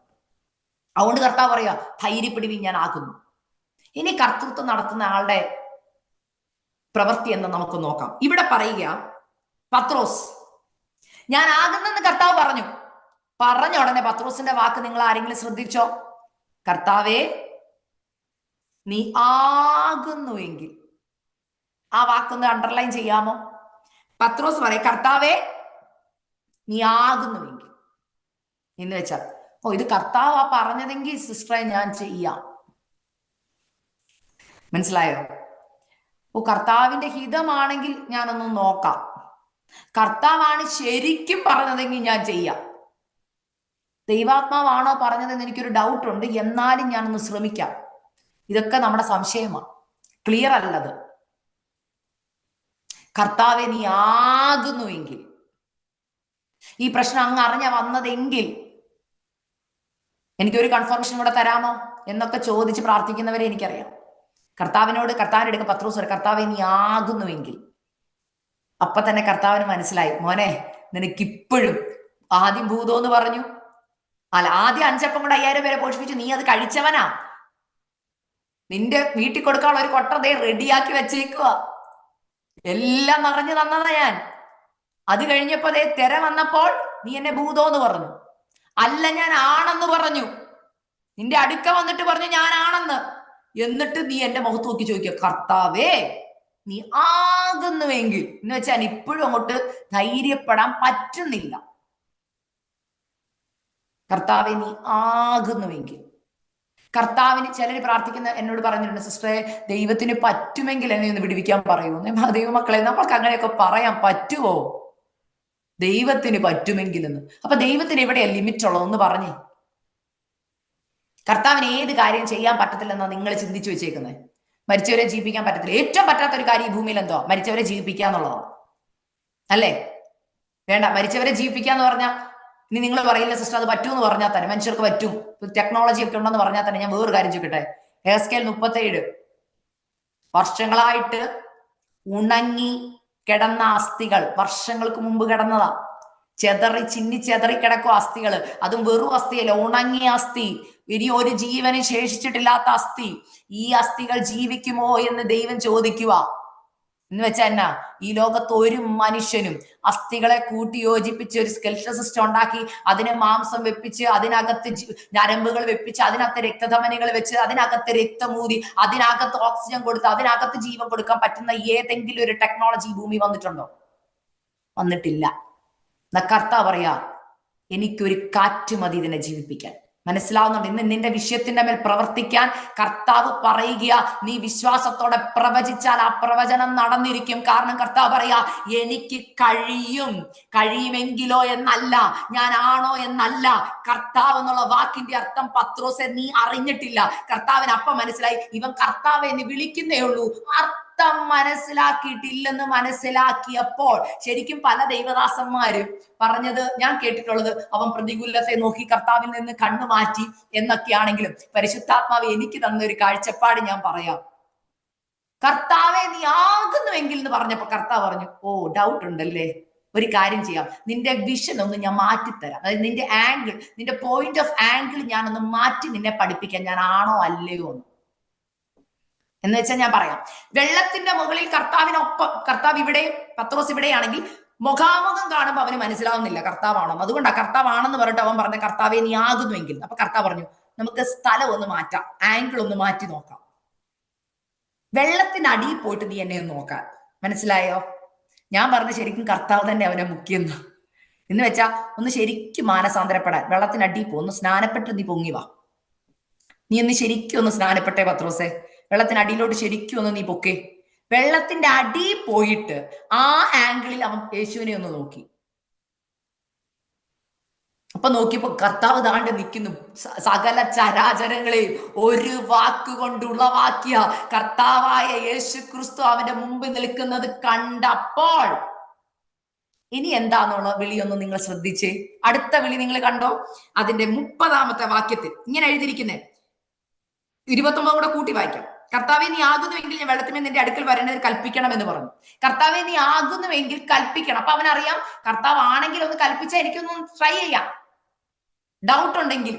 Speaker 1: അതുകൊണ്ട് കർത്താവ് പറയാ, ധൈര്യപ്പെടുവീൻ, ഞാൻ ആകുന്നു. ഇനി കർത്തൃത്വം നടത്തുന്ന ആളുടെ പ്രവൃത്തി എന്ന് നമുക്ക് നോക്കാം. ഇവിടെ പറയുക, പത്രോസ് ഞാൻ ആകുന്നെന്ന് കർത്താവ് പറഞ്ഞ ഉടനെ പത്രോസിന്റെ വാക്ക് നിങ്ങൾ ആരെങ്കിലും ശ്രദ്ധിച്ചോ? കർത്താവേ നീ ആകുന്നുവെങ്കിൽ. ആ വാക്കൊന്ന് അണ്ടർലൈൻ ചെയ്യാമോ? പത്രോസ് പറയും, കർത്താവേ നീ ആകുന്നുവെങ്കിൽ എന്ന് വെച്ചാൽ, ഇത് കർത്താവ് ആ പറഞ്ഞതെങ്കിൽ സിസ്റ്ററെ ഞാൻ ചെയ്യാം. മനസ്സിലായോ? കർത്താവിന്റെ ഹിതമാണെങ്കിൽ ഞാനൊന്ന് നോക്കാം. കർത്താവാണ് ശരിക്കും പറഞ്ഞതെങ്കിൽ ഞാൻ ചെയ്യാം. ദൈവാത്മാവാണോ പറഞ്ഞതെന്ന് എനിക്കൊരു ഡൗട്ട് ഉണ്ട്, എന്നാലും ഞാനൊന്ന് ശ്രമിക്കാം. ഇതൊക്കെ നമ്മുടെ സംശയമാണ്, ക്ലിയർ അല്ലത്. കർത്താവെ നീ ആകുന്നുവെങ്കിൽ, ഈ പ്രശ്നം അങ്ങ് അറിഞ്ഞ വന്നതെങ്കിൽ എനിക്കൊരു കൺഫർമേഷൻ കൂടെ തരാമോ എന്നൊക്കെ ചോദിച്ച് പ്രാർത്ഥിക്കുന്നവരെ എനിക്കറിയാം. കർത്താവിന്റെ അടുക്ക പത്രോസ് പറയും, കർത്താവെ നീ ആകുന്നുവെങ്കിൽ. അപ്പൊ തന്നെ കർത്താവിന് മനസ്സിലായി, മോനെ നിനക്കിപ്പോഴും ആദ്യം ഭൂതം എന്ന് പറഞ്ഞു, ആദ്യം 5 അപ്പം കൊണ്ട് 5000 പേരെ പോഷിപ്പിച്ചു, നീ അത് കഴിച്ചവനാ. നിന്റെ വീട്ടിൽ കൊടുക്കാനുള്ള ഒരു കൊട്ടതേ റെഡിയാക്കി വെച്ചേക്കുക, എല്ലാം നിറഞ്ഞു തന്നതാ ഞാൻ. അത് കഴിഞ്ഞപ്പോ തെര വന്നപ്പോൾ നീ എന്നെ ഭൂതം എന്ന് പറഞ്ഞു. അല്ല, ഞാൻ ആണെന്ന് പറഞ്ഞു. നിന്റെ അടുക്ക വന്നിട്ട് പറഞ്ഞു ഞാൻ ആണെന്ന്. എന്നിട്ട് നീ എന്റെ മുഖത്ത് നോക്കി ചോദിക്കുക, കർത്താവേ നീ ആകുന്നുവെങ്കിൽ എന്ന് വെച്ചാൽ ഇപ്പോഴും അങ്ങോട്ട് ധൈര്യപ്പെടാൻ പറ്റുന്നില്ല. കർത്താവെ നീ ആകുന്നുവെങ്കിൽ. കർത്താവിന് ചിലർ പ്രാർത്ഥിക്കുന്ന എന്നോട് പറഞ്ഞിട്ടുണ്ട്, സിസ്റ്ററെ ദൈവത്തിന് പറ്റുമെങ്കിൽ എന്നെ ഒന്ന് വിടുവിക്കാൻ പറയൂ. ദൈവമക്കളെ, നമ്മൾക്ക് അങ്ങനെയൊക്കെ പറയാൻ പറ്റുമോ? ദൈവത്തിന് പറ്റുമെങ്കിലെന്ന്. അപ്പൊ ദൈവത്തിന് എവിടെയാ ലിമിറ്റ് ഉള്ളതെന്ന് പറഞ്ഞേ. കർത്താവിന് ഏത് കാര്യം ചെയ്യാൻ പറ്റത്തില്ലെന്നാ നിങ്ങൾ ചിന്തിച്ചു വെച്ചേക്കുന്നത്? മരിച്ചവരെ ജീവിപ്പിക്കാൻ പറ്റത്തില്ല. ഏറ്റവും പറ്റാത്ത ഒരു കാര്യം ഈ ഭൂമിയിൽ എന്തോ? മരിച്ചവരെ ജീവിപ്പിക്കുക എന്നുള്ളതാണ്, അല്ലേ? വേണ്ട, മരിച്ചവരെ ജീവിപ്പിക്കുക എന്ന് പറഞ്ഞാൽ ഇനി നിങ്ങൾ പറയില്ല സിസ്റ്റർ അത് പറ്റൂന്ന് പറഞ്ഞാൽ തന്നെ, മനുഷ്യർക്ക് പറ്റും, ടെക്നോളജി ഒക്കെ ഉണ്ടെന്ന് പറഞ്ഞാൽ തന്നെ, ഞാൻ വേറൊരു കാര്യം ചോദിക്കട്ടെ. എഹെസ്കേൽ 37 വർഷങ്ങളായിട്ട് ഉണങ്ങി കിടന്ന അസ്ഥികൾ, വർഷങ്ങൾക്ക് മുമ്പ് കിടന്നതാ, ചിന്നി ചെതറി കിടക്കും അസ്ഥികൾ. അതും വെറും അസ്ഥിയല്ല, ഉണങ്ങിയ അസ്ഥി, ഇനി ഒരു ജീവന് ശേഷിച്ചിട്ടില്ലാത്ത അസ്ഥി. ഈ അസ്ഥികൾ ജീവിക്കുമോ എന്ന് ദൈവം ചോദിക്കുക. എന്ന് വെച്ചാൽ എന്നാ, ഈ ലോകത്ത് ഒരു മനുഷ്യനും അസ്ഥികളെ കൂട്ടി യോജിപ്പിച്ച് ഒരു സ്കെൽട്ടൽ സിസ്റ്റം ഉണ്ടാക്കി അതിന് മാംസം വെപ്പിച്ച് അതിനകത്ത് ഞരമ്പുകൾ വെപ്പിച്ച് അതിനകത്ത് രക്തധമനികൾ വെച്ച് അതിനകത്ത് രക്തമൂതി അതിനകത്ത് ഓക്സിജൻ കൊടുത്ത് അതിനകത്ത് ജീവൻ കൊടുക്കാൻ പറ്റുന്ന ഏതെങ്കിലും ഒരു ടെക്നോളജി ഭൂമി വന്നിട്ടുണ്ടോ? വന്നിട്ടില്ല. എന്നാ കർത്താവ് പറയാ, എനിക്കൊരു കാറ്റ് മതി ഇതിനെ ജീവിപ്പിക്കാൻ. മനസ്സിലാവുന്നുണ്ട്? ഇന്ന് നിന്റെ വിഷയത്തിന്റെ മേൽ പ്രവർത്തിക്കാൻ കർത്താവ് പറയുക, നീ വിശ്വാസത്തോടെ പ്രവചിച്ചാൽ ആ പ്രവചനം നടന്നിരിക്കും. കാരണം കർത്താവ് പറയാ, എനിക്ക് കഴിയുമെങ്കിലോ എന്നല്ല, ഞാൻ ആണോ എന്നല്ല. കർത്താവ് എന്നുള്ള വാക്കിന്റെ അർത്ഥം പത്രോസെ നീ അറിഞ്ഞിട്ടില്ല. കർത്താവിന് അപ്പം മനസ്സിലായി, ഇവൻ കർത്താവ് എന്ന് വിളിക്കുന്നേ ഉള്ളൂ, അർത്ഥം മനസ്സിലാക്കിയിട്ടില്ലെന്ന് മനസ്സിലാക്കിയപ്പോൾ ശരിക്കും പല ദൈവദാസന്മാരും പറഞ്ഞത് ഞാൻ കേട്ടിട്ടുള്ളത്, അവൻ പ്രതികൂലത്തെ നോക്കി കർത്താവിൽ നിന്ന് കണ്ണു മാറ്റി എന്നൊക്കെയാണെങ്കിലും പരിശുദ്ധാത്മാവ് എനിക്ക് തന്ന ഒരു കാഴ്ചപ്പാട് ഞാൻ പറയാം. കർത്താവെ നീ ആകുന്നുവെങ്കിൽ എന്ന് പറഞ്ഞപ്പോ കർത്താവ് പറഞ്ഞു, ഓ ഡൗട്ട് ഉണ്ടല്ലേ, ഒരു കാര്യം ചെയ്യാം, നിന്റെ വിഷൻ ഒന്ന് ഞാൻ മാറ്റിത്തരാം. അതായത് നിന്റെ ആംഗിൾ, നിന്റെ പോയിന്റ് ഓഫ് ആംഗിൾ ഞാനൊന്ന് മാറ്റി നിന്നെ പഠിപ്പിക്കാൻ, ഞാൻ ആണോ അല്ലയോ എന്ന് വെച്ചാൽ ഞാൻ പറയാം. വെള്ളത്തിന്റെ മുകളിൽ കർത്താവിനൊപ്പം, കർത്താവ് ഇവിടെ, പത്രോസ് ഇവിടെയാണെങ്കിൽ മുഖാമുഖം കാണുമ്പോൾ അവന് മനസ്സിലാവുന്നില്ല കർത്താവാണോ. അതുകൊണ്ടാ കർത്താവാണെന്ന് പറഞ്ഞിട്ട് അവൻ പറഞ്ഞ, കർത്താവെ നീ ആകുന്നുവെങ്കിൽ. അപ്പൊ കർത്താവ് പറഞ്ഞു, നമുക്ക് സ്ഥലം ഒന്ന് മാറ്റാം, ആംഗിൾ ഒന്ന് മാറ്റി നോക്കാം. വെള്ളത്തിന്റെ അടിയിൽ പോയിട്ട് നീ എന്നെ ഒന്ന് നോക്കാൻ. മനസ്സിലായോ? ഞാൻ പറഞ്ഞ ശരിക്കും കർത്താവ് തന്നെ അവനെ മുക്കിയെന്ന്. എന്ന് വെച്ചാ ഒന്ന് ശരിക്കും മാനസാന്തരപ്പെടാൻ വെള്ളത്തിനടിയിൽ പോ, ഒന്ന് സ്നാനപ്പെട്ട് നീ പൊങ്ങി വാ. നീ ഒന്ന് ശരിക്കും ഒന്ന് സ്നാനപ്പെട്ടേ പത്രോസേ, വെള്ളത്തിനടിയിലോട്ട് ശരിക്കും ഒന്ന് നീ പൊക്കേ. വെള്ളത്തിന്റെ അടിയിൽ പോയിട്ട് ആ ആംഗിളിൽ അവൻ യേശുവിനെ ഒന്ന് നോക്കി. അപ്പൊ നോക്കിയപ്പോ കർത്താവ് താണ്ട് നിൽക്കുന്നു. സകല ചരാചരങ്ങളെയും ഒരു വാക്കുകൊണ്ട് ഉളവാക്കിയ കർത്താവായ യേശു ക്രിസ്തു അവന്റെ മുമ്പിൽ നിൽക്കുന്നത് കണ്ടപ്പോൾ, ഇനി എന്താന്നുള്ള വിളിയൊന്നും നിങ്ങൾ ശ്രദ്ധിച്ചേ. അടുത്ത വിളി നിങ്ങൾ കണ്ടോ? അതിന്റെ 30-ാമത്തെ വാക്യത്തിൽ ഇങ്ങനെ എഴുതിയിരിക്കുന്നേ, 29 കൂടെ കൂട്ടി വായിക്കാം. കർത്താവെ നീ ആകുന്നുവെങ്കിൽ ഞാൻ വെള്ളത്തിന്മേൽ നിന്റെ അടുക്കൽ വരണത് കൽപ്പിക്കണം എന്ന് പറഞ്ഞു. കർത്താവെ നീ ആകുന്നുവെങ്കിൽ കൽപ്പിക്കണം. അപ്പൊ അവനറിയാം, കർത്താവ് ആണെങ്കിൽ ഒന്ന് കൽപ്പിച്ചാൽ എനിക്കൊന്ന് ട്രൈ ചെയ്യാം, ഡൗട്ട് ഉണ്ടെങ്കിൽ.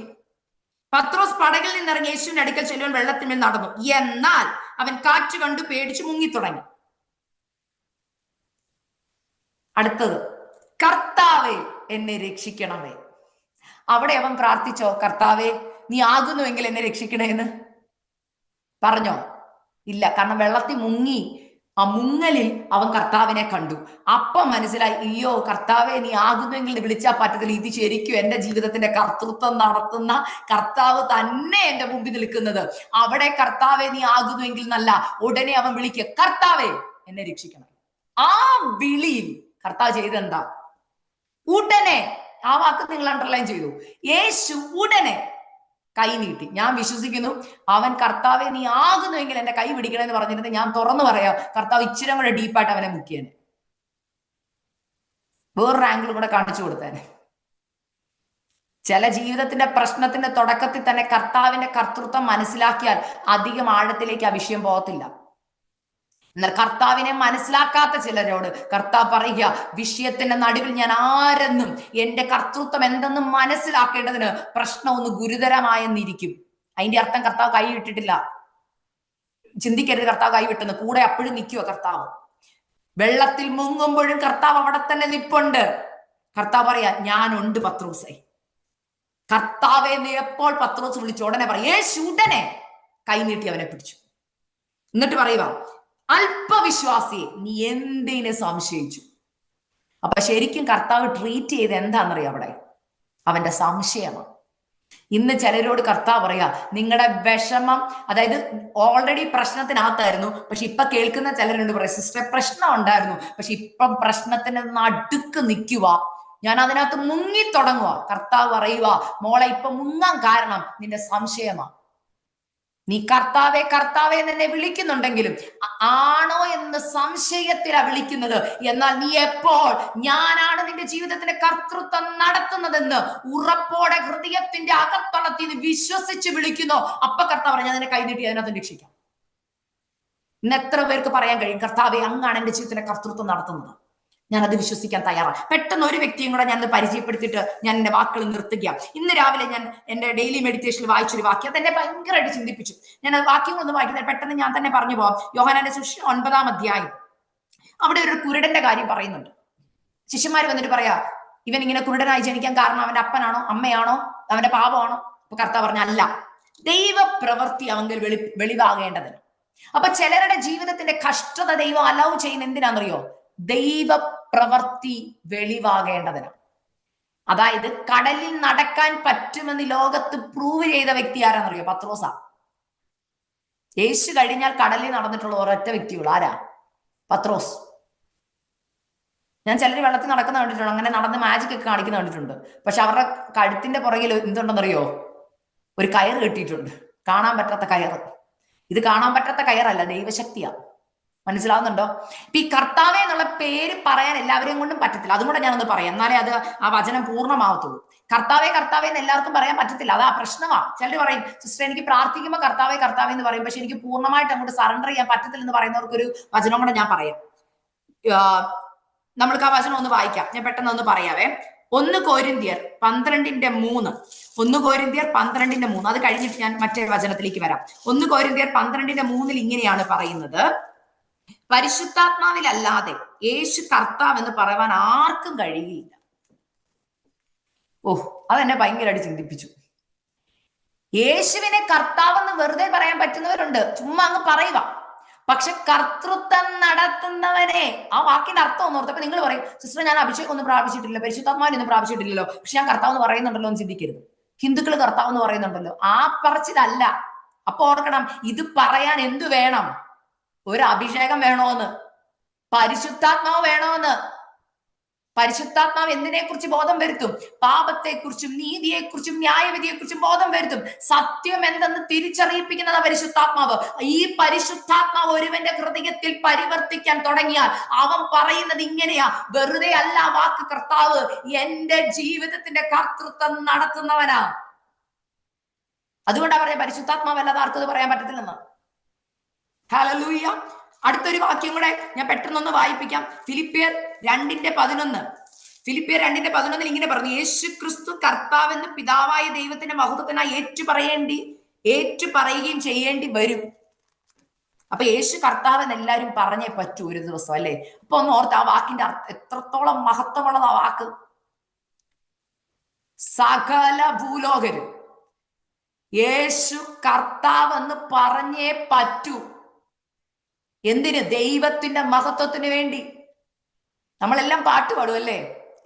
Speaker 1: പത്രോസ് പടകിൽ നിന്നിറങ്ങി യേശുവിന്റെ അടുക്കൽ ചെല്ലുവാൻ വെള്ളത്തിന്മേൽ നടന്നു. എന്നാൽ അവൻ കാറ്റ് കണ്ടു പേടിച്ചു മുങ്ങിത്തുടങ്ങി. അടുത്തത്, കർത്താവെ എന്നെ രക്ഷിക്കണമേ. അവിടെ അവൻ പ്രാർത്ഥിച്ചോ, കർത്താവെ നീ ആകുന്നുവെങ്കിൽ എന്നെ രക്ഷിക്കണേ എന്ന് പറഞ്ഞോ? ഇല്ല. കാരണം വെള്ളത്തിൽ മുങ്ങി, ആ മുങ്ങലിൽ അവൻ കർത്താവിനെ കണ്ടു. അപ്പം മനസ്സിലായി, അയ്യോ കർത്താവെ നീ ആകുന്നുവെങ്കിൽ വിളിച്ചാൽ പറ്റത്തില്ല, ഇത് ശരിക്കും എന്റെ ജീവിതത്തിന്റെ കർത്തൃത്വം നടത്തുന്ന കർത്താവ് തന്നെ എന്റെ മുമ്പിൽ നിൽക്കുന്നത്. അവിടെ കർത്താവെ നീ ആകുന്നുവെങ്കിൽ എന്നല്ല, ഉടനെ അവൻ വിളിക്കുക, കർത്താവെ എന്നെ രക്ഷിക്കണം. ആ വിളിയിൽ കർത്താവ് ചെയ്തെന്താ? ഉടനെ, ആ വാക്ക് നിങ്ങൾ അണ്ടർലൈൻ ചെയ്തു, യേശു ഉടനെ കൈ നീട്ടി. ഞാൻ വിശ്വസിക്കുന്നു അവൻ കർത്താവെ നീ ആകുന്നുവെങ്കിൽ എന്റെ കൈ പിടിക്കണമെന്ന് പറഞ്ഞിരുന്നത്, ഞാൻ തുറന്നു പറയാം, കർത്താവ് ഇച്ചിരി കൂടെ ഡീപ്പായിട്ട് അവനെ മുക്കിയേനെ, വേറൊരു ആംഗിൾ കൂടെ കാണിച്ചു കൊടുത്തേനെ. ചില ജീവിതത്തിന്റെ പ്രശ്നത്തിന്റെ തുടക്കത്തിൽ തന്നെ കർത്താവിന്റെ കർത്തൃത്വം മനസ്സിലാക്കിയാൽ അധികം ആഴത്തിലേക്ക് ആ വിഷയം പോകത്തില്ല. എന്നാൽ കർത്താവിനെ മനസ്സിലാക്കാത്ത ചിലരോട് കർത്താവ് പറയുക, വിഷയത്തിന്റെ നടുവിൽ ഞാൻ ആരെന്നും എന്റെ കർത്തൃത്വം എന്തെന്നും മനസ്സിലാക്കേണ്ടതിന് പ്രശ്നം ഒന്ന് ഗുരുതരമായെന്നിരിക്കും. അതിന്റെ അർത്ഥം കർത്താവ് കൈ വിട്ടിട്ടില്ല. ചിന്തിക്കരുത് കർത്താവ് കൈ വിട്ടെന്ന്. കൂടെ അപ്പോഴും നിൽക്കുക കർത്താവ്. വെള്ളത്തിൽ മുങ്ങുമ്പോഴും കർത്താവ് അവിടെ തന്നെ നിപ്പുണ്ട്. കർത്താവ് പറയാ, ഞാനുണ്ട് പത്രോസേ. കർത്താവെ നീ എപ്പോൾ പത്രോസ് വിളിച്ചു ഉടനെ പറയും, യേശു ഉടനെ കൈ നീട്ടി അവനെ പിടിച്ചു. എന്നിട്ട് പറയുക, അല്പവിശ്വാസിയെ, നീ എന്തിനെ സംശയിച്ചു? അപ്പൊ ശരിക്കും കർത്താവ് ട്രീറ്റ് ചെയ്ത് എന്താണെന്നറിയാം അവിടെ? അവന്റെ സംശയമാണ്. ഇന്ന് ചിലരോട് കർത്താവ് പറയാ, നിങ്ങളുടെ വിഷമം, അതായത് ഓൾറെഡി പ്രശ്നത്തിനകത്തായിരുന്നു, പക്ഷെ ഇപ്പൊ കേൾക്കുന്ന ചിലരുണ്ട് പറയാം, സിസ്റ്റർ പ്രശ്നം ഉണ്ടായിരുന്നു, പക്ഷെ ഇപ്പം പ്രശ്നത്തിന് നടുക്ക് നിൽക്കുക, ഞാൻ അതിനകത്ത് മുങ്ങി തുടങ്ങുക. കർത്താവ് പറയുക, മോളെ ഇപ്പൊ മുങ്ങാൻ കാരണം നിന്റെ സംശയമാണ്. നീ കർത്താവെ കർത്താവെ എന്നെ വിളിക്കുന്നുണ്ടെങ്കിലും ആണോ എന്ന് സംശയത്തിലാ വിളിക്കുന്നത്. എന്നാൽ നീ എപ്പോൾ ഞാനാണ് നിന്റെ ജീവിതത്തിന്റെ കർത്തൃത്വം നടത്തുന്നതെന്ന് ഉറപ്പോടെ ഹൃദയത്തിന്റെ അകത്തളത്തിൽ വിശ്വസിച്ച് വിളിക്കുന്നോ, അപ്പൊ കർത്താവ് പറഞ്ഞാൽ അതിനെ കൈനീട്ടി അതിനകത്ത് രക്ഷിക്കാം. ഇന്ന് എത്ര പേർക്ക് പറയാൻ കഴിയും, കർത്താവെ അങ്ങാണ് എന്റെ ജീവിതത്തിന്റെ കർത്തൃത്വം നടത്തുന്നത്, ഞാനത് വിശ്വസിക്കാൻ തയ്യാറാണ്. പെട്ടെന്ന് ഒരു വ്യക്തിയും കൂടെ ഞാൻ പരിചയപ്പെടുത്തിയിട്ട് ഞാൻ എന്റെ വാക്കുകൾ നിർത്തുക. ഇന്ന് രാവിലെ ഞാൻ എന്റെ ഡെയിലി മെഡിറ്റേഷനിൽ വായിച്ചൊരു വാക്യം അതെന്നെ ഭയങ്കരമായിട്ട് ചിന്തിപ്പിച്ചു. ഞാൻ വാക്യങ്ങളൊന്നും വായിക്കുന്നത് പെട്ടെന്ന് ഞാൻ തന്നെ പറഞ്ഞു പോവാം. യോഹന്നാന്റെ സുവിശേഷം 9-ാം അധ്യായം, അവിടെ ഒരു കുരുടന്റെ കാര്യം പറയുന്നുണ്ട്. ശിഷ്യന്മാർ വന്നിട്ട് പറയാ, ഇവൻ ഇങ്ങനെ കുരുടനായി ജനിക്കാൻ കാരണം അവന്റെ അപ്പനാണോ അമ്മയാണോ അവന്റെ പാപമാണോ? അപ്പൊ കർത്താവ് പറഞ്ഞ അല്ല, ദൈവപ്രവൃത്തി അവങ്കിൽ വെളിവാകേണ്ടതിന്. അപ്പൊ ചിലരുടെ ജീവിതത്തിന്റെ കഷ്ടത ദൈവം അലൗ ചെയ്യുന്ന എന്തിനാണെന്നറിയോ? ദൈവപ്രവൃത്തി വെളിവാകേണ്ടതിന്. അതായത് കടലിൽ നടക്കാൻ പറ്റുമെന്ന് ലോകത്ത് പ്രൂവ് ചെയ്ത വ്യക്തി ആരാന്നറിയോ? പത്രോസാ. യേശു കഴിഞ്ഞാൽ കടലിൽ നടന്നിട്ടുള്ള ഒരൊറ്റ വ്യക്തിയുള്ളൂ. ആരാ? പത്രോസ്. ഞാൻ ചിലർ വെള്ളത്തിൽ നടക്കുന്ന കണ്ടിട്ടുണ്ട്, അങ്ങനെ നടന്ന് മാജിക് ഒക്കെ കാണിക്കുന്ന കണ്ടിട്ടുണ്ട്. പക്ഷെ അവരുടെ കഴുത്തിന്റെ പുറകിൽ എന്തുണ്ടെന്നറിയോ? ഒരു കയറ് കെട്ടിയിട്ടുണ്ട്, കാണാൻ പറ്റാത്ത കയറ്. ഇത് കാണാൻ പറ്റാത്ത കയറല്ല, ദൈവശക്തിയാ. മനസ്സിലാവുന്നുണ്ടോ? ഇപ്പൊ ഈ കർത്താവെ എന്നുള്ള പേര് പറയാൻ എല്ലാവരെയും കൊണ്ടും പറ്റത്തില്ല. അതും കൂടെ ഞാനൊന്ന് പറയാം, എന്നാലേ അത് ആ വചനം പൂർണ്ണമാവത്തുള്ളൂ. കർത്താവെ കർത്താവെ എന്ന് എല്ലാവർക്കും പറയാൻ പറ്റത്തില്ല, അത് ആ പ്രശ്നമാണ്. ചിലർ പറയും, സിസ്റ്റർ എനിക്ക് പ്രാർത്ഥിക്കുമ്പോൾ കർത്താവെ കർത്താവെ എന്ന് പറയും, പക്ഷെ എനിക്ക് പൂർണ്ണമായിട്ട് അങ്ങോട്ട് സറണ്ടർ ചെയ്യാൻ പറ്റത്തില്ല എന്ന് പറയുന്നവർക്കൊരു വചനം കൂടെ ഞാൻ പറയാം. നമ്മൾക്ക് ആ വചനം ഒന്ന് വായിക്കാം, ഞാൻ പെട്ടെന്ന് ഒന്ന് പറയാവേ. 1 കൊരിന്ത്യർ 12:3. 1 കൊരിന്ത്യർ 12:3. അത് കഴിഞ്ഞിട്ട് ഞാൻ മറ്റേ വചനത്തിലേക്ക് വരാം. 1 കൊരിന്ത്യർ 12:3 ഇങ്ങനെയാണ് പറയുന്നത്, പരിശുദ്ധാത്മാവിലല്ലാതെ യേശു കർത്താവ് എന്ന് പറയാൻ ആർക്കും കഴിയുകയില്ല. അതെന്നെ ഭയങ്കരമായിട്ട് ചിന്തിപ്പിച്ചു. യേശുവിനെ കർത്താവെന്ന് വെറുതെ പറയാൻ പറ്റുന്നവരുണ്ട്, ചുമ്മാ അങ്ങ് പറയുക. പക്ഷെ കർത്തൃത്വം നടത്തുന്നവനെ, ആ വാക്കിന്റെ അർത്ഥം ഒന്ന് ഓർത്തപ്പോ നിങ്ങൾ പറയും, സിസ്റ്റർ ഞാൻ അഭിഷേകം ഒന്നും പ്രാപിച്ചിട്ടില്ല, പരിശുദ്ധാത്മാവിനൊന്നും പ്രാപിച്ചിട്ടില്ലല്ലോ, പക്ഷെ ഞാൻ കർത്താവ് എന്ന് പറയുന്നുണ്ടല്ലോ എന്ന് ചിന്തിക്കരുത്. ഹിന്ദുക്കൾ കർത്താവ് എന്ന് പറയുന്നുണ്ടല്ലോ, ആ പറച്ചിലല്ല. അപ്പൊ ഓർക്കണം, ഇത് പറയാൻ എന്തു വേണം? ഒരു അഭിഷേകം വേണോന്ന്, പരിശുദ്ധാത്മാവ് വേണോന്ന്. പരിശുദ്ധാത്മാവ് എന്തിനെ കുറിച്ച് ബോധം വരുത്തും? പാപത്തെക്കുറിച്ചും നീതിയെക്കുറിച്ചും ന്യായവിധിയെക്കുറിച്ചും ബോധം വരുത്തും. സത്യം എന്തെന്ന് തിരിച്ചറിയിപ്പിക്കുന്നത് പരിശുദ്ധാത്മാവ്. ഈ പരിശുദ്ധാത്മാവ് ഒരുവന്റെ ഹൃദയത്തിൽ പരിവർത്തിക്കാൻ തുടങ്ങിയാൽ അവൻ പറയുന്നത് ഇങ്ങനെയാ, വെറുതെ അല്ല വാക്ക്, കർത്താവ് എന്റെ ജീവിതത്തിന്റെ കർത്തൃത്വം നടത്തുന്നവനാ. അതുകൊണ്ടാ പറയാ പരിശുദ്ധാത്മാവ് അല്ലാതെ ആർക്കും പറയാൻ പറ്റത്തില്ലെന്ന്. ഹല്ലേലൂയ. അടുത്തൊരു വാക്യം കൂടെ ഞാൻ പെട്ടെന്നൊന്ന് വായിപ്പിക്കാം. ഫിലിപ്പിയർ 2:11. ഫിലിപ്പിയർ 2:11 ഇങ്ങനെ പറഞ്ഞു, യേശു ക്രിസ്തു കർത്താവെന്ന് പിതാവായ ദൈവത്തിന്റെ മഹത്വത്തിനായി ഏറ്റുപറയുകയും ചെയ്യേണ്ടി വരും. അപ്പൊ യേശു കർത്താവെന്ന് എല്ലാവരും പറഞ്ഞേ പറ്റൂ ഒരു ദിവസം, അല്ലേ? അപ്പൊ ഒന്ന് ഓർത്ത്, ആ വാക്കിന്റെ എത്രത്തോളം മഹത്വമുള്ളത് ആ വാക്ക്. സകല ഭൂലോകരും യേശു കർത്താവെന്ന് പറഞ്ഞേ പറ്റൂ. എന്തിന്? ദൈവത്തിന്റെ മഹത്വത്തിന് വേണ്ടി. നമ്മളെല്ലാം പാട്ട് പാടും, അല്ലേ?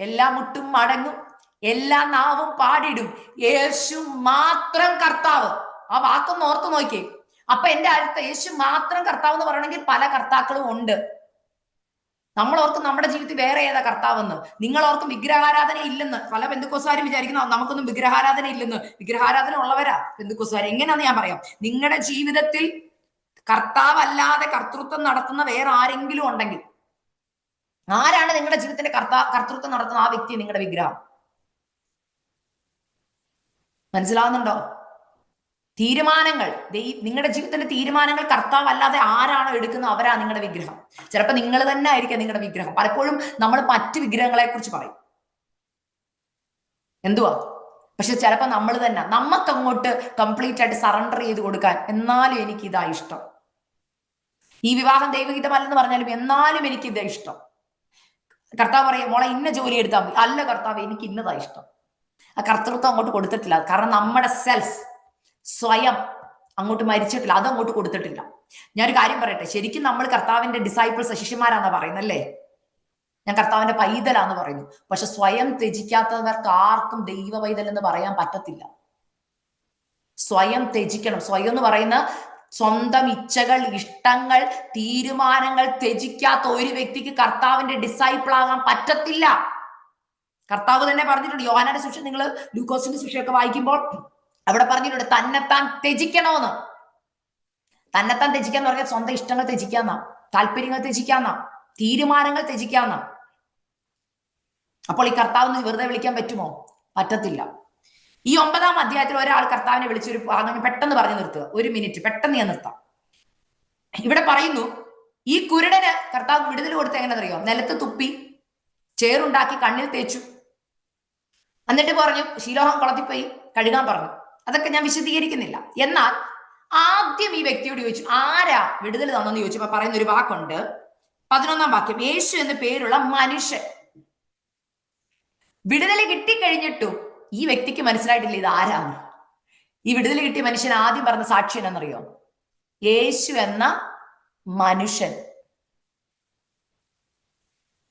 Speaker 1: എല്ലാ മുട്ടും മടങ്ങും, എല്ലാ നാവും പാടിടും, യേശു മാത്രം കർത്താവ്. ആ വാക്കൊന്ന് ഓർത്ത് നോക്കിയേ. അപ്പൊ എന്റെ അർത്ഥം, യേശു മാത്രം കർത്താവ് എന്ന് പറയണമെങ്കിൽ പല കർത്താക്കളും ഉണ്ട്. നമ്മൾ ഓർക്കും നമ്മുടെ ജീവിതത്തിൽ വേറെ ഏതാ കർത്താവെന്ന്. നിങ്ങൾ ഓർക്കും വിഗ്രഹാരാധന ഇല്ലെന്ന്. പല പെന്തുക്കോസുകാരും വിചാരിക്കുന്നു നമുക്കൊന്നും വിഗ്രഹാരാധന ഇല്ലെന്ന്. വിഗ്രഹാരാധന ഉള്ളവരാ പെന്തുക്കോസുകാർ. എങ്ങനെയാന്ന് ഞാൻ പറയാം. നിങ്ങളുടെ ജീവിതത്തിൽ കർത്താവല്ലാതെ കർത്തൃത്വം നടത്തുന്ന വേറെ ആരെങ്കിലും ഉണ്ടെങ്കിൽ, ആരാണ് നിങ്ങളുടെ ജീവിതത്തിന്റെ കർത്തൃത്വം നടത്തുന്ന ആ വ്യക്തി നിങ്ങളുടെ വിഗ്രഹം. മനസ്സിലാവുന്നുണ്ടോ? തീരുമാനങ്ങൾ, നിങ്ങളുടെ ജീവിതത്തിന്റെ തീരുമാനങ്ങൾ കർത്താവ് അല്ലാതെ ആരാണോ എടുക്കുന്നത് അവരാ നിങ്ങളുടെ വിഗ്രഹം. ചിലപ്പോൾ നിങ്ങൾ തന്നെ ആയിരിക്കാം നിങ്ങളുടെ വിഗ്രഹം. പലപ്പോഴും നമ്മൾ മറ്റു വിഗ്രഹങ്ങളെ കുറിച്ച് പറയും, എന്തുവാ, പക്ഷെ ചിലപ്പോൾ നമ്മൾ തന്നെ നമുക്ക് അങ്ങോട്ട് കംപ്ലീറ്റ് ആയിട്ട് സറണ്ടർ ചെയ്ത് കൊടുക്കാൻ, എന്നാലും എനിക്ക് ഇതാ ഇഷ്ടം, ഈ വിവാഹം ദൈവഹിതമല്ലെന്ന് പറഞ്ഞാലും എന്നാലും എനിക്ക് ഇതാ ഇഷ്ടം. കർത്താവ് പറയും, മോളെ ഇന്ന ജോലി എടുത്താൽ മതി. അല്ല കർത്താവ്, എനിക്ക് ഇന്നതാ ഇഷ്ടം. ആ കർത്തൃത്വം അങ്ങോട്ട് കൊടുത്തിട്ടില്ല. കാരണം നമ്മുടെ സെൽഫ്, സ്വയം അങ്ങോട്ട് മരിച്ചിട്ടില്ല, അത് അങ്ങോട്ട് കൊടുത്തിട്ടില്ല. ഞാനൊരു കാര്യം പറയട്ടെ, ശരിക്കും നമ്മൾ കർത്താവിന്റെ ഡിസൈപ്പിൾസ് ശിഷ്യന്മാരാന്നാ പറയുന്നല്ലേ, ഞാൻ കർത്താവിന്റെ പൈതലാന്ന് പറയുന്നു. പക്ഷെ സ്വയം ത്യജിക്കാത്തവർക്ക് ആർക്കും ദൈവ പൈതൽ എന്ന് പറയാൻ പറ്റത്തില്ല. സ്വയം ത്യജിക്കണം. സ്വയം എന്ന് പറയുന്ന സ്വന്തം ഇച്ഛകൾ, ഇഷ്ടങ്ങൾ, തീരുമാനങ്ങൾ ത്യജിക്കാത്ത ഒരു വ്യക്തിക്ക് കർത്താവിന്റെ ഡിസൈപ്പിൾ ആകാൻ പറ്റത്തില്ല. കർത്താവ് തന്നെ പറഞ്ഞിട്ടുണ്ട്. യോഹന്നാന്റെ സുവിശേഷം, നിങ്ങൾ ലൂക്കോസിന്റെ സുവിശേഷമൊക്കെ വായിക്കുമ്പോൾ അവിടെ പറഞ്ഞിട്ടുണ്ട് തന്നെത്താൻ ത്യജിക്കണമെന്ന്. തന്നെത്താൻ ത്യജിക്കാന്ന് പറഞ്ഞാൽ സ്വന്തം ഇഷ്ടങ്ങൾ ത്യജിക്കാന്ന, താല്പര്യങ്ങൾ ത്യജിക്കാന്ന, തീരുമാനങ്ങൾ ത്യജിക്കാന്ന. അപ്പോൾ ഈ കർത്താവിന് വെറുതെ വിളിക്കാൻ പറ്റുമോ? പറ്റത്തില്ല. ഈ 9-ാം അധ്യായത്തിൽ ഒരാൾ കർത്താവിനെ വിളിച്ചൊരു പെട്ടെന്ന് പറഞ്ഞു നിർത്തുക, 1 മിനിറ്റ് പെട്ടെന്ന് ഞാൻ നിർത്താം. ഇവിടെ പറയുന്നു, ഈ കുരുടന് കർത്താവ് വിടുതൽ കൊടുത്ത് എങ്ങനെയെന്നറിയോ? നിലത്ത് തുപ്പി, ചേറുണ്ടാക്കി കണ്ണിൽ തേച്ചു, എന്നിട്ട് പറഞ്ഞു ശീലോഹം കുളത്തിൽ പോയി കഴുകാൻ പറഞ്ഞു. അതൊക്കെ ഞാൻ വിശദീകരിക്കുന്നില്ല. എന്നാൽ ആദ്യം ഈ വ്യക്തിയോട് ചോദിച്ചു, ആരാ വിടുതൽ തന്നെന്ന് ചോദിച്ചപ്പോ പറയുന്ന ഒരു വാക്കുണ്ട്, 11-ാം വാക്യം, യേശു എന്ന് പേരുള്ള മനുഷ്യൻ. വിടുതൽ കിട്ടിക്കഴിഞ്ഞിട്ടും ഈ വ്യക്തിക്ക് മനസ്സിലായിട്ടില്ല ഇത് ആരാണ്. ഈ വിടുതൽ കിട്ടിയ മനുഷ്യൻ ആദ്യം പറഞ്ഞ സാക്ഷി എന്നറിയോ? യേശു എന്ന മനുഷ്യൻ.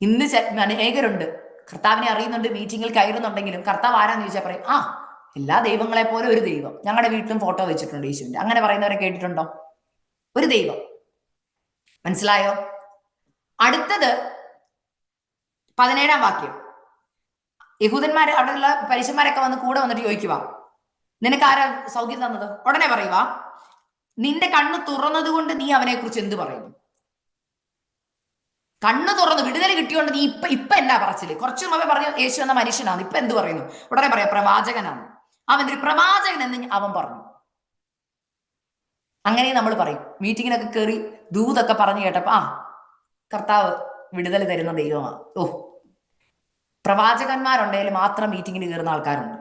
Speaker 1: ഇന്ന് അനേകരുണ്ട് കർത്താവിനെ അറിയുന്നുണ്ട്, മീറ്റിങ്ങിൽ കയറുന്നുണ്ടെങ്കിലും കർത്താവ് ആരാന്ന് ചോദിച്ചാൽ പറയും, ആ എല്ലാ ദൈവങ്ങളെ പോലെ ഒരു ദൈവം. ഞങ്ങളുടെ വീട്ടിലും ഫോട്ടോ വെച്ചിട്ടുണ്ട് യേശുവിന്റെ. അങ്ങനെ പറയുന്നവരെ കേട്ടിട്ടുണ്ടോ? ഒരു ദൈവം. മനസ്സിലായോ? അടുത്തത് 17-ാം വാക്യം. യഹൂദന്മാര്, അവിടെയുള്ള പരീശന്മാരൊക്കെ വന്ന് കൂടെ വന്നിട്ട് ചോദിക്കുക, നിനക്ക് ആരാ സൗഖ്യം തന്നത്? ഉടനെ പറയുക, നിന്റെ കണ്ണ് തുറന്നത് കൊണ്ട് നീ അവനെ കുറിച്ച് എന്ത് പറയുന്നു? കണ്ണ് തുറന്ന് വിടുതൽ കിട്ടിയോണ്ട് നീ ഇപ്പൊ എന്നാ പറച്ചില്? കുറച്ചു മുമ്പേ പറഞ്ഞു യേശു എന്ന മനുഷ്യനാണ്, ഇപ്പൊ എന്ത് പറയുന്നു? ഉടനെ പറയാം പ്രവാചകനാണ്. അവൻ ഒരു പ്രവാചകൻ എന്ന് അവൻ പറഞ്ഞു. അങ്ങനെ നമ്മൾ പറയും. മീറ്റിങ്ങിനൊക്കെ കയറി ദൂതൊക്കെ പറഞ്ഞു കേട്ടപ്പോ, ആ കർത്താവ് വിടുതൽ തരുന്ന ദൈവമാണ്. ഓ, പ്രവാചകന്മാരുണ്ടെങ്കിൽ മാത്രം മീറ്റിങ്ങിന് കയറുന്ന ആൾക്കാരുണ്ട്.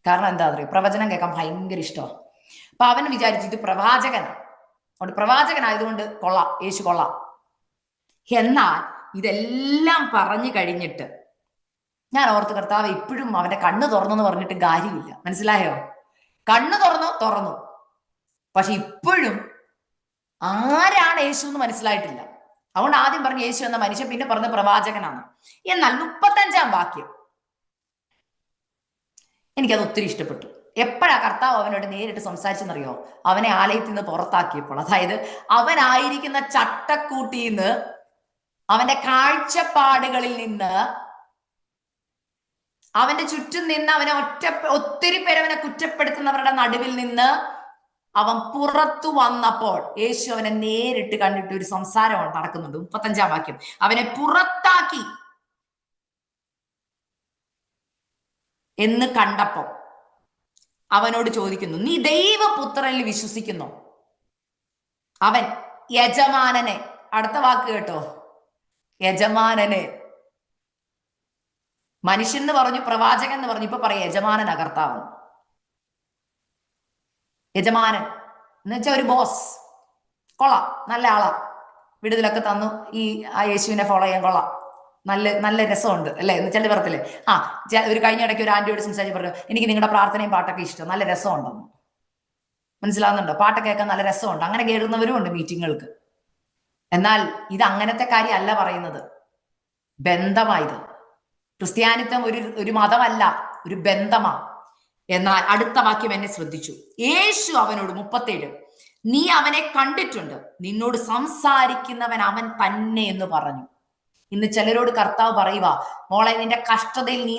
Speaker 1: കാരണം എന്താ പറയുക, പ്രവചനം കേൾക്കാൻ ഭയങ്കര ഇഷ്ടമാണ്. അപ്പൊ അവൻ വിചാരിച്ചിട്ട് പ്രവാചകനാണ്, അതുകൊണ്ട് പ്രവാചകനായതുകൊണ്ട് കൊള്ളാം, യേശു കൊള്ളാം. എന്നാൽ ഇതെല്ലാം പറഞ്ഞു കഴിഞ്ഞിട്ട് ഞാൻ ഓർത്ത്, കർത്താവ് ഇപ്പോഴും അവന്റെ കണ്ണ് തുറന്നു പറഞ്ഞിട്ട് കാര്യമില്ല. മനസ്സിലായോ? കണ്ണ് തുറന്നു, പക്ഷെ ഇപ്പോഴും ആരാണ് യേശു എന്ന് മനസ്സിലായിട്ടില്ല. അതുകൊണ്ട് ആദ്യം പറഞ്ഞു യേശു എന്ന മനുഷ്യൻ, പിന്നെ പറഞ്ഞ പ്രവാചകനാണ്. എന്നാൽ 35-ാം വാക്യം എനിക്കത് ഒത്തിരി ഇഷ്ടപ്പെട്ടു. എപ്പോഴാ കർത്താവ് അവനോട് നേരിട്ട് സംസാരിച്ചെന്നറിയോ? അവനെ ആലയത്തിൽ നിന്ന് പുറത്താക്കിയപ്പോൾ. അതായത് അവനായിരിക്കുന്ന ചട്ടക്കൂട്ടിൽ നിന്ന്, അവന്റെ കാഴ്ചപ്പാടുകളിൽ നിന്ന്, അവന്റെ ചുറ്റും നിന്ന് അവനെ ഒത്തിരി പേര് അവനെ കുറ്റപ്പെടുത്തുന്നവരുടെ നടുവിൽ നിന്ന് അവൻ പുറത്തു വന്നപ്പോൾ യേശു അവനെ നേരിട്ട് കണ്ടിട്ട് ഒരു സംസാരമാണ് നടക്കുന്നുണ്ട്. 35-ാം വാക്യം, അവനെ പുറത്താക്കി എന്ന് കണ്ടപ്പോ അവനോട് ചോദിക്കുന്നു, നീ ദൈവപുത്രനിൽ വിശ്വസിക്കുന്നു? അവൻ യജമാനനെ, അടുത്ത വാക്ക് കേട്ടോ, യജമാനനെ. മനുഷ്യൻ എന്ന് പറഞ്ഞു, പ്രവാചകൻ എന്ന് പറഞ്ഞു, ഇപ്പൊ പറയാം യജമാനനാ കർത്താവ്. യജമാനൻ എന്ന് വെച്ചാൽ ഒരു ബോസ്. കൊള്ളാം, നല്ല ആളാ, വിടുതലൊക്കെ തന്നു, ഈ ആ യേശുവിനെ ഫോളോ ചെയ്യാൻ കൊള്ളാം, നല്ല രസമുണ്ട് അല്ലെ? എന്ന് ചില പറത്തില്ലേ, ആ ഒരു കഴിഞ്ഞ ഇടയ്ക്ക് ഒരു ആന്റിയോട് സംസാരിച്ച് പറഞ്ഞു, എനിക്ക് നിങ്ങളുടെ പ്രാർത്ഥനയും പാട്ടൊക്കെ ഇഷ്ടം, നല്ല രസമുണ്ടെന്ന്. മനസ്സിലാവുന്നുണ്ടോ? പാട്ടൊക്കെ കേൾക്കാൻ നല്ല രസമുണ്ട്. അങ്ങനെ കയറുന്നവരും ഉണ്ട് മീറ്റിങ്ങുകൾക്ക്. എന്നാൽ ഇത് അങ്ങനത്തെ കാര്യമല്ല പറയുന്നത്, ബന്ധമായത്. ക്രിസ്ത്യാനിത്വം ഒരു മതമല്ല, ഒരു ബന്ധമാ. എന്നാൽ അടുത്ത വാക്യം എന്നെ ശ്രദ്ധിച്ചു. യേശു അവനോട് 37, നീ അവനെ കണ്ടിട്ടുണ്ട്, നിന്നോട് സംസാരിക്കുന്നവൻ അവൻ തന്നെ എന്ന് പറഞ്ഞു. ഇന്ന് ചിലരോട് കർത്താവ് പറയുക, മോളെ നിന്റെ കഷ്ടതയിൽ നീ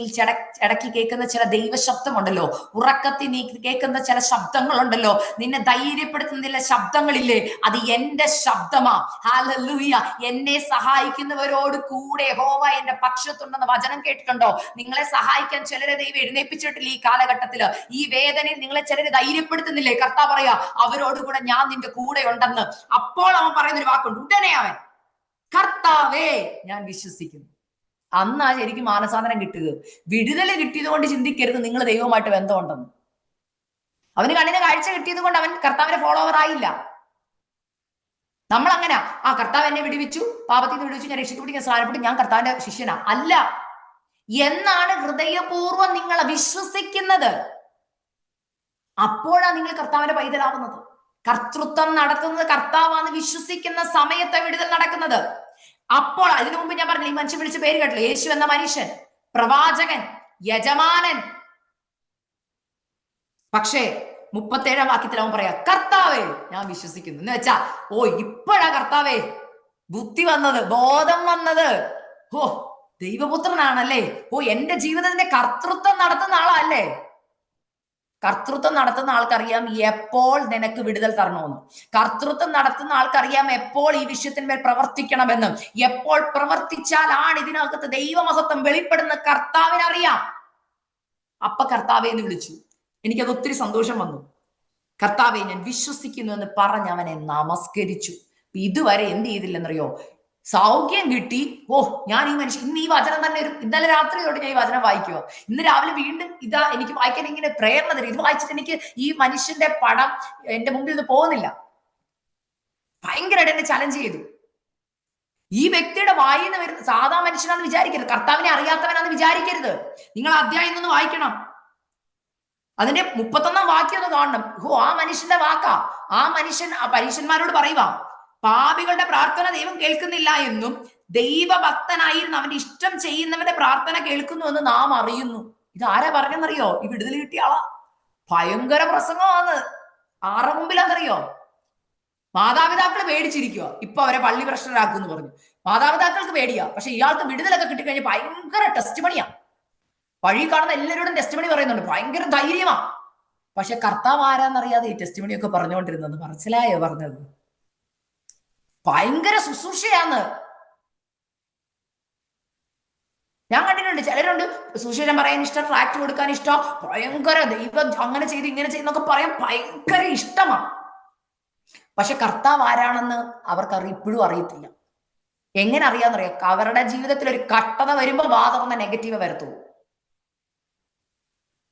Speaker 1: ഇടയ്ക്ക് കേൾക്കുന്ന ചില ദൈവശബ്ദമുണ്ടല്ലോ, ഉറക്കത്തിൽ നീ കേൾക്കുന്ന ചില ശബ്ദങ്ങളുണ്ടല്ലോ, നിന്നെ ധൈര്യപ്പെടുത്തുന്ന ചില ശബ്ദങ്ങളില്ലേ, അത് എന്റെ ശബ്ദമാ. ഹല്ലേലൂയ. എന്നെ സഹായിക്കുന്നവരോട് കൂടെ യഹോവ എന്റെ പക്ഷത്തുണ്ടെന്ന് വചനം കേട്ടിട്ടുണ്ടോ? നിങ്ങളെ സഹായിക്കാൻ ചിലരെ ദൈവം എഴുന്നേൽപ്പിച്ചിട്ടില്ല ഈ കാലഘട്ടത്തില്. ഈ വേദനയിൽ നിങ്ങളെ ചിലരെ ധൈര്യപ്പെടുത്തുന്നില്ലേ? കർത്താവ് പറയാ, അവരോട് കൂടെ ഞാൻ നിന്റെ കൂടെ ഉണ്ടെന്ന്. അപ്പോൾ അവൻ പറയുന്നൊരു വാക്കുണ്ട്, ഉടനെ അവൻ, കർത്താവേ ഞാൻ വിശ്വസിക്കുന്നു. അന്നാ ശരിക്കും മാനസാന്തരം കിട്ടുക. വിടുതൽ കിട്ടിയത് കൊണ്ട് ചിന്തിക്കരുത് നിങ്ങൾ ദൈവവുമായിട്ട് ബന്ധമുണ്ടെന്ന്. അവന് കണ്ണിന് കാഴ്ച കിട്ടിയത് കൊണ്ട് അവൻ കർത്താവിന്റെ ഫോളോവർ ആയില്ല. നമ്മൾ അങ്ങനെ, ആ കർത്താവ് എന്നെ വിടുവിച്ചു, പാപത്തിൽ നിന്ന് വിടുവിച്ചു, ഞാൻ രക്ഷിക്കപ്പെട്ടു, ഞാൻ സ്നാനപ്പെട്ടു, ഞാൻ കർത്താവിന്റെ ശിഷ്യനാ. അല്ല, എന്നാണ് ഹൃദയപൂർവ്വം നിങ്ങൾ വിശ്വസിക്കുന്നത്, അപ്പോഴാണ് നിങ്ങൾ കർത്താവിന്റെ പൈതലാവുന്നത്. കർത്തൃത്വം നടത്തുന്നത് കർത്താവാന്ന് വിശ്വസിക്കുന്ന സമയത്തെ വിടുതൽ നടക്കുന്നത്. അപ്പോൾ അതിനു മുമ്പ് ഞാൻ പറഞ്ഞു, ഈ മനുഷ്യൻ വിളിച്ച പേര് കേട്ടില്ല, യേശു എന്ന മനുഷ്യൻ, പ്രവാചകൻ, യജമാനൻ. പക്ഷേ 37 വാക്യത്തിൽ അവൻ പറയാ, കർത്താവേ ഞാൻ വിശ്വസിക്കുന്നു എന്ന് വെച്ചാ, ഓ ഇപ്പോഴാ കർത്താവേ ബുദ്ധി വന്നത്, ബോധം വന്നത്, ഓ ദൈവപുത്രനാണല്ലേ, ഓ എന്റെ ജീവിതത്തിന്റെ കർത്തൃത്വം നടത്തുന്ന ആളല്ലേ. കർത്തൃത്വം നടത്തുന്ന ആൾക്കറിയാം എപ്പോൾ നിനക്ക് വിടുതൽ തരണമെന്ന്. കർത്തൃത്വം നടത്തുന്ന ആൾക്കറിയാം എപ്പോൾ ഈ വിഷയത്തിന്മേൽ പ്രവർത്തിക്കണമെന്നും. എപ്പോൾ പ്രവർത്തിച്ചാലാണ് ഇതിനകത്ത് ദൈവമഹത്വം വെളിപ്പെടുന്ന കർത്താവിനറിയാം. അപ്പൊ കർത്താവെ എന്ന് വിളിച്ചു. എനിക്കത് ഒത്തിരി സന്തോഷം വന്നു. കർത്താവെ ഞാൻ വിശ്വസിക്കുന്നു എന്ന് പറഞ്ഞ് അവനെ നമസ്കരിച്ചു. ഇതുവരെ എന്ത് ചെയ്തില്ലെന്നറിയോ? സൗഖ്യം കിട്ടി. ഓ ഞാൻ ഈ മനുഷ്യൻ ഇന്ന് ഈ വചനം തന്നെ ഇന്നലെ രാത്രി തൊട്ട് ഞാൻ ഈ വചനം വായിക്കുക. ഇന്ന് രാവിലെ വീണ്ടും ഇതാ എനിക്ക് വായിക്കാൻ ഇങ്ങനെ പ്രേരണ തരും. ഇത് വായിച്ചിട്ട് എനിക്ക് ഈ മനുഷ്യന്റെ പടം എന്റെ മുമ്പിൽ നിന്ന് പോകുന്നില്ല. ഭയങ്കരമായിട്ട് എന്നെ ചലഞ്ച് ചെയ്തു. ഈ വ്യക്തിയുടെ വായിൽ നിന്ന് വരുന്ന സാധാ മനുഷ്യനാന്ന് വിചാരിക്കരുത്, കർത്താവിനെ അറിയാത്തവനാന്ന് വിചാരിക്കരുത്. നിങ്ങൾ അധ്യായം ഒന്ന് വായിക്കണം. അതിന്റെ 31 വാക്യം ഒന്ന് കാണണം. ഓ ആ മനുഷ്യന്റെ വാക്കാ. ആ മനുഷ്യൻ ആ പരീശന്മാരോട് പറയുക, പാപികളുടെ പ്രാർത്ഥന ദൈവം കേൾക്കുന്നില്ല എന്നും ദൈവഭക്തനായിരുന്നു അവന്റെ ഇഷ്ടം ചെയ്യുന്നവന്റെ പ്രാർത്ഥന കേൾക്കുന്നു എന്ന് നാം അറിയുന്നു. ഇത് ആരാ പറഞ്ഞെന്നറിയോ? ഈ വിടുതൽ കിട്ടിയ ആളാ. ഭയങ്കര പ്രസംഗമാണ്. ആരുടെ മുമ്പിലാന്നറിയോ? മാതാപിതാക്കൾ പേടിച്ചിരിക്കുക. ഇപ്പൊ അവരെ പള്ളി പ്രശ്നരാക്കും എന്ന് പറഞ്ഞു. മാതാപിതാക്കൾക്ക് പേടിയാ. പക്ഷെ ഇയാൾക്ക് വിടുതലൊക്കെ കിട്ടിക്കഴിഞ്ഞാൽ ഭയങ്കര ടെസ്റ്റ് പണിയാ. വഴി കാണുന്ന എല്ലാവരോടും ടെസ്റ്റ് മണി പറയുന്നുണ്ട്. ഭയങ്കര ധൈര്യമാ. പക്ഷെ കർത്താവ് ആരാന്നറിയാതെ ഈ ടെസ്റ്റ് മണിയൊക്കെ പറഞ്ഞുകൊണ്ടിരുന്നത്. മനസ്സിലായോ പറഞ്ഞത്? ഭയങ്കര ശുശ്രൂഷയാന്ന്. ഞാൻ കണ്ടിട്ടുണ്ട് ചിലരുണ്ട് സുശീലൻ പറയാൻ ഇഷ്ടം, ട്രാക്ട് കൊടുക്കാൻ ഇഷ്ടം, ഭയങ്കര ദൈവം അങ്ങനെ ചെയ്ത് ഇങ്ങനെ ചെയ്യുന്നൊക്കെ പറയാൻ ഭയങ്കര ഇഷ്ടമാണ്. പക്ഷെ കർത്താവ് ആരാണെന്ന് അവർക്ക് ഇപ്പോഴും അറിയത്തില്ല. എങ്ങനെ അറിയാന്നറിയാം? അവരുടെ ജീവിതത്തിൽ ഒരു കഷ്ടത വരുമ്പോൾ വാദമെന്ന നെഗറ്റീവ് വരത്തുള്ളൂ.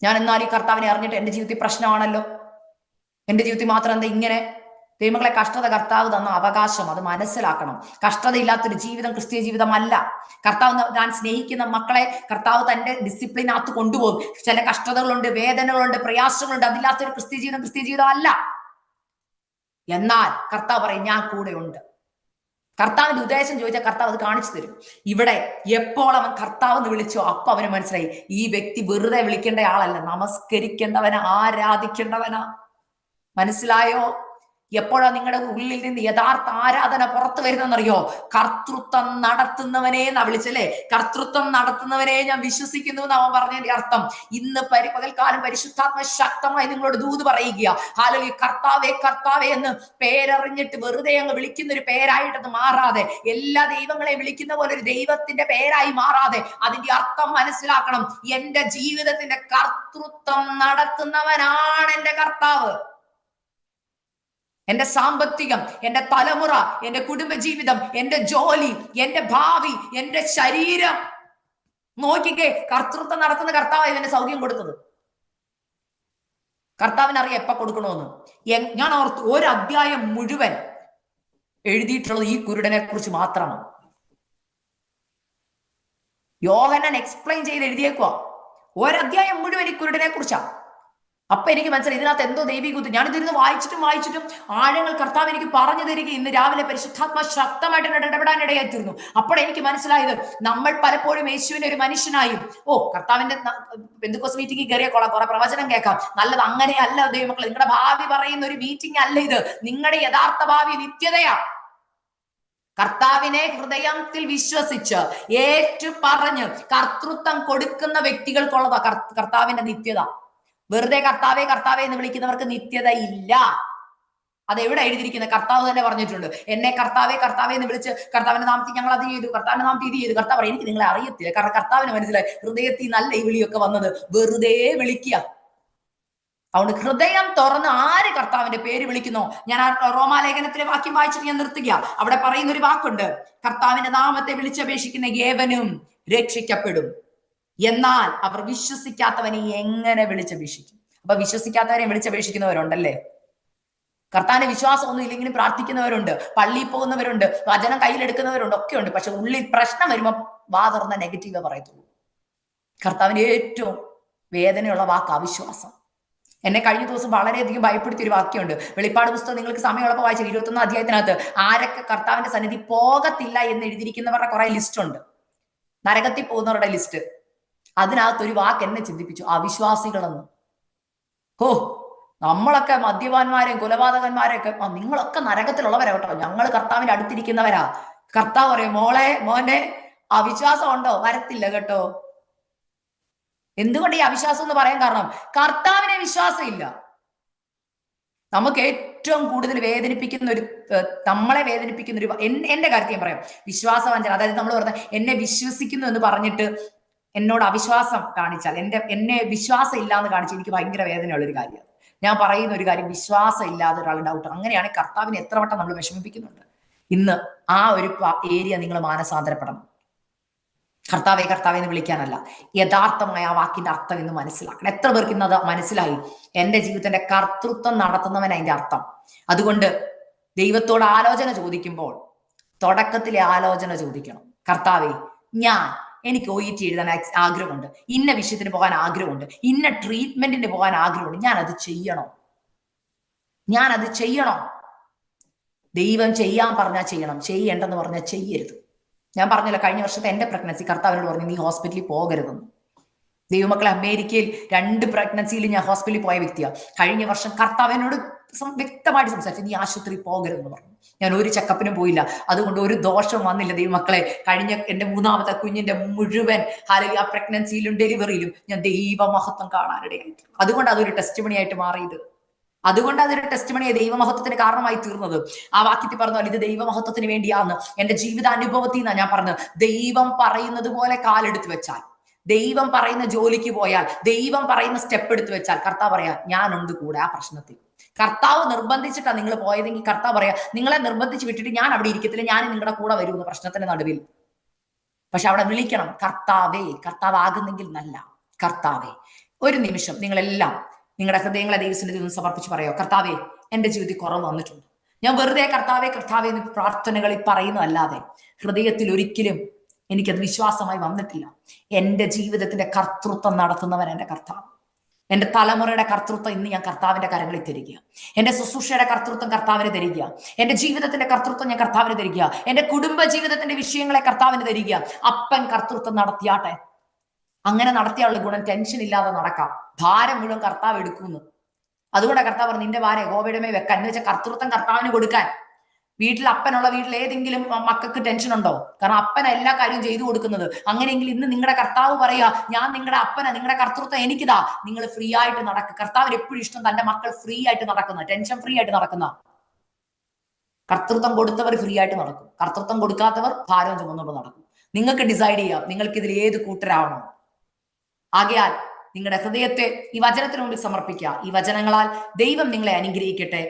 Speaker 1: ഞാൻ എന്നാൽ ഈ കർത്താവിനെ അറിഞ്ഞിട്ട് എന്റെ ജീവിതത്തിൽ പ്രശ്നമാണല്ലോ, എന്റെ ജീവിതത്തിൽ മാത്രം എന്താ ഇങ്ങനെ? ദൈവങ്ങളെ, കഷ്ടത കർത്താവ് തന്ന അവകാശം, അത് മനസ്സിലാക്കണം. കഷ്ടതയില്ലാത്തൊരു ജീവിതം ക്രിസ്തീയ ജീവിതമല്ല. കർത്താവ് ഞാൻ സ്നേഹിക്കുന്ന മക്കളെ കർത്താവ് തന്റെ ഡിസിപ്ലിനകത്ത് കൊണ്ടുപോകും. ചില കഷ്ടതകളുണ്ട്, വേദനകളുണ്ട്, പ്രയാസങ്ങളുണ്ട്. അതില്ലാത്തൊരു ക്രിസ്തീയ ജീവിതം അല്ല. എന്നാൽ കർത്താവ് പറയും ഞാൻ കൂടെ ഉണ്ട്. കർത്താവിന്റെ ഉദ്ദേശം ചോദിച്ചാൽ കർത്താവ് അത് കാണിച്ചു തരും. ഇവിടെ എപ്പോൾ അവൻ കർത്താവ് എന്ന് വിളിച്ചോ അപ്പൊ അവന് മനസ്സിലായി ഈ വ്യക്തി വെറുതെ വിളിക്കേണ്ട ആളല്ല, നമസ്കരിക്കേണ്ടവനാ, ആരാധിക്കേണ്ടവനാ. മനസ്സിലായോ? എപ്പോഴാ നിങ്ങളുടെ ഉള്ളിൽ നിന്ന് യഥാർത്ഥ ആരാധന പുറത്തു വരുന്നറിയോ? കർത്തൃത്വം നടത്തുന്നവനെ എന്നാ വിളിച്ചല്ലേ? കർത്തൃത്വം നടത്തുന്നവനെ ഞാൻ വിശ്വസിക്കുന്നു എന്ന് അവൻ പറഞ്ഞതിന്റെ അർത്ഥം. ഇന്ന് പകൽക്കാലം പരിശുദ്ധാത്മ ശക്തമായി നിങ്ങളോട് ദൂത് പറയുക. ഹാലലൂയ. കർത്താവേ കർത്താവേ എന്ന് പേരറിഞ്ഞിട്ട് വെറുതെ അങ്ങ് വിളിക്കുന്ന ഒരു പേരായിട്ടത് മാറാതെ, എല്ലാ ദൈവങ്ങളെയും വിളിക്കുന്ന പോലെ ഒരു ദൈവത്തിന്റെ പേരായി മാറാതെ അതിന്റെ അർത്ഥം മനസ്സിലാക്കണം. എന്റെ ജീവിതത്തിന്റെ കർത്തൃത്വം നടത്തുന്നവനാണ് എന്റെ കർത്താവ്. എന്റെ സാമ്പത്തികം, എന്റെ തലമുറ, എന്റെ കുടുംബജീവിതം, എന്റെ ജോലി, എന്റെ ഭാവി, എന്റെ ശരീരം, നോക്കിക്കേ, കർത്തൃത്വം നടത്തുന്ന കർത്താവ് ഇവന്റെ സൗഖ്യം കൊടുത്തത്. കർത്താവിനറിയാം എപ്പ കൊടുക്കണമെന്ന്. ഞാൻ ഓർത്തു, ഒരു അധ്യായം മുഴുവൻ എഴുതിയിട്ടുള്ളത് ഈ കുരുടനെ കുറിച്ച് മാത്രമാണ്. യോഹന്നാൻ എക്സ്പ്ലെയിൻ ചെയ്ത് എഴുതിയേക്കുക. ഒരധ്യായം മുഴുവൻ ഈ കുരുടനെ കുറിച്ചാ. അപ്പൊ എനിക്ക് മനസ്സിലായി ഇതിനകത്ത് എന്തോ ദൈവികത. ഞാനിതിരുന്ന് വായിച്ചിട്ടും ആഴങ്ങൾ കർത്താവ് എനിക്ക് പറഞ്ഞു തരിക. ഇന്ന് രാവിലെ പരിശുദ്ധാത്മ ശക്തമായിട്ട് ഇടപെടാൻ ഇടയായിത്തീർന്നു. അപ്പോൾ എനിക്ക് മനസ്സിലായത്, നമ്മൾ പലപ്പോഴും യേശുവിനെ ഒരു മനുഷ്യനായും, കർത്താവിന്റെ പെന്തക്കോസ്ത് മീറ്റിംഗിൽ കയറിയ കുറെ പ്രവചനം കേൾക്കാം, നല്ലത്. അങ്ങനെയല്ല ദൈവമക്കളെ, നിങ്ങളുടെ ഭാവി പറയുന്ന ഒരു മീറ്റിംഗ് അല്ല ഇത്. നിങ്ങളുടെ യഥാർത്ഥ ഭാവി നിത്യതയാ. കർത്താവിനെ ഹൃദയത്തിൽ വിശ്വസിച്ച് ഏറ്റു പറഞ്ഞ് കർത്തൃത്വം കൊടുക്കുന്ന വ്യക്തികൾക്കുള്ളതാ കർത്താവിന്റെ നിത്യത. വെറുതെ കർത്താവേ കർത്താവേ എന്ന് വിളിക്കുന്നവർക്ക് നിത്യത ഇല്ല. അതെവിടെ എഴുതിയിരിക്കുന്നത്? കർത്താവ് തന്നെ പറഞ്ഞിട്ടുണ്ട്. എന്നെ കർത്താവേ കർത്താവേ എന്ന് വിളിച്ച് കർത്താവിന്റെ നാമത്തിൽ ഞങ്ങൾ അത് ചെയ്തു, കർത്താവിന്റെ നാമത്തിൽ ഇത് ചെയ്തു. കർത്താവ് പറയും എനിക്ക് നിങ്ങളെ അറിയത്തില്ല. കാരണം കർത്താവിന് മനസ്സിലായി ഹൃദയത്തിൽ നല്ല ഈ വിളിയൊക്കെ വന്നത് വെറുതെ വിളിക്കുക. അതുകൊണ്ട് ഹൃദയം തുറന്ന് ആര് കർത്താവിന്റെ പേര് വിളിക്കുന്നോ, ഞാൻ ആ റോമാലേഖനത്തിലെ വാക്യം വായിച്ചിട്ട് ഞാൻ നിർത്തുക. അവിടെ പറയുന്ന ഒരു വാക്കുണ്ട്, കർത്താവിന്റെ നാമത്തെ വിളിച്ചപേക്ഷിക്കുന്ന ഏവനും രക്ഷിക്കപ്പെടും. എന്നാൽ അവർ വിശ്വസിക്കാത്തവനെ എങ്ങനെ വിളിച്ചപേക്ഷിക്കും? അപ്പൊ വിശ്വസിക്കാത്തവരെ വിളിച്ചപേക്ഷിക്കുന്നവരുണ്ടല്ലേ. കർത്താവിന്റെ വിശ്വാസം ഒന്നും ഇല്ലെങ്കിലും പ്രാർത്ഥിക്കുന്നവരുണ്ട്, പള്ളിയിൽ പോകുന്നവരുണ്ട്, വചനം കയ്യിലെടുക്കുന്നവരുണ്ട്, ഒക്കെ ഉണ്ട്. പക്ഷെ ഉള്ളിൽ പ്രശ്നം വരുമ്പോൾ വാ തുറന്ന നെഗറ്റീവ് പറയത്തുള്ളൂ. കർത്താവിന്റെ ഏറ്റവും വേദനയുള്ള വാക്ക് അവിശ്വാസം. എന്നെ കഴിഞ്ഞ ദിവസം വളരെയധികം ഭയപ്പെടുത്തിയ ഒരു വാക്യമുണ്ട്. വെളിപ്പാട് പുസ്തകം നിങ്ങൾക്ക് സമയമുള്ളപ്പോൾ വായിച്ചു. 21 അധ്യായത്തിനകത്ത് ആരൊക്കെ കർത്താവിന്റെ സന്നിധി പോകത്തില്ല എന്ന് എഴുതിയിരിക്കുന്നവരുടെ കുറെ ലിസ്റ്റ് ഉണ്ട്. നരകത്തിൽ പോകുന്നവരുടെ ലിസ്റ്റ്. അതിനകത്ത് ഒരു വാക്ക് എന്നെ ചിന്തിപ്പിച്ചു, അവിശ്വാസികളെന്ന്. ഓ, നമ്മളൊക്കെ മദ്യപാന്മാരെയും കൊലപാതകന്മാരെയൊക്കെ നിങ്ങളൊക്കെ നരകത്തിലുള്ളവരാ കേട്ടോ, ഞങ്ങൾ കർത്താവിന്റെ അടുത്തിരിക്കുന്നവരാ. കർത്താവ് പറയും, മോനെ അവിശ്വാസം ഉണ്ടോ? വരത്തില്ല കേട്ടോ. എന്തുകൊണ്ട് ഈ അവിശ്വാസം എന്ന് പറയാൻ കാരണം, കർത്താവിനെ വിശ്വാസം ഇല്ല. നമുക്ക് ഏറ്റവും കൂടുതൽ വേദനിപ്പിക്കുന്ന ഒരു, നമ്മളെ വേദനിപ്പിക്കുന്ന ഒരു, എന്റെ കാര്യത്തിൽ ഞാൻ പറയാം, വിശ്വാസവഞ്ചന. അതായത് നമ്മൾ പറഞ്ഞ എന്നെ വിശ്വസിക്കുന്നു എന്ന് പറഞ്ഞിട്ട് എന്നോട് അവിശ്വാസം കാണിച്ചാൽ, എന്നെ വിശ്വാസം ഇല്ലാന്ന് കാണിച്ചാൽ എനിക്ക് ഭയങ്കര വേദനയുള്ള ഒരു കാര്യമാണ്. ഞാൻ പറയുന്ന ഒരു കാര്യം, വിശ്വാസം ഇല്ലാതെ ഒരാൾ ഡൗട്ട്. അങ്ങനെയാണെങ്കിൽ കർത്താവിനെ എത്ര വട്ടം നമ്മൾ വിഷമിപ്പിക്കുന്നുണ്ട്. ഇന്ന് ആ ഒരു ഏരിയ നിങ്ങൾ മാനസാന്തരപ്പെടണം. കർത്താവെ കർത്താവെ എന്ന് വിളിക്കാനല്ല, യഥാർത്ഥമായ ആ വാക്കിന്റെ അർത്ഥം ഇന്ന് മനസ്സിലാക്കണം. എത്ര പേർക്ക് ഇന്നത് മനസ്സിലായി? എന്റെ ജീവിതത്തിന്റെ കർത്തൃത്വം നടത്തുന്നവൻ അതിന്റെ അർത്ഥം. അതുകൊണ്ട് ദൈവത്തോട് ആലോചന ചോദിക്കുമ്പോൾ തുടക്കത്തിലെ ആലോചന ചോദിക്കണം. കർത്താവെ, എനിക്ക് OET എഴുതാൻ ആഗ്രഹമുണ്ട്, ഇന്ന വിഷയത്തിന് പോകാൻ ആഗ്രഹമുണ്ട്, ഇന്ന ട്രീറ്റ്മെന്റിന് പോകാൻ ആഗ്രഹമുണ്ട്, ഞാനത് ചെയ്യണോ? ദൈവം ചെയ്യാൻ പറഞ്ഞാൽ ചെയ്യണം, ചെയ്യേണ്ടെന്ന് പറഞ്ഞാൽ ചെയ്യരുത്. ഞാൻ പറഞ്ഞല്ലോ, കഴിഞ്ഞ വർഷത്തെ എന്റെ പ്രഗ്നൻസി കർത്താവിനോട് പറഞ്ഞു, നീ ഹോസ്പിറ്റലിൽ പോകരുതെന്ന്. ദൈവമക്കളെ, അമേരിക്കയിൽ 2 പ്രഗ്നൻസിയിൽ ഞാൻ ഹോസ്പിറ്റലിൽ പോയ വ്യക്തിയാണ്. കഴിഞ്ഞ വർഷം കർത്താവിനോട് വ്യക്തമായിട്ട് സംസാരിച്ചു, നീ ആശുപത്രിയിൽ പോകരുതെന്ന് പറഞ്ഞു. ഞാൻ ഒരു ചെക്കപ്പിനും പോയില്ല. അതുകൊണ്ട് ഒരു ദോഷവും വന്നില്ല. ദൈവമക്കളെ, കഴിഞ്ഞ എന്റെ 3ാമത്തെ കുഞ്ഞിന്റെ മുഴുവൻ ആ പ്രഗ്നൻസിയിലും ഡെലിവറിയിലും ഞാൻ ദൈവമഹത്വം കാണാനിടയായി. അതുകൊണ്ട് അതൊരു ടെസ്റ്റിമണി ആയിട്ട് മാറിയത്. അതുകൊണ്ട് അതൊരു ടെസ്റ്റിമണിയെ ദൈവമഹത്വത്തിന് കാരണമായി തീർന്നത്. ആ വാക്യത്തിൽ പറഞ്ഞാൽ ഇത് ദൈവമഹത്വത്തിന് വേണ്ടിയാന്ന്. എന്റെ ജീവിതാനുഭവത്തിൽ നിന്നാണ് ഞാൻ പറഞ്ഞത്. ദൈവം പറയുന്നത് പോലെ കാലെടുത്ത് വെച്ചാൽ, ദൈവം പറയുന്ന ജോലിക്ക് പോയാൽ, ദൈവം പറയുന്ന സ്റ്റെപ്പ് എടുത്ത് വെച്ചാൽ, കർത്താവ് പറയാ, ഞാനുണ്ട് കൂടെ ആ പ്രശ്നത്തിൽ. കർത്താവ് നിർബന്ധിച്ചിട്ടാണ് നിങ്ങൾ പോയതെങ്കിൽ കർത്താവ് പറയാ, നിങ്ങളെ നിർബന്ധിച്ച് വിട്ടിട്ട് ഞാൻ അവിടെ ഇരിക്കത്തില്ല, ഞാൻ നിങ്ങളുടെ കൂടെ വരുമെന്ന് പ്രശ്നത്തിന്റെ നടുവിൽ. പക്ഷെ അവിടെ വിളിക്കണം, കർത്താവേ. കർത്താവ് ആകുന്നെങ്കിൽ നല്ല കർത്താവേ. ഒരു നിമിഷം നിങ്ങളെല്ലാം നിങ്ങളുടെ ഹൃദയങ്ങളെ ദൈവസന്നിധിയിൽ നിന്ന് സമർപ്പിച്ച് പറയോ, കർത്താവേ, എന്റെ ജീവിതത്തിൽ കുറവ് വന്നിട്ടുണ്ട്. ഞാൻ വെറുതെ കർത്താവേ കർത്താവേ എന്ന് പ്രാർത്ഥനകളിൽ പറയുന്നതല്ലാതെ ഹൃദയത്തിൽ ഒരിക്കലും എനിക്കത് വിശ്വാസമായി വന്നിട്ടില്ല. എന്റെ ജീവിതത്തിന്റെ കർത്തൃത്വം നടത്തുന്നവൻ എന്റെ കർത്താവ്. എന്റെ തലമുറയുടെ കർത്തൃത്വം ഇന്ന് ഞാൻ കർത്താവിന്റെ കരങ്ങളിൽ തരിക. എന്റെ ശുശ്രൂഷയുടെ കർത്തൃത്വം കർത്താവിന് തരിക. എന്റെ ജീവിതത്തിന്റെ കർത്തൃത്വം ഞാൻ കർത്താവിന് തരിക. എന്റെ കുടുംബ ജീവിതത്തിന്റെ വിഷയങ്ങളെ കർത്താവിന് തരിക. അപ്പൻ കർത്തൃത്വം നടത്തിയാട്ടെ. അങ്ങനെ നടത്തിയുള്ള ഗുണം ടെൻഷൻ ഇല്ലാതെ നടക്കാം. ഭാരം മുഴുവൻ കർത്താവ് എടുക്കുന്നു. അതുകൊണ്ട് കർത്താവ് പറഞ്ഞു, നിന്റെ ഭാരം യഹോവയുടെ മേൽ വെക്കാൻ. എന്ന് വെച്ചാൽ കർത്തൃത്വം കർത്താവിന് കൊടുക്കാൻ. വീട്ടിൽ അപ്പനുള്ള വീട്ടിൽ ഏതെങ്കിലും മക്കൾക്ക് ടെൻഷൻ ഉണ്ടോ? കാരണം അപ്പന എല്ലാ കാര്യവും ചെയ്തു കൊടുക്കുന്നത്. അങ്ങനെയെങ്കിൽ ഇന്ന് നിങ്ങളുടെ കർത്താവ് പറയാ, ഞാൻ നിങ്ങളുടെ അപ്പന, നിങ്ങളുടെ കർത്തൃത്വം എനിക്കിതാ, നിങ്ങൾ ഫ്രീ ആയിട്ട് നടക്കുക. കർത്താവിന് എപ്പോഴും ഇഷ്ടം തന്റെ മക്കൾ ഫ്രീ ആയിട്ട് നടക്കുന്ന, ടെൻഷൻ ഫ്രീ ആയിട്ട് നടക്കുന്ന. കർത്തൃത്വം കൊടുത്തവർ ഫ്രീ ആയിട്ട് നടക്കും. കർത്തൃത്വം കൊടുക്കാത്തവർ ഭാരം ചുമന്നുകൊണ്ട് നടക്കും. നിങ്ങൾക്ക് ഡിസൈഡ് ചെയ്യാം നിങ്ങൾക്ക് ഇതിൽ ഏത് കൂട്ടരാണോ. ആകയാൽ നിങ്ങളുടെ ഹൃദയത്തെ ഈ വചനത്തിന് മുമ്പിൽ സമർപ്പിക്കുക. ഈ വചനങ്ങളാൽ ദൈവം നിങ്ങളെ അനുഗ്രഹിക്കട്ടെ.